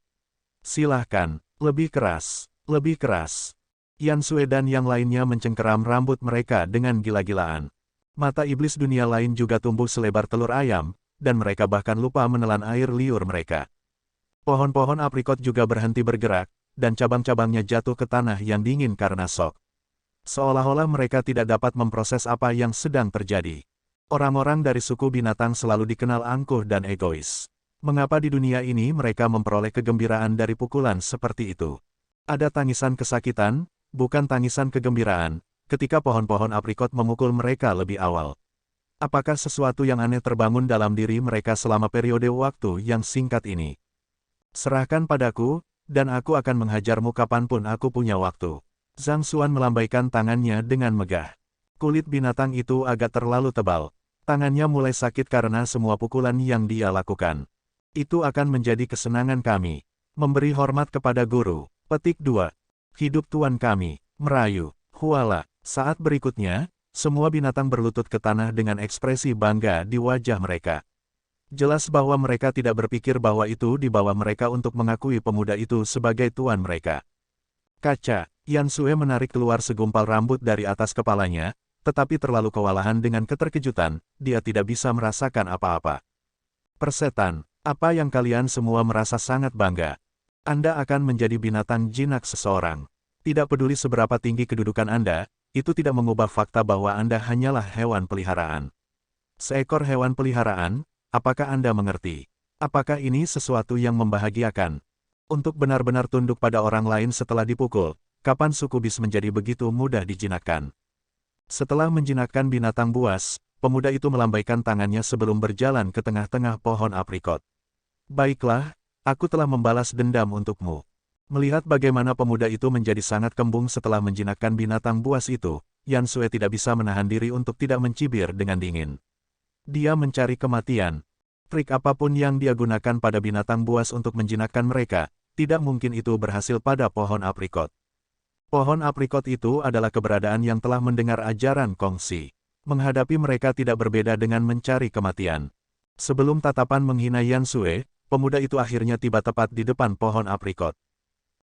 Silahkan, lebih keras, lebih keras. Yan Sue dan yang lainnya mencengkeram rambut mereka dengan gila-gilaan. Mata iblis dunia lain juga tumbuh selebar telur ayam, dan mereka bahkan lupa menelan air liur mereka. Pohon-pohon aprikot juga berhenti bergerak, dan cabang-cabangnya jatuh ke tanah yang dingin karena shock. Seolah-olah mereka tidak dapat memproses apa yang sedang terjadi. Orang-orang dari suku binatang selalu dikenal angkuh dan egois. Mengapa di dunia ini mereka memperoleh kegembiraan dari pukulan seperti itu? Ada tangisan kesakitan, bukan tangisan kegembiraan, ketika pohon-pohon aprikot memukul mereka lebih awal. Apakah sesuatu yang aneh terbangun dalam diri mereka selama periode waktu yang singkat ini? Serahkan padaku, dan aku akan menghajarmu kapanpun aku punya waktu. Zhang Xuan melambaikan tangannya dengan megah. Kulit binatang itu agak terlalu tebal. Tangannya mulai sakit karena semua pukulan yang dia lakukan. Itu akan menjadi kesenangan kami. Memberi hormat kepada guru. Petik 2. Hidup tuan kami, merayu. Huala. Saat berikutnya, semua binatang berlutut ke tanah dengan ekspresi bangga di wajah mereka. Jelas bahwa mereka tidak berpikir bahwa itu dibawa mereka untuk mengakui pemuda itu sebagai tuan mereka. Kaca, Yan Sue menarik keluar segumpal rambut dari atas kepalanya, tetapi terlalu kewalahan dengan keterkejutan, dia tidak bisa merasakan apa-apa. Persetan, apa yang kalian semua merasa sangat bangga? Anda akan menjadi binatang jinak seseorang. Tidak peduli seberapa tinggi kedudukan Anda, itu tidak mengubah fakta bahwa Anda hanyalah hewan peliharaan. Seekor hewan peliharaan, apakah Anda mengerti? Apakah ini sesuatu yang membahagiakan? Untuk benar-benar tunduk pada orang lain setelah dipukul, kapan sukubis menjadi begitu mudah dijinakkan? Setelah menjinakkan binatang buas, pemuda itu melambaikan tangannya sebelum berjalan ke tengah-tengah pohon aprikot. Baiklah, aku telah membalas dendam untukmu. Melihat bagaimana pemuda itu menjadi sangat kembung setelah menjinakkan binatang buas itu, Yan Sue tidak bisa menahan diri untuk tidak mencibir dengan dingin. Dia mencari kematian. Trik apapun yang dia gunakan pada binatang buas untuk menjinakkan mereka, tidak mungkin itu berhasil pada pohon aprikot. Pohon aprikot itu adalah keberadaan yang telah mendengar ajaran kongsi. Menghadapi mereka tidak berbeda dengan mencari kematian. Sebelum tatapan menghina Yan Sue, pemuda itu akhirnya tiba tepat di depan pohon aprikot.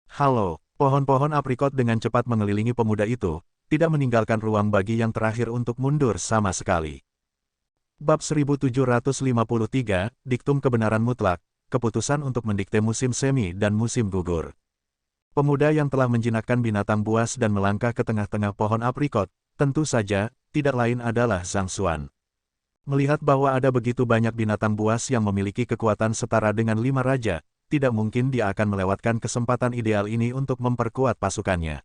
Halo, pohon-pohon aprikot dengan cepat mengelilingi pemuda itu, tidak meninggalkan ruang bagi yang terakhir untuk mundur sama sekali. Bab 1753, Diktum Kebenaran Mutlak, Keputusan untuk mendikte musim semi dan musim gugur. Pemuda yang telah menjinakkan binatang buas dan melangkah ke tengah-tengah pohon aprikot, tentu saja, tidak lain adalah Zhang Xuan. Melihat bahwa ada begitu banyak binatang buas yang memiliki kekuatan setara dengan 5 raja, tidak mungkin dia akan melewatkan kesempatan ideal ini untuk memperkuat pasukannya.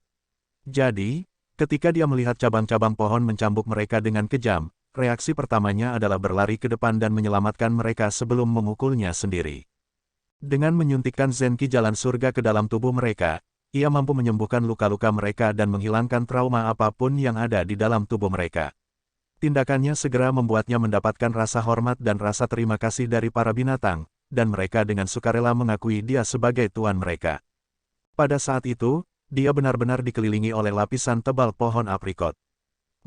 Jadi, ketika dia melihat cabang-cabang pohon mencambuk mereka dengan kejam, reaksi pertamanya adalah berlari ke depan dan menyelamatkan mereka sebelum memukulnya sendiri. Dengan menyuntikkan Zenki jalan surga ke dalam tubuh mereka, ia mampu menyembuhkan luka-luka mereka dan menghilangkan trauma apapun yang ada di dalam tubuh mereka. Tindakannya segera membuatnya mendapatkan rasa hormat dan rasa terima kasih dari para binatang, dan mereka dengan sukarela mengakui dia sebagai tuan mereka. Pada saat itu, dia benar-benar dikelilingi oleh lapisan tebal pohon aprikot.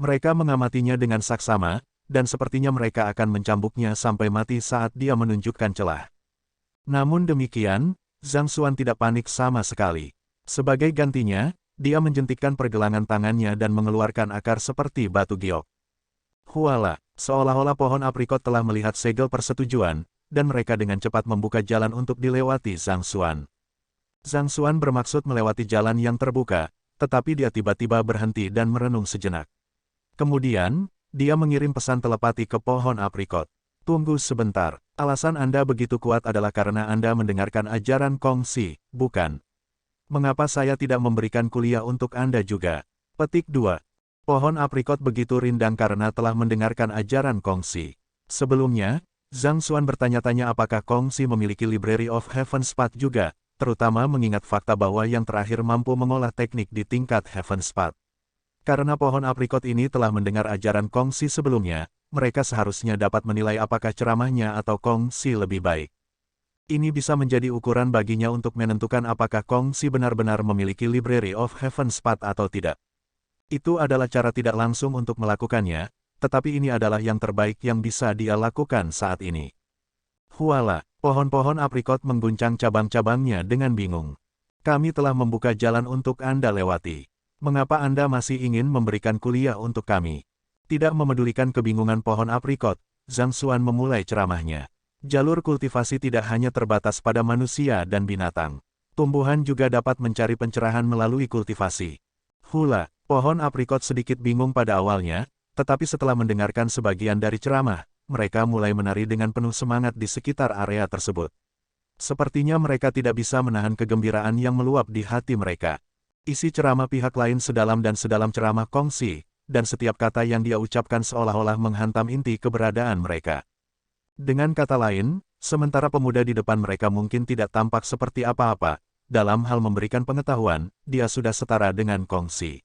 Mereka mengamatinya dengan saksama, dan sepertinya mereka akan mencambuknya sampai mati saat dia menunjukkan celah. Namun demikian, Zhang Xuan tidak panik sama sekali. Sebagai gantinya, dia menjentikkan pergelangan tangannya dan mengeluarkan akar seperti batu giok. Huala, seolah-olah pohon aprikot telah melihat segel persetujuan, dan mereka dengan cepat membuka jalan untuk dilewati Zhang Xuan. Zhang Xuan bermaksud melewati jalan yang terbuka, tetapi dia tiba-tiba berhenti dan merenung sejenak. Kemudian, dia mengirim pesan telepati ke pohon aprikot. Tunggu sebentar, alasan Anda begitu kuat adalah karena Anda mendengarkan ajaran kongsi, bukan? Mengapa saya tidak memberikan kuliah untuk Anda juga? Petik 2. Pohon aprikot begitu rindang karena telah mendengarkan ajaran kongsi. Sebelumnya, Zhang Xuan bertanya-tanya apakah kongsi memiliki Library of Heaven's Path juga, terutama mengingat fakta bahwa yang terakhir mampu mengolah teknik di tingkat Heaven's Path. Karena pohon aprikot ini telah mendengar ajaran kongsi sebelumnya, mereka seharusnya dapat menilai apakah ceramahnya atau kongsi lebih baik. Ini bisa menjadi ukuran baginya untuk menentukan apakah kongsi benar-benar memiliki Library of Heaven's Path atau tidak. Itu adalah cara tidak langsung untuk melakukannya, tetapi ini adalah yang terbaik yang bisa dia lakukan saat ini. Huala, pohon-pohon aprikot mengguncang cabang-cabangnya dengan bingung. Kami telah membuka jalan untuk Anda lewati. Mengapa Anda masih ingin memberikan kuliah untuk kami? Tidak memedulikan kebingungan pohon aprikot, Zhang Xuan memulai ceramahnya. Jalur kultivasi tidak hanya terbatas pada manusia dan binatang. Tumbuhan juga dapat mencari pencerahan melalui kultivasi. Hula, pohon aprikot sedikit bingung pada awalnya, tetapi setelah mendengarkan sebagian dari ceramah, mereka mulai menari dengan penuh semangat di sekitar area tersebut. Sepertinya mereka tidak bisa menahan kegembiraan yang meluap di hati mereka. Isi ceramah pihak lain sedalam dan sedalam ceramah kongsi, dan setiap kata yang dia ucapkan seolah-olah menghantam inti keberadaan mereka. Dengan kata lain, sementara pemuda di depan mereka mungkin tidak tampak seperti apa-apa, dalam hal memberikan pengetahuan, dia sudah setara dengan kongsi.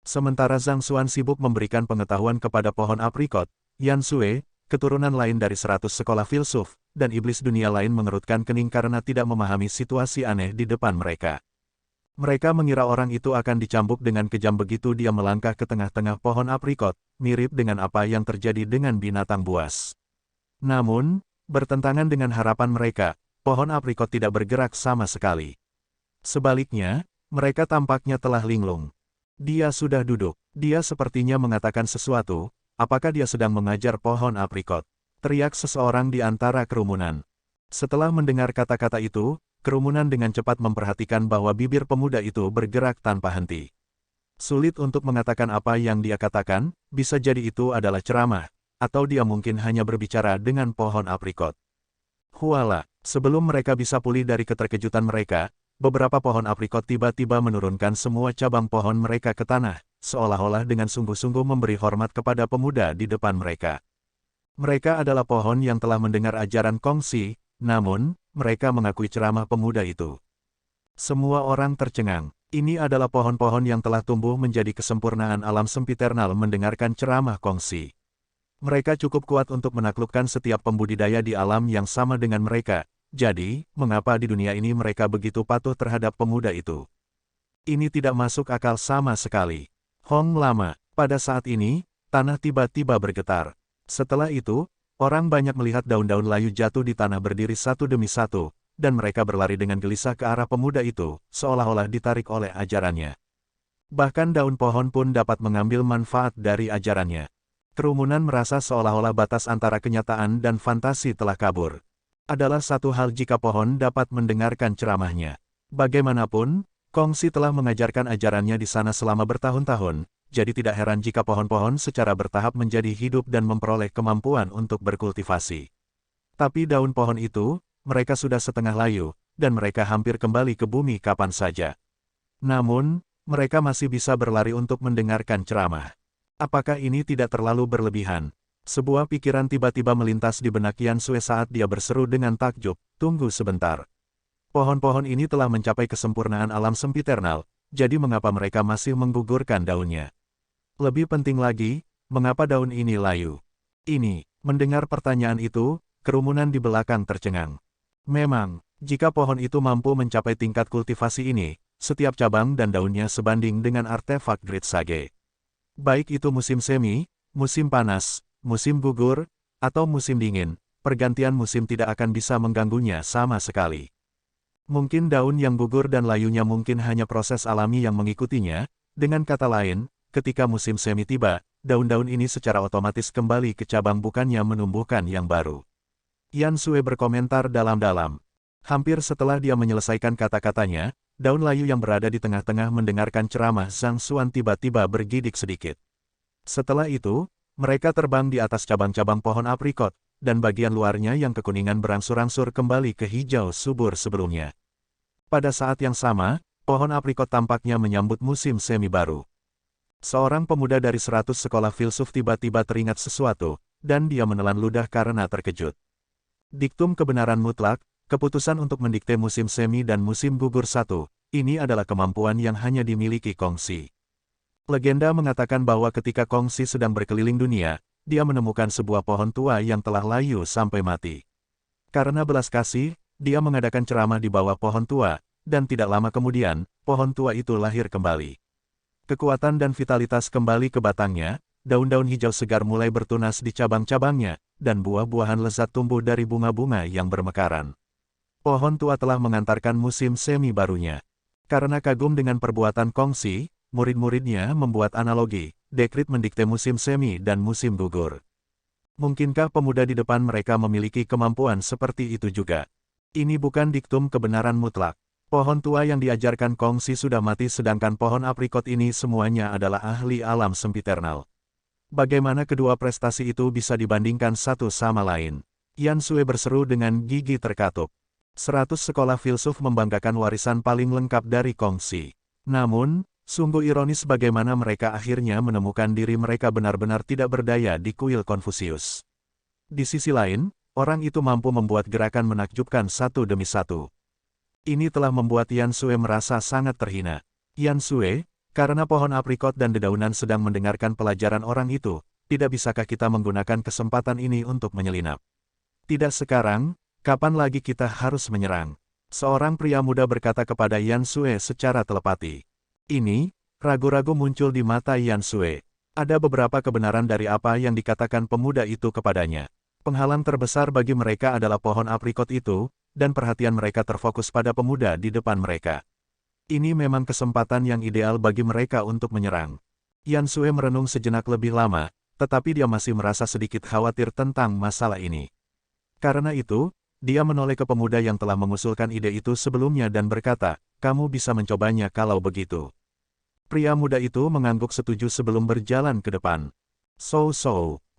Sementara Zhang Xuan sibuk memberikan pengetahuan kepada pohon aprikot, Yan Sue, keturunan lain dari 100 sekolah filsuf, dan iblis dunia lain mengerutkan kening karena tidak memahami situasi aneh di depan mereka. Mereka mengira orang itu akan dicambuk dengan kejam begitu dia melangkah ke tengah-tengah pohon aprikot, mirip dengan apa yang terjadi dengan binatang buas. Namun, bertentangan dengan harapan mereka, pohon aprikot tidak bergerak sama sekali. Sebaliknya, mereka tampaknya telah linglung. Dia sudah duduk. Dia sepertinya mengatakan sesuatu. Apakah dia sedang mengajar pohon aprikot? Teriak seseorang di antara kerumunan. Setelah mendengar kata-kata itu, kerumunan dengan cepat memperhatikan bahwa bibir pemuda itu bergerak tanpa henti. Sulit untuk mengatakan apa yang dia katakan, bisa jadi itu adalah ceramah, atau dia mungkin hanya berbicara dengan pohon aprikot. Huala, sebelum mereka bisa pulih dari keterkejutan mereka, beberapa pohon aprikot tiba-tiba menurunkan semua cabang pohon mereka ke tanah, seolah-olah dengan sungguh-sungguh memberi hormat kepada pemuda di depan mereka. Mereka adalah pohon yang telah mendengar ajaran Kongsi, namun, mereka mengakui ceramah pemuda itu. Semua orang tercengang. Ini adalah pohon-pohon yang telah tumbuh menjadi kesempurnaan alam sempiternal mendengarkan ceramah Kongsi. Mereka cukup kuat untuk menaklukkan setiap pembudidaya di alam yang sama dengan mereka. Jadi, mengapa di dunia ini mereka begitu patuh terhadap pemuda itu? Ini tidak masuk akal sama sekali. Hong lama. Pada saat ini, tanah tiba-tiba bergetar. Setelah itu, orang banyak melihat daun-daun layu jatuh di tanah berdiri satu demi satu, dan mereka berlari dengan gelisah ke arah pemuda itu, seolah-olah ditarik oleh ajarannya. Bahkan daun pohon pun dapat mengambil manfaat dari ajarannya. Kerumunan merasa seolah-olah batas antara kenyataan dan fantasi telah kabur. Adalah satu hal jika pohon dapat mendengarkan ceramahnya. Bagaimanapun, Kongsi telah mengajarkan ajarannya di sana selama bertahun-tahun, jadi tidak heran jika pohon-pohon secara bertahap menjadi hidup dan memperoleh kemampuan untuk berkultivasi. Tapi daun pohon itu, mereka sudah setengah layu, dan mereka hampir kembali ke bumi kapan saja. Namun, mereka masih bisa berlari untuk mendengarkan ceramah. Apakah ini tidak terlalu berlebihan? Sebuah pikiran tiba-tiba melintas di benak Yan Sue saat dia berseru dengan takjub, "Tunggu sebentar. Pohon-pohon ini telah mencapai kesempurnaan alam sempiternal, jadi mengapa mereka masih menggugurkan daunnya? Lebih penting lagi, mengapa daun ini layu?" Mendengar pertanyaan itu, kerumunan di belakang tercengang. Memang, jika pohon itu mampu mencapai tingkat kultivasi ini, setiap cabang dan daunnya sebanding dengan artefak Great Sage. Baik itu musim semi, musim panas, musim gugur, atau musim dingin, pergantian musim tidak akan bisa mengganggunya sama sekali. Mungkin daun yang gugur dan layunya mungkin hanya proses alami yang mengikutinya, dengan kata lain, ketika musim semi tiba, daun-daun ini secara otomatis kembali ke cabang bukannya menumbuhkan yang baru. Yan Sue berkomentar dalam-dalam. Hampir setelah dia menyelesaikan kata-katanya, daun layu yang berada di tengah-tengah mendengarkan ceramah Zhang Xuan tiba-tiba bergidik sedikit. Setelah itu, mereka terbang di atas cabang-cabang pohon aprikot, dan bagian luarnya yang kekuningan berangsur-angsur kembali ke hijau subur sebelumnya. Pada saat yang sama, pohon aprikot tampaknya menyambut musim semi baru. Seorang pemuda dari 100 sekolah filsuf tiba-tiba teringat sesuatu, dan dia menelan ludah karena terkejut. Diktum kebenaran mutlak, keputusan untuk mendikte musim semi dan musim gugur satu, ini adalah kemampuan yang hanya dimiliki Kongsi. Legenda mengatakan bahwa ketika Kongsi sedang berkeliling dunia, dia menemukan sebuah pohon tua yang telah layu sampai mati. Karena belas kasih, dia mengadakan ceramah di bawah pohon tua, dan tidak lama kemudian, pohon tua itu lahir kembali. Kekuatan dan vitalitas kembali ke batangnya, daun-daun hijau segar mulai bertunas di cabang-cabangnya, dan buah-buahan lezat tumbuh dari bunga-bunga yang bermekaran. Pohon tua telah mengantarkan musim semi barunya. Karena kagum dengan perbuatan Kongsi, murid-muridnya membuat analogi, dekrit mendikte musim semi dan musim gugur. Mungkinkah pemuda di depan mereka memiliki kemampuan seperti itu juga? Ini bukan diktum kebenaran mutlak. Pohon tua yang diajarkan Kongsi sudah mati sedangkan pohon aprikot ini semuanya adalah ahli alam sempiternal. Bagaimana kedua prestasi itu bisa dibandingkan satu sama lain? Yan Sue berseru dengan gigi terkatup. 100 sekolah filsuf membanggakan warisan paling lengkap dari Kongsi. Namun, sungguh ironis bagaimana mereka akhirnya menemukan diri mereka benar-benar tidak berdaya di kuil Konfusius. Di sisi lain, orang itu mampu membuat gerakan menakjubkan satu demi satu. Ini telah membuat Yan Sue merasa sangat terhina. Yan Sue, karena pohon aprikot dan dedaunan sedang mendengarkan pelajaran orang itu, tidak bisakah kita menggunakan kesempatan ini untuk menyelinap? Tidak sekarang, kapan lagi kita harus menyerang? Seorang pria muda berkata kepada Yan Sue secara telepati. Ini, ragu-ragu muncul di mata Yan Sue. Ada beberapa kebenaran dari apa yang dikatakan pemuda itu kepadanya. Penghalang terbesar bagi mereka adalah pohon aprikot itu, dan perhatian mereka terfokus pada pemuda di depan mereka. Ini memang kesempatan yang ideal bagi mereka untuk menyerang. Yan Sue merenung sejenak lebih lama, tetapi dia masih merasa sedikit khawatir tentang masalah ini. Karena itu, dia menoleh ke pemuda yang telah mengusulkan ide itu sebelumnya dan berkata, "Kamu bisa mencobanya kalau begitu." Pria muda itu mengangguk setuju sebelum berjalan ke depan. So,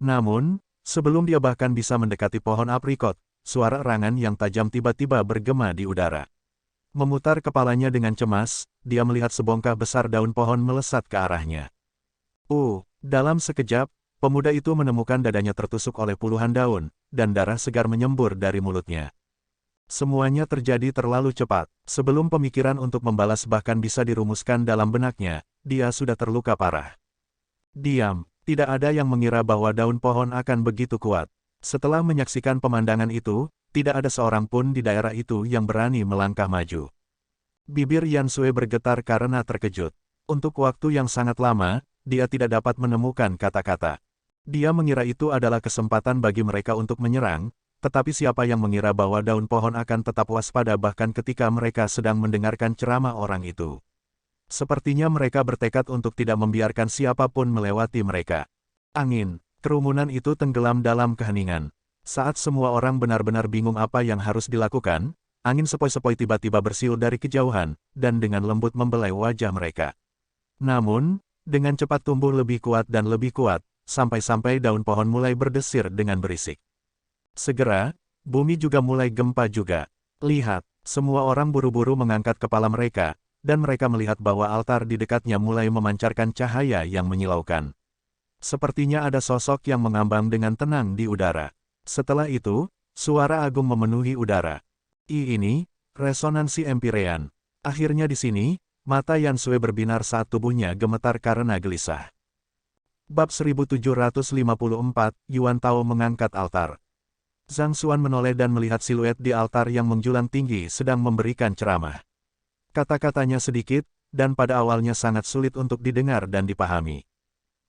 namun, Sebelum dia bahkan bisa mendekati pohon aprikot, suara erangan yang tajam tiba-tiba bergema di udara. Memutar kepalanya dengan cemas, dia melihat sebongkah besar daun pohon melesat ke arahnya. Dalam sekejap, pemuda itu menemukan dadanya tertusuk oleh puluhan daun, dan darah segar menyembur dari mulutnya. Semuanya terjadi terlalu cepat. Sebelum pemikiran untuk membalas bahkan bisa dirumuskan dalam benaknya, dia sudah terluka parah. Diam, tidak ada yang mengira bahwa daun pohon akan begitu kuat. Setelah menyaksikan pemandangan itu, tidak ada seorang pun di daerah itu yang berani melangkah maju. Bibir Yan Sui bergetar karena terkejut. Untuk waktu yang sangat lama, dia tidak dapat menemukan kata-kata. Dia mengira itu adalah kesempatan bagi mereka untuk menyerang, tetapi siapa yang mengira bahwa daun pohon akan tetap waspada bahkan ketika mereka sedang mendengarkan ceramah orang itu. Sepertinya mereka bertekad untuk tidak membiarkan siapapun melewati mereka. Angin, kerumunan itu tenggelam dalam keheningan. Saat semua orang benar-benar bingung apa yang harus dilakukan, angin sepoi-sepoi tiba-tiba bersiul dari kejauhan, dan dengan lembut membelai wajah mereka. Namun, dengan cepat tumbuh lebih kuat dan lebih kuat, sampai-sampai daun pohon mulai berdesir dengan berisik. Segera, bumi juga mulai gempa juga. Lihat, semua orang buru-buru mengangkat kepala mereka, dan mereka melihat bahwa altar di dekatnya mulai memancarkan cahaya yang menyilaukan. Sepertinya ada sosok yang mengambang dengan tenang di udara. Setelah itu, suara agung memenuhi udara. Ini, resonansi Empirean. Akhirnya di sini, mata Yan Sui berbinar saat tubuhnya gemetar karena gelisah. Bab 1754, Yuan Tao mengangkat altar. Zhang Xuan menoleh dan melihat siluet di altar yang menjulang tinggi sedang memberikan ceramah. Kata-katanya sedikit, dan pada awalnya sangat sulit untuk didengar dan dipahami.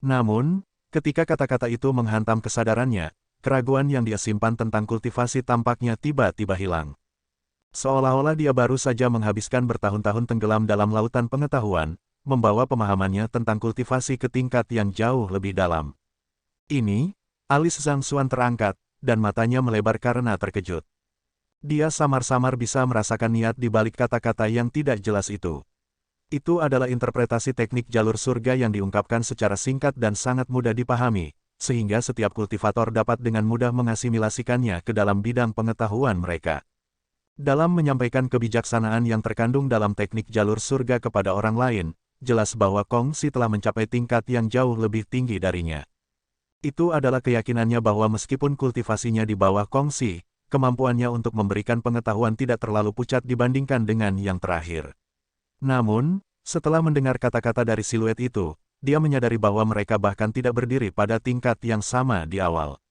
Namun, ketika kata-kata itu menghantam kesadarannya, keraguan yang dia simpan tentang kultivasi tampaknya tiba-tiba hilang. Seolah-olah dia baru saja menghabiskan bertahun-tahun tenggelam dalam lautan pengetahuan, membawa pemahamannya tentang kultivasi ke tingkat yang jauh lebih dalam. Ini, alis Zhang Xuan terangkat, dan matanya melebar karena terkejut. Dia samar-samar bisa merasakan niat di balik kata-kata yang tidak jelas itu. Itu adalah interpretasi teknik jalur surga yang diungkapkan secara singkat dan sangat mudah dipahami, sehingga setiap kultivator dapat dengan mudah mengasimilasikannya ke dalam bidang pengetahuan mereka. Dalam menyampaikan kebijaksanaan yang terkandung dalam teknik jalur surga kepada orang lain, jelas bahwa Kong Si telah mencapai tingkat yang jauh lebih tinggi darinya. Itu adalah keyakinannya bahwa meskipun kultivasinya di bawah Kong Si, kemampuannya untuk memberikan pengetahuan tidak terlalu pucat dibandingkan dengan yang terakhir. Namun, setelah mendengar kata-kata dari siluet itu, dia menyadari bahwa mereka bahkan tidak berdiri pada tingkat yang sama di awal.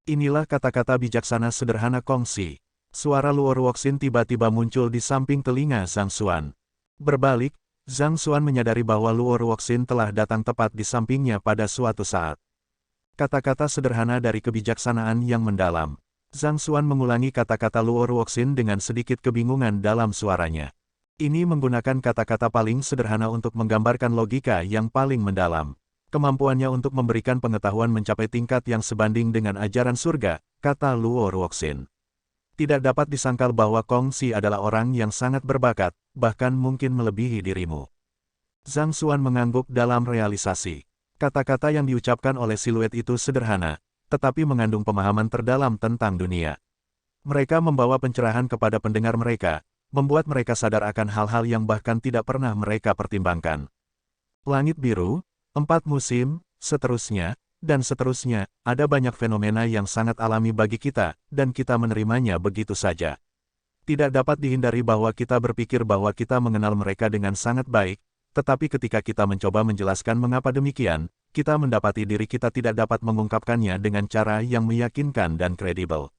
Inilah kata-kata bijaksana sederhana Kong Si. Suara Luo Ruoxin tiba-tiba muncul di samping telinga Zhang Xuan. Berbalik, Zhang Xuan menyadari bahwa Luo Ruoxin telah datang tepat di sampingnya pada suatu saat. Kata-kata sederhana dari kebijaksanaan yang mendalam. Zhang Xuan mengulangi kata-kata Luo Ruoxin dengan sedikit kebingungan dalam suaranya. Ini menggunakan kata-kata paling sederhana untuk menggambarkan logika yang paling mendalam. Kemampuannya untuk memberikan pengetahuan mencapai tingkat yang sebanding dengan ajaran surga, kata Luo Ruoxin. Tidak dapat disangkal bahwa Kong Si adalah orang yang sangat berbakat, bahkan mungkin melebihi dirimu. Zhang Xuan mengangguk dalam realisasi. Kata-kata yang diucapkan oleh siluet itu sederhana, tetapi mengandung pemahaman terdalam tentang dunia. Mereka membawa pencerahan kepada pendengar mereka, membuat mereka sadar akan hal-hal yang bahkan tidak pernah mereka pertimbangkan. Langit biru, 4 musim, seterusnya, dan seterusnya, ada banyak fenomena yang sangat alami bagi kita, dan kita menerimanya begitu saja. Tidak dapat dihindari bahwa kita berpikir bahwa kita mengenal mereka dengan sangat baik, tetapi ketika kita mencoba menjelaskan mengapa demikian, kita mendapati diri kita tidak dapat mengungkapkannya dengan cara yang meyakinkan dan kredibel.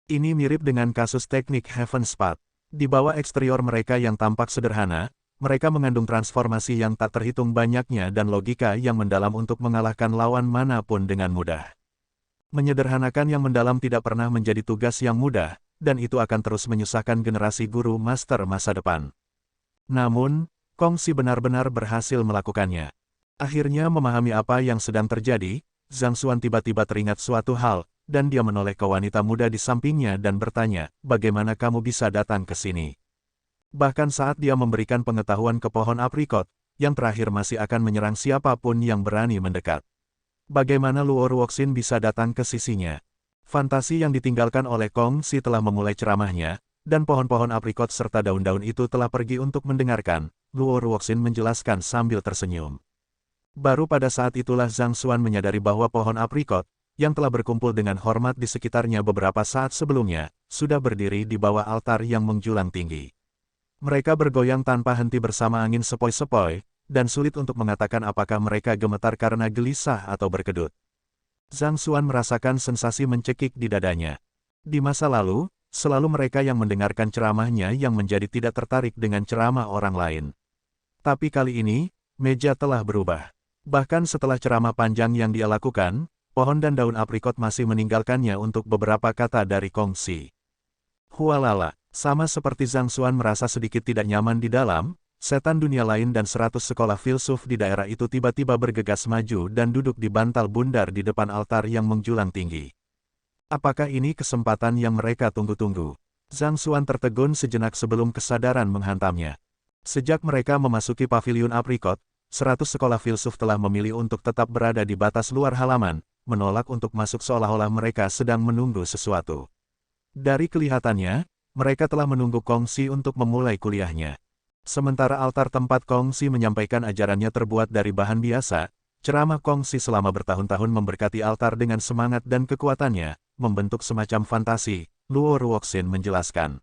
Ini mirip dengan kasus teknik Heaven Spot. Di bawah eksterior mereka yang tampak sederhana, mereka mengandung transformasi yang tak terhitung banyaknya dan logika yang mendalam untuk mengalahkan lawan manapun dengan mudah. Menyederhanakan yang mendalam tidak pernah menjadi tugas yang mudah, dan itu akan terus menyusahkan generasi guru master masa depan. Namun, Kong Si benar-benar berhasil melakukannya. Akhirnya memahami apa yang sedang terjadi, Zhang Xuan tiba-tiba teringat suatu hal, dan dia menoleh ke wanita muda di sampingnya dan bertanya, bagaimana kamu bisa datang ke sini? Bahkan saat dia memberikan pengetahuan ke pohon aprikot, yang terakhir masih akan menyerang siapapun yang berani mendekat. Bagaimana Luo Ruoxin bisa datang ke sisinya? Fantasi yang ditinggalkan oleh Kong Si telah memulai ceramahnya, dan pohon-pohon aprikot serta daun-daun itu telah pergi untuk mendengarkan, Luo Ruoxin menjelaskan sambil tersenyum. Baru pada saat itulah Zhang Xuan menyadari bahwa pohon aprikot, yang telah berkumpul dengan hormat di sekitarnya beberapa saat sebelumnya, sudah berdiri di bawah altar yang menjulang tinggi. Mereka bergoyang tanpa henti bersama angin sepoi-sepoi, dan sulit untuk mengatakan apakah mereka gemetar karena gelisah atau berkedut. Zhang Xuan merasakan sensasi mencekik di dadanya. Di masa lalu, selalu mereka yang mendengarkan ceramahnya yang menjadi tidak tertarik dengan ceramah orang lain. Tapi kali ini, meja telah berubah. Bahkan setelah ceramah panjang yang dia lakukan, pohon dan daun aprikot masih meninggalkannya untuk beberapa kata dari Kong Si. Hualala, sama seperti Zhang Xuan merasa sedikit tidak nyaman di dalam, setan dunia lain dan 100 sekolah filsuf di daerah itu tiba-tiba bergegas maju dan duduk di bantal bundar di depan altar yang menjulang tinggi. Apakah ini kesempatan yang mereka tunggu-tunggu? Zhang Xuan tertegun sejenak sebelum kesadaran menghantamnya. Sejak mereka memasuki paviliun aprikot, 100 sekolah filsuf telah memilih untuk tetap berada di batas luar halaman, menolak untuk masuk seolah-olah mereka sedang menunggu sesuatu. Dari kelihatannya, mereka telah menunggu Kong Si untuk memulai kuliahnya. Sementara altar tempat Kong Si menyampaikan ajarannya terbuat dari bahan biasa, ceramah Kong Si selama bertahun-tahun memberkati altar dengan semangat dan kekuatannya, membentuk semacam fantasi, Luo Ruoxin menjelaskan.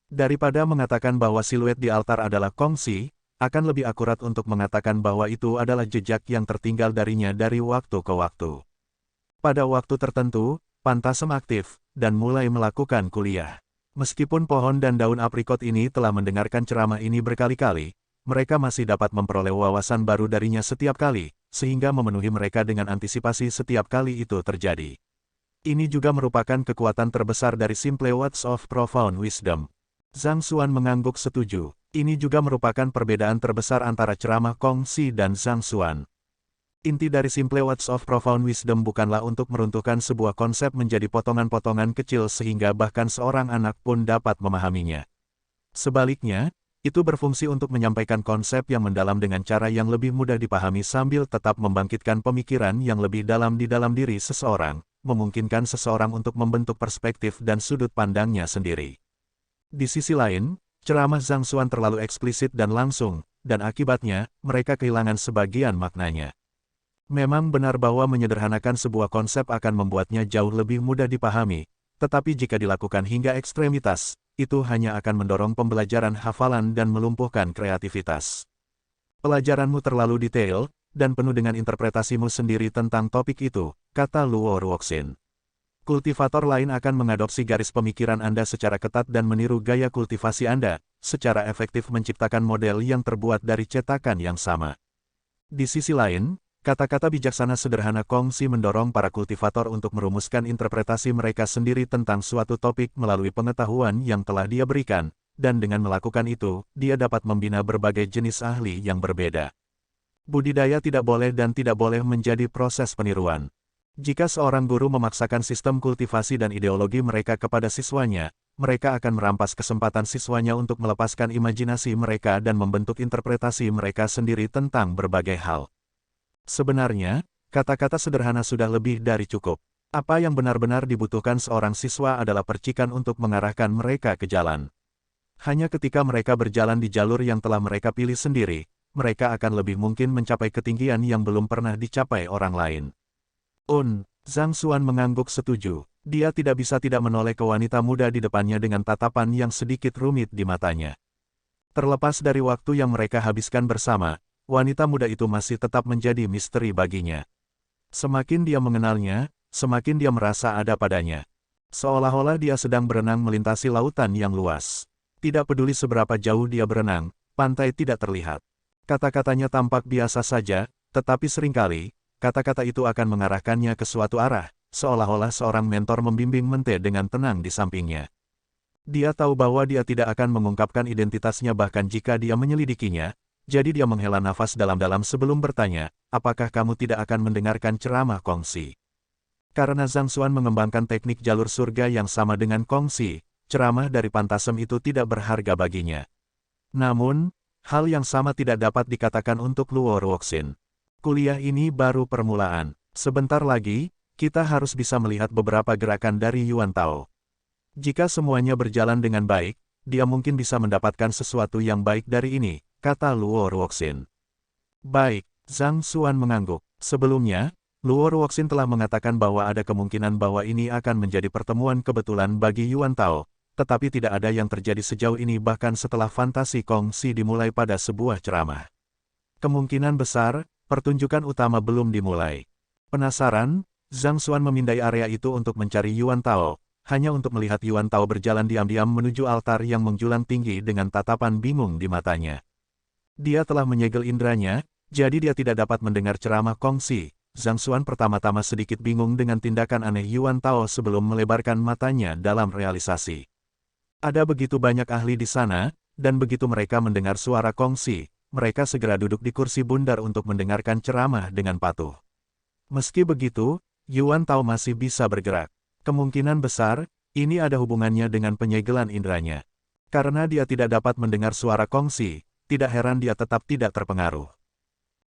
Daripada mengatakan bahwa siluet di altar adalah Kong Si, akan lebih akurat untuk mengatakan bahwa itu adalah jejak yang tertinggal darinya dari waktu ke waktu. Pada waktu tertentu, Pantasem aktif, dan mulai melakukan kuliah. Meskipun pohon dan daun aprikot ini telah mendengarkan ceramah ini berkali-kali, mereka masih dapat memperoleh wawasan baru darinya setiap kali, sehingga memenuhi mereka dengan antisipasi setiap kali itu terjadi. Ini juga merupakan kekuatan terbesar dari Simple Words of Profound Wisdom. Zhang Xuan mengangguk setuju. Ini juga merupakan perbedaan terbesar antara ceramah Kong Si dan Zhang Xuan. Inti dari Simple Words of Profound Wisdom bukanlah untuk meruntuhkan sebuah konsep menjadi potongan-potongan kecil sehingga bahkan seorang anak pun dapat memahaminya. Sebaliknya, itu berfungsi untuk menyampaikan konsep yang mendalam dengan cara yang lebih mudah dipahami sambil tetap membangkitkan pemikiran yang lebih dalam di dalam diri seseorang, memungkinkan seseorang untuk membentuk perspektif dan sudut pandangnya sendiri. Di sisi lain, ceramah Zhang Xuan terlalu eksplisit dan langsung, dan akibatnya, mereka kehilangan sebagian maknanya. Memang benar bahwa menyederhanakan sebuah konsep akan membuatnya jauh lebih mudah dipahami, tetapi jika dilakukan hingga ekstremitas, itu hanya akan mendorong pembelajaran hafalan dan melumpuhkan kreativitas. Pelajaranmu terlalu detail, dan penuh dengan interpretasimu sendiri tentang topik itu, kata Luo Ruoxin. Kultivator lain akan mengadopsi garis pemikiran Anda secara ketat dan meniru gaya kultivasi Anda, secara efektif menciptakan model yang terbuat dari cetakan yang sama. Di sisi lain, kata-kata bijaksana sederhana Kong Si mendorong para kultivator untuk merumuskan interpretasi mereka sendiri tentang suatu topik melalui pengetahuan yang telah dia berikan, dan dengan melakukan itu, dia dapat membina berbagai jenis ahli yang berbeda. Budidaya tidak boleh dan tidak boleh menjadi proses peniruan. Jika seorang guru memaksakan sistem kultivasi dan ideologi mereka kepada siswanya, mereka akan merampas kesempatan siswanya untuk melepaskan imajinasi mereka dan membentuk interpretasi mereka sendiri tentang berbagai hal. Sebenarnya, kata-kata sederhana sudah lebih dari cukup. Apa yang benar-benar dibutuhkan seorang siswa adalah percikan untuk mengarahkan mereka ke jalan. Hanya ketika mereka berjalan di jalur yang telah mereka pilih sendiri, mereka akan lebih mungkin mencapai ketinggian yang belum pernah dicapai orang lain. Zhang Xuan mengangguk setuju. Dia tidak bisa tidak menoleh ke wanita muda di depannya dengan tatapan yang sedikit rumit di matanya. Terlepas dari waktu yang mereka habiskan bersama, wanita muda itu masih tetap menjadi misteri baginya. Semakin dia mengenalnya, semakin dia merasa ada padanya. Seolah-olah dia sedang berenang melintasi lautan yang luas. Tidak peduli seberapa jauh dia berenang, pantai tidak terlihat. Kata-katanya tampak biasa saja, tetapi seringkali, kata-kata itu akan mengarahkannya ke suatu arah, seolah-olah seorang mentor membimbing Mente dengan tenang di sampingnya. Dia tahu bahwa dia tidak akan mengungkapkan identitasnya bahkan jika dia menyelidikinya, jadi dia menghela nafas dalam-dalam sebelum bertanya, apakah kamu tidak akan mendengarkan ceramah Kong Si? Karena Zhang Xuan mengembangkan teknik jalur surga yang sama dengan Kong Si, ceramah dari Pantasem itu tidak berharga baginya. Namun, hal yang sama tidak dapat dikatakan untuk Luo Ruoxin. Kuliah ini baru permulaan. Sebentar lagi, kita harus bisa melihat beberapa gerakan dari Yuan Tao. Jika semuanya berjalan dengan baik, dia mungkin bisa mendapatkan sesuatu yang baik dari ini, kata Luo Ruoxin. Baik, Zhang Xuan mengangguk. Sebelumnya, Luo Ruoxin telah mengatakan bahwa ada kemungkinan bahwa ini akan menjadi pertemuan kebetulan bagi Yuan Tao, tetapi tidak ada yang terjadi sejauh ini bahkan setelah fantasi kongsi dimulai pada sebuah ceramah. Kemungkinan besar, pertunjukan utama belum dimulai. Penasaran, Zhang Xuan memindai area itu untuk mencari Yuan Tao, hanya untuk melihat Yuan Tao berjalan diam-diam menuju altar yang menjulang tinggi dengan tatapan bingung di matanya. Dia telah menyegel indranya, jadi dia tidak dapat mendengar ceramah kongsi. Zhang Xuan pertama-tama sedikit bingung dengan tindakan aneh Yuan Tao sebelum melebarkan matanya dalam realisasi. Ada begitu banyak ahli di sana, dan begitu mereka mendengar suara kongsi, mereka segera duduk di kursi bundar untuk mendengarkan ceramah dengan patuh. Meski begitu, Yuan Tao masih bisa bergerak. Kemungkinan besar, ini ada hubungannya dengan penyegelan indranya. Karena dia tidak dapat mendengar suara kongsi, tidak heran dia tetap tidak terpengaruh.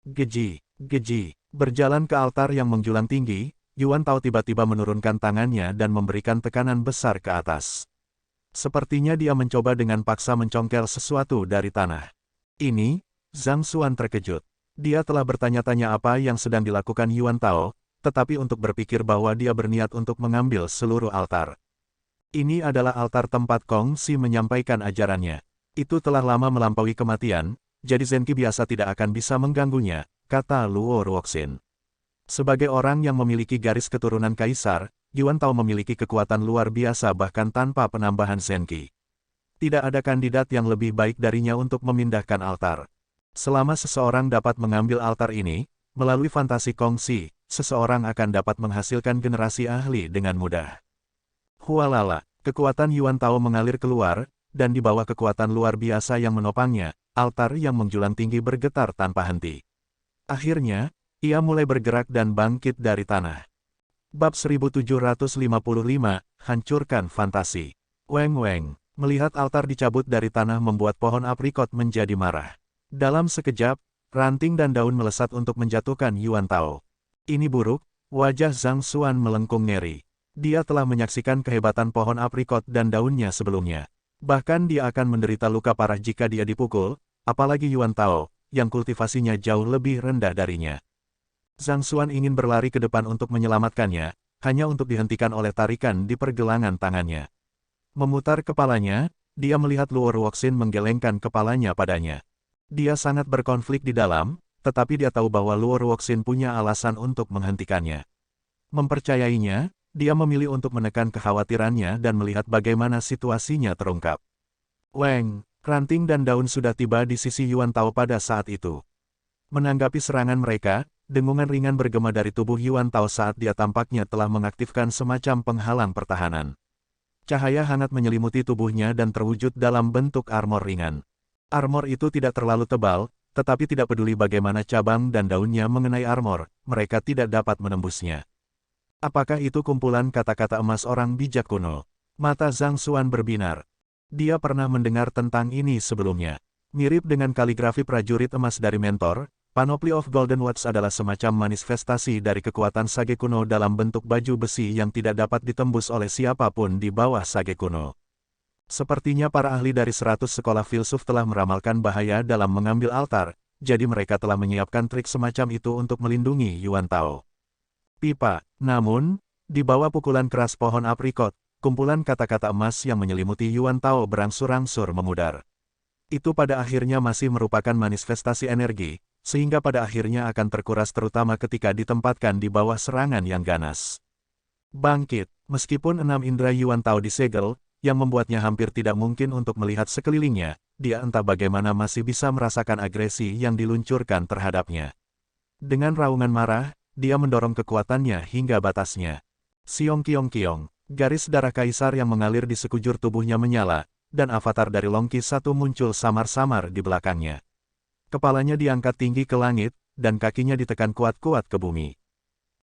Geji, geji, berjalan ke altar yang menjulang tinggi, Yuan Tao tiba-tiba menurunkan tangannya dan memberikan tekanan besar ke atas. Sepertinya dia mencoba dengan paksa mencongkel sesuatu dari tanah. Ini, Zhang Xuan terkejut. Dia telah bertanya-tanya apa yang sedang dilakukan Yuan Tao, tetapi untuk berpikir bahwa dia berniat untuk mengambil seluruh altar. Ini adalah altar tempat Kong Si menyampaikan ajarannya. Itu telah lama melampaui kematian, jadi Zenki biasa tidak akan bisa mengganggunya, kata Luo Ruoxin. Sebagai orang yang memiliki garis keturunan kaisar, Yuan Tao memiliki kekuatan luar biasa bahkan tanpa penambahan Zenki. Tidak ada kandidat yang lebih baik darinya untuk memindahkan altar. Selama seseorang dapat mengambil altar ini, melalui fantasi kongsi, seseorang akan dapat menghasilkan generasi ahli dengan mudah. Hualala, kekuatan Yuan Tao mengalir keluar, dan di bawah kekuatan luar biasa yang menopangnya, altar yang menjulang tinggi bergetar tanpa henti. Akhirnya, ia mulai bergerak dan bangkit dari tanah. Bab 1755, Hancurkan Fantasi. Weng-weng, melihat altar dicabut dari tanah membuat pohon aprikot menjadi marah. Dalam sekejap, ranting dan daun melesat untuk menjatuhkan Yuan Tao. Ini buruk, wajah Zhang Xuan melengkung ngeri. Dia telah menyaksikan kehebatan pohon aprikot dan daunnya sebelumnya. Bahkan dia akan menderita luka parah jika dia dipukul, apalagi Yuan Tao, yang kultivasinya jauh lebih rendah darinya. Zhang Xuan ingin berlari ke depan untuk menyelamatkannya, hanya untuk dihentikan oleh tarikan di pergelangan tangannya. Memutar kepalanya, dia melihat Luo Ruoxin menggelengkan kepalanya padanya. Dia sangat berkonflik di dalam, tetapi dia tahu bahwa Luo Ruoxin punya alasan untuk menghentikannya. Mempercayainya, dia memilih untuk menekan kekhawatirannya dan melihat bagaimana situasinya terungkap. Weng, ranting dan daun sudah tiba di sisi Yuan Tao pada saat itu. Menanggapi serangan mereka, dengungan ringan bergema dari tubuh Yuan Tao saat dia tampaknya telah mengaktifkan semacam penghalang pertahanan. Cahaya hangat menyelimuti tubuhnya dan terwujud dalam bentuk armor ringan. Armor itu tidak terlalu tebal, tetapi tidak peduli bagaimana cabang dan daunnya mengenai armor, mereka tidak dapat menembusnya. Apakah itu kumpulan kata-kata emas orang bijak kuno? Mata Zhang Xuan berbinar. Dia pernah mendengar tentang ini sebelumnya. Mirip dengan kaligrafi prajurit emas dari mentor, Panoply of Golden Words adalah semacam manifestasi dari kekuatan sage kuno dalam bentuk baju besi yang tidak dapat ditembus oleh siapapun di bawah sage kuno. Sepertinya para ahli dari 100 sekolah filsuf telah meramalkan bahaya dalam mengambil altar, jadi mereka telah menyiapkan trik semacam itu untuk melindungi Yuan Tao. Pipa, namun, di bawah pukulan keras pohon aprikot, kumpulan kata-kata emas yang menyelimuti Yuan Tao berangsur-angsur memudar. Itu pada akhirnya masih merupakan manifestasi energi, sehingga pada akhirnya akan terkuras terutama ketika ditempatkan di bawah serangan yang ganas. Bangkit, meskipun 6 indera Yuan Tao disegel, yang membuatnya hampir tidak mungkin untuk melihat sekelilingnya, dia entah bagaimana masih bisa merasakan agresi yang diluncurkan terhadapnya. Dengan raungan marah, dia mendorong kekuatannya hingga batasnya. Siong kiong kiong, garis darah kaisar yang mengalir di sekujur tubuhnya menyala, dan avatar dari Longki satu muncul samar-samar di belakangnya. Kepalanya diangkat tinggi ke langit, dan kakinya ditekan kuat-kuat ke bumi.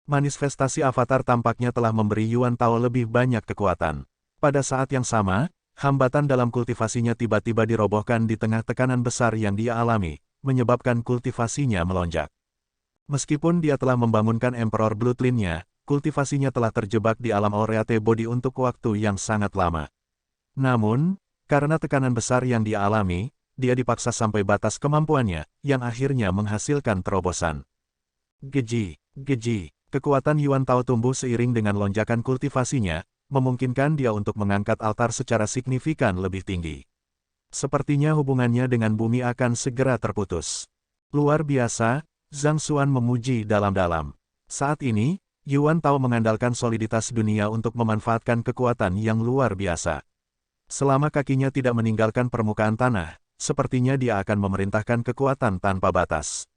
Manifestasi avatar tampaknya telah memberi Yuan Tao lebih banyak kekuatan. Pada saat yang sama, hambatan dalam kultivasinya tiba-tiba dirobohkan di tengah tekanan besar yang dia alami, menyebabkan kultivasinya melonjak. Meskipun dia telah membangunkan Emperor Bloodline-nya, kultivasinya telah terjebak di alam Aureate Body untuk waktu yang sangat lama. Namun, karena tekanan besar yang dia alami, dia dipaksa sampai batas kemampuannya, yang akhirnya menghasilkan terobosan. Geji, geji, kekuatan Yuan Tao tumbuh seiring dengan lonjakan kultivasinya, memungkinkan dia untuk mengangkat altar secara signifikan lebih tinggi. Sepertinya hubungannya dengan bumi akan segera terputus. Luar biasa, Zhang Xuan memuji dalam-dalam. Saat ini, Yuan Tao mengandalkan soliditas dunia untuk memanfaatkan kekuatan yang luar biasa. Selama kakinya tidak meninggalkan permukaan tanah, sepertinya dia akan memerintahkan kekuatan tanpa batas.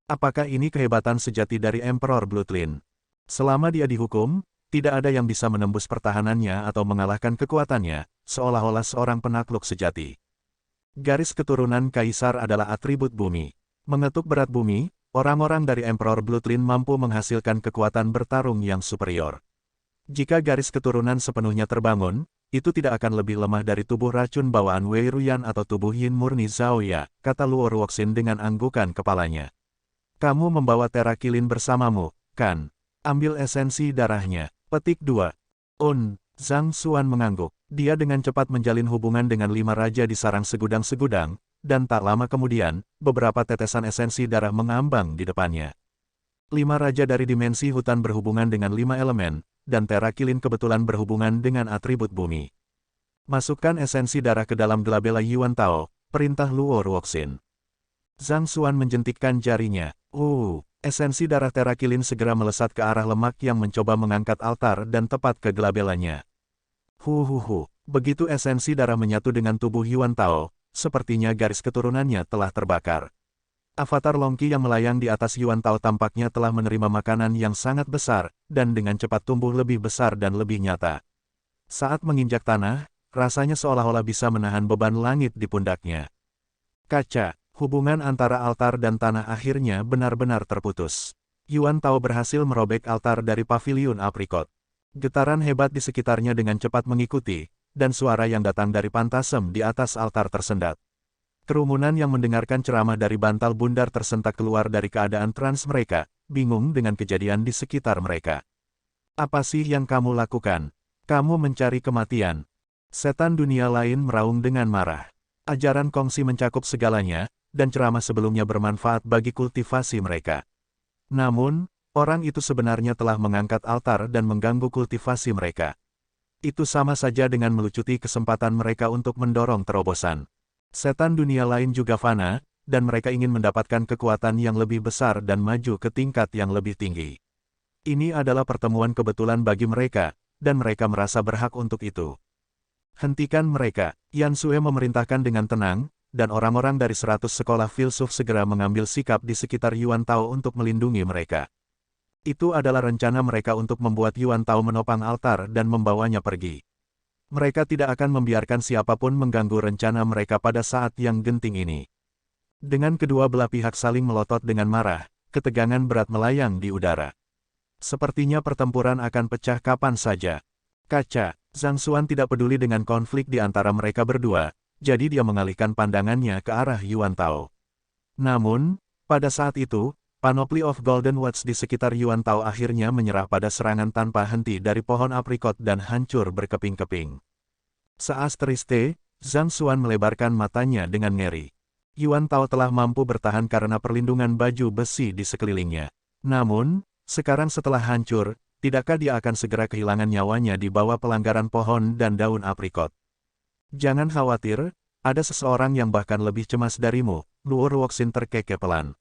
Apakah ini kehebatan sejati dari Emperor Bloodline? Selama dia dihukum, tidak ada yang bisa menembus pertahanannya atau mengalahkan kekuatannya, seolah-olah seorang penakluk sejati. Garis keturunan Kaisar adalah atribut bumi. Mengetuk berat bumi, orang-orang dari Emperor Bloodline mampu menghasilkan kekuatan bertarung yang superior. Jika garis keturunan sepenuhnya terbangun, itu tidak akan lebih lemah dari tubuh racun bawaan Wei Ruyan atau tubuh Yin murni Zhao Ya, kata Luo Ruoxin dengan anggukan kepalanya. Kamu membawa terakilin bersamamu, kan? Ambil esensi darahnya. Petik 2. Zhang Xuan mengangguk. Dia dengan cepat menjalin hubungan dengan 5 raja di sarang segudang-segudang, dan tak lama kemudian, beberapa tetesan esensi darah mengambang di depannya. 5 raja dari dimensi hutan berhubungan dengan 5 elemen, dan terakilin kebetulan berhubungan dengan atribut bumi. Masukkan esensi darah ke dalam gelabela Yuan Tao, perintah Luo Ruoxin. Zhang Xuan menjentikkan jarinya. Esensi darah terakilin segera melesat ke arah lemak yang mencoba mengangkat altar dan tepat ke gelabelanya. Begitu esensi darah menyatu dengan tubuh Yuan Tao, sepertinya garis keturunannya telah terbakar. Avatar Longqi yang melayang di atas Yuan Tao tampaknya telah menerima makanan yang sangat besar, dan dengan cepat tumbuh lebih besar dan lebih nyata. Saat menginjak tanah, rasanya seolah-olah bisa menahan beban langit di pundaknya. Kaca, hubungan antara altar dan tanah akhirnya benar-benar terputus. Yuan Tao berhasil merobek altar dari paviliun aprikot. Getaran hebat di sekitarnya dengan cepat mengikuti, dan suara yang datang dari pantasem di atas altar tersendat. Kerumunan yang mendengarkan ceramah dari bantal bundar tersentak keluar dari keadaan trans mereka, bingung dengan kejadian di sekitar mereka. Apa sih yang kamu lakukan? Kamu mencari kematian. Setan dunia lain meraung dengan marah. Ajaran kongsi mencakup segalanya, dan ceramah sebelumnya bermanfaat bagi kultivasi mereka. Namun, orang itu sebenarnya telah mengangkat altar dan mengganggu kultivasi mereka. Itu sama saja dengan melucuti kesempatan mereka untuk mendorong terobosan. Setan dunia lain juga fana, dan mereka ingin mendapatkan kekuatan yang lebih besar dan maju ke tingkat yang lebih tinggi. Ini adalah pertemuan kebetulan bagi mereka, dan mereka merasa berhak untuk itu. Hentikan mereka, Yan Sue memerintahkan dengan tenang, dan orang-orang dari 100 sekolah filsuf segera mengambil sikap di sekitar Yuan Tao untuk melindungi mereka. Itu adalah rencana mereka untuk membuat Yuan Tao menopang altar dan membawanya pergi. Mereka tidak akan membiarkan siapapun mengganggu rencana mereka pada saat yang genting ini. Dengan kedua belah pihak saling melotot dengan marah, ketegangan berat melayang di udara. Sepertinya pertempuran akan pecah kapan saja. Kaca, Zhang Xuan tidak peduli dengan konflik di antara mereka berdua, jadi dia mengalihkan pandangannya ke arah Yuan Tao. Namun, pada saat itu, Panoply of Golden Words di sekitar Yuan Tao akhirnya menyerah pada serangan tanpa henti dari pohon aprikot dan hancur berkeping-keping. Seasteriste, Zhang Xuan melebarkan matanya dengan ngeri. Yuan Tao telah mampu bertahan karena perlindungan baju besi di sekelilingnya. Namun, sekarang setelah hancur, tidakkah dia akan segera kehilangan nyawanya di bawah pelanggaran pohon dan daun aprikot? Jangan khawatir, ada seseorang yang bahkan lebih cemas darimu, Luo Ruoxin terkekeh pelan.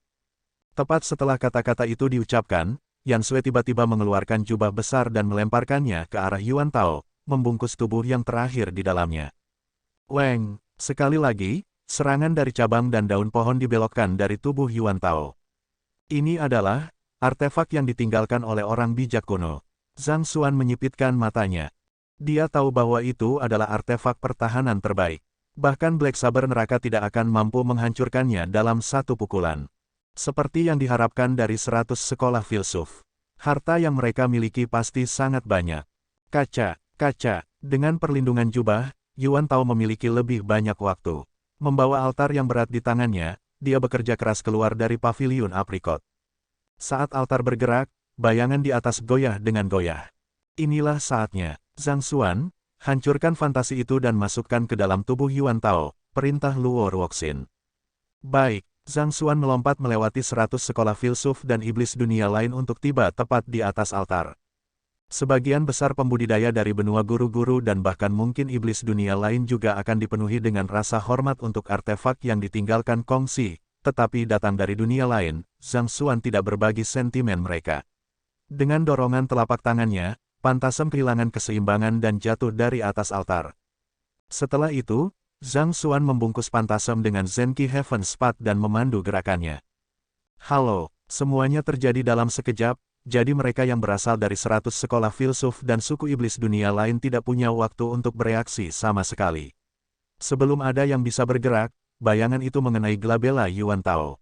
Tepat setelah kata-kata itu diucapkan, Yan Sui tiba-tiba mengeluarkan jubah besar dan melemparkannya ke arah Yuan Tao, membungkus tubuh yang terakhir di dalamnya. Weng, sekali lagi, serangan dari cabang dan daun pohon dibelokkan dari tubuh Yuan Tao. Ini adalah artefak yang ditinggalkan oleh orang bijak kuno. Zhang Xuan menyipitkan matanya. Dia tahu bahwa itu adalah artefak pertahanan terbaik. Bahkan Black Saber neraka tidak akan mampu menghancurkannya dalam satu pukulan. Seperti yang diharapkan dari 100 sekolah filsuf. Harta yang mereka miliki pasti sangat banyak. Kaca, dengan perlindungan jubah, Yuan Tao memiliki lebih banyak waktu. Membawa altar yang berat di tangannya, dia bekerja keras keluar dari paviliun aprikot. Saat altar bergerak, bayangan di atas goyah dengan goyah. Inilah saatnya, Zhang Xuan, hancurkan fantasi itu dan masukkan ke dalam tubuh Yuan Tao, perintah Luo Ruoxin. Baik, Zhang Xuan melompat melewati 100 sekolah filsuf dan iblis dunia lain untuk tiba tepat di atas altar. Sebagian besar pembudidaya dari benua guru-guru dan bahkan mungkin iblis dunia lain juga akan dipenuhi dengan rasa hormat untuk artefak yang ditinggalkan Kongsi, tetapi datang dari dunia lain, Zhang Xuan tidak berbagi sentimen mereka. Dengan dorongan telapak tangannya, Pantasem kehilangan keseimbangan dan jatuh dari atas altar. Setelah itu, Zhang Xuan membungkus Pantasem dengan Zenki Heaven Spat dan memandu gerakannya. Halo, semuanya terjadi dalam sekejap. Jadi mereka yang berasal dari 100 sekolah filsuf dan suku iblis dunia lain tidak punya waktu untuk bereaksi sama sekali. Sebelum ada yang bisa bergerak, bayangan itu mengenai Glabella Yuan Tao.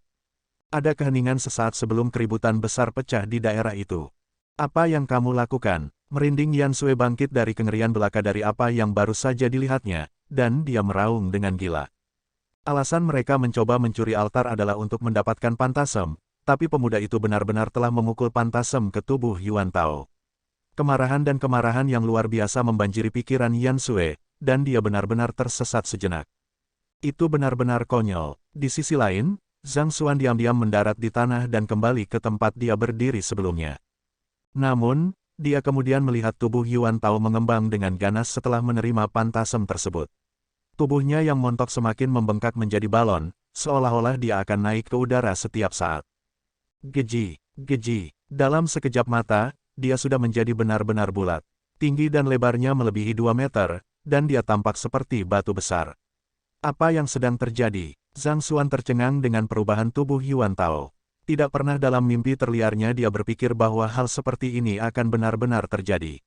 Ada keheningan sesaat sebelum keributan besar pecah di daerah itu. Apa yang kamu lakukan? Merinding Yan Sui bangkit dari kengerian belaka dari apa yang baru saja dilihatnya, dan dia meraung dengan gila. Alasan mereka mencoba mencuri altar adalah untuk mendapatkan Pantasem. Tapi pemuda itu benar-benar telah memukul Pantasem ke tubuh Yuan Tao. Kemarahan dan kemarahan yang luar biasa membanjiri pikiran Yan Sui, dan dia benar-benar tersesat sejenak. Itu benar-benar konyol. Di sisi lain, Zhang Xuan diam-diam mendarat di tanah dan kembali ke tempat dia berdiri sebelumnya. Namun, dia kemudian melihat tubuh Yuan Tao mengembang dengan ganas setelah menerima Pantasem tersebut. Tubuhnya yang montok semakin membengkak menjadi balon, seolah-olah dia akan naik ke udara setiap saat. Geji, geji. Dalam sekejap mata, dia sudah menjadi benar-benar bulat. Tinggi dan lebarnya melebihi 2 meter, dan dia tampak seperti batu besar. Apa yang sedang terjadi? Zhang Xuan tercengang dengan perubahan tubuh Yuan Tao. Tidak pernah dalam mimpi terliarnya dia berpikir bahwa hal seperti ini akan benar-benar terjadi.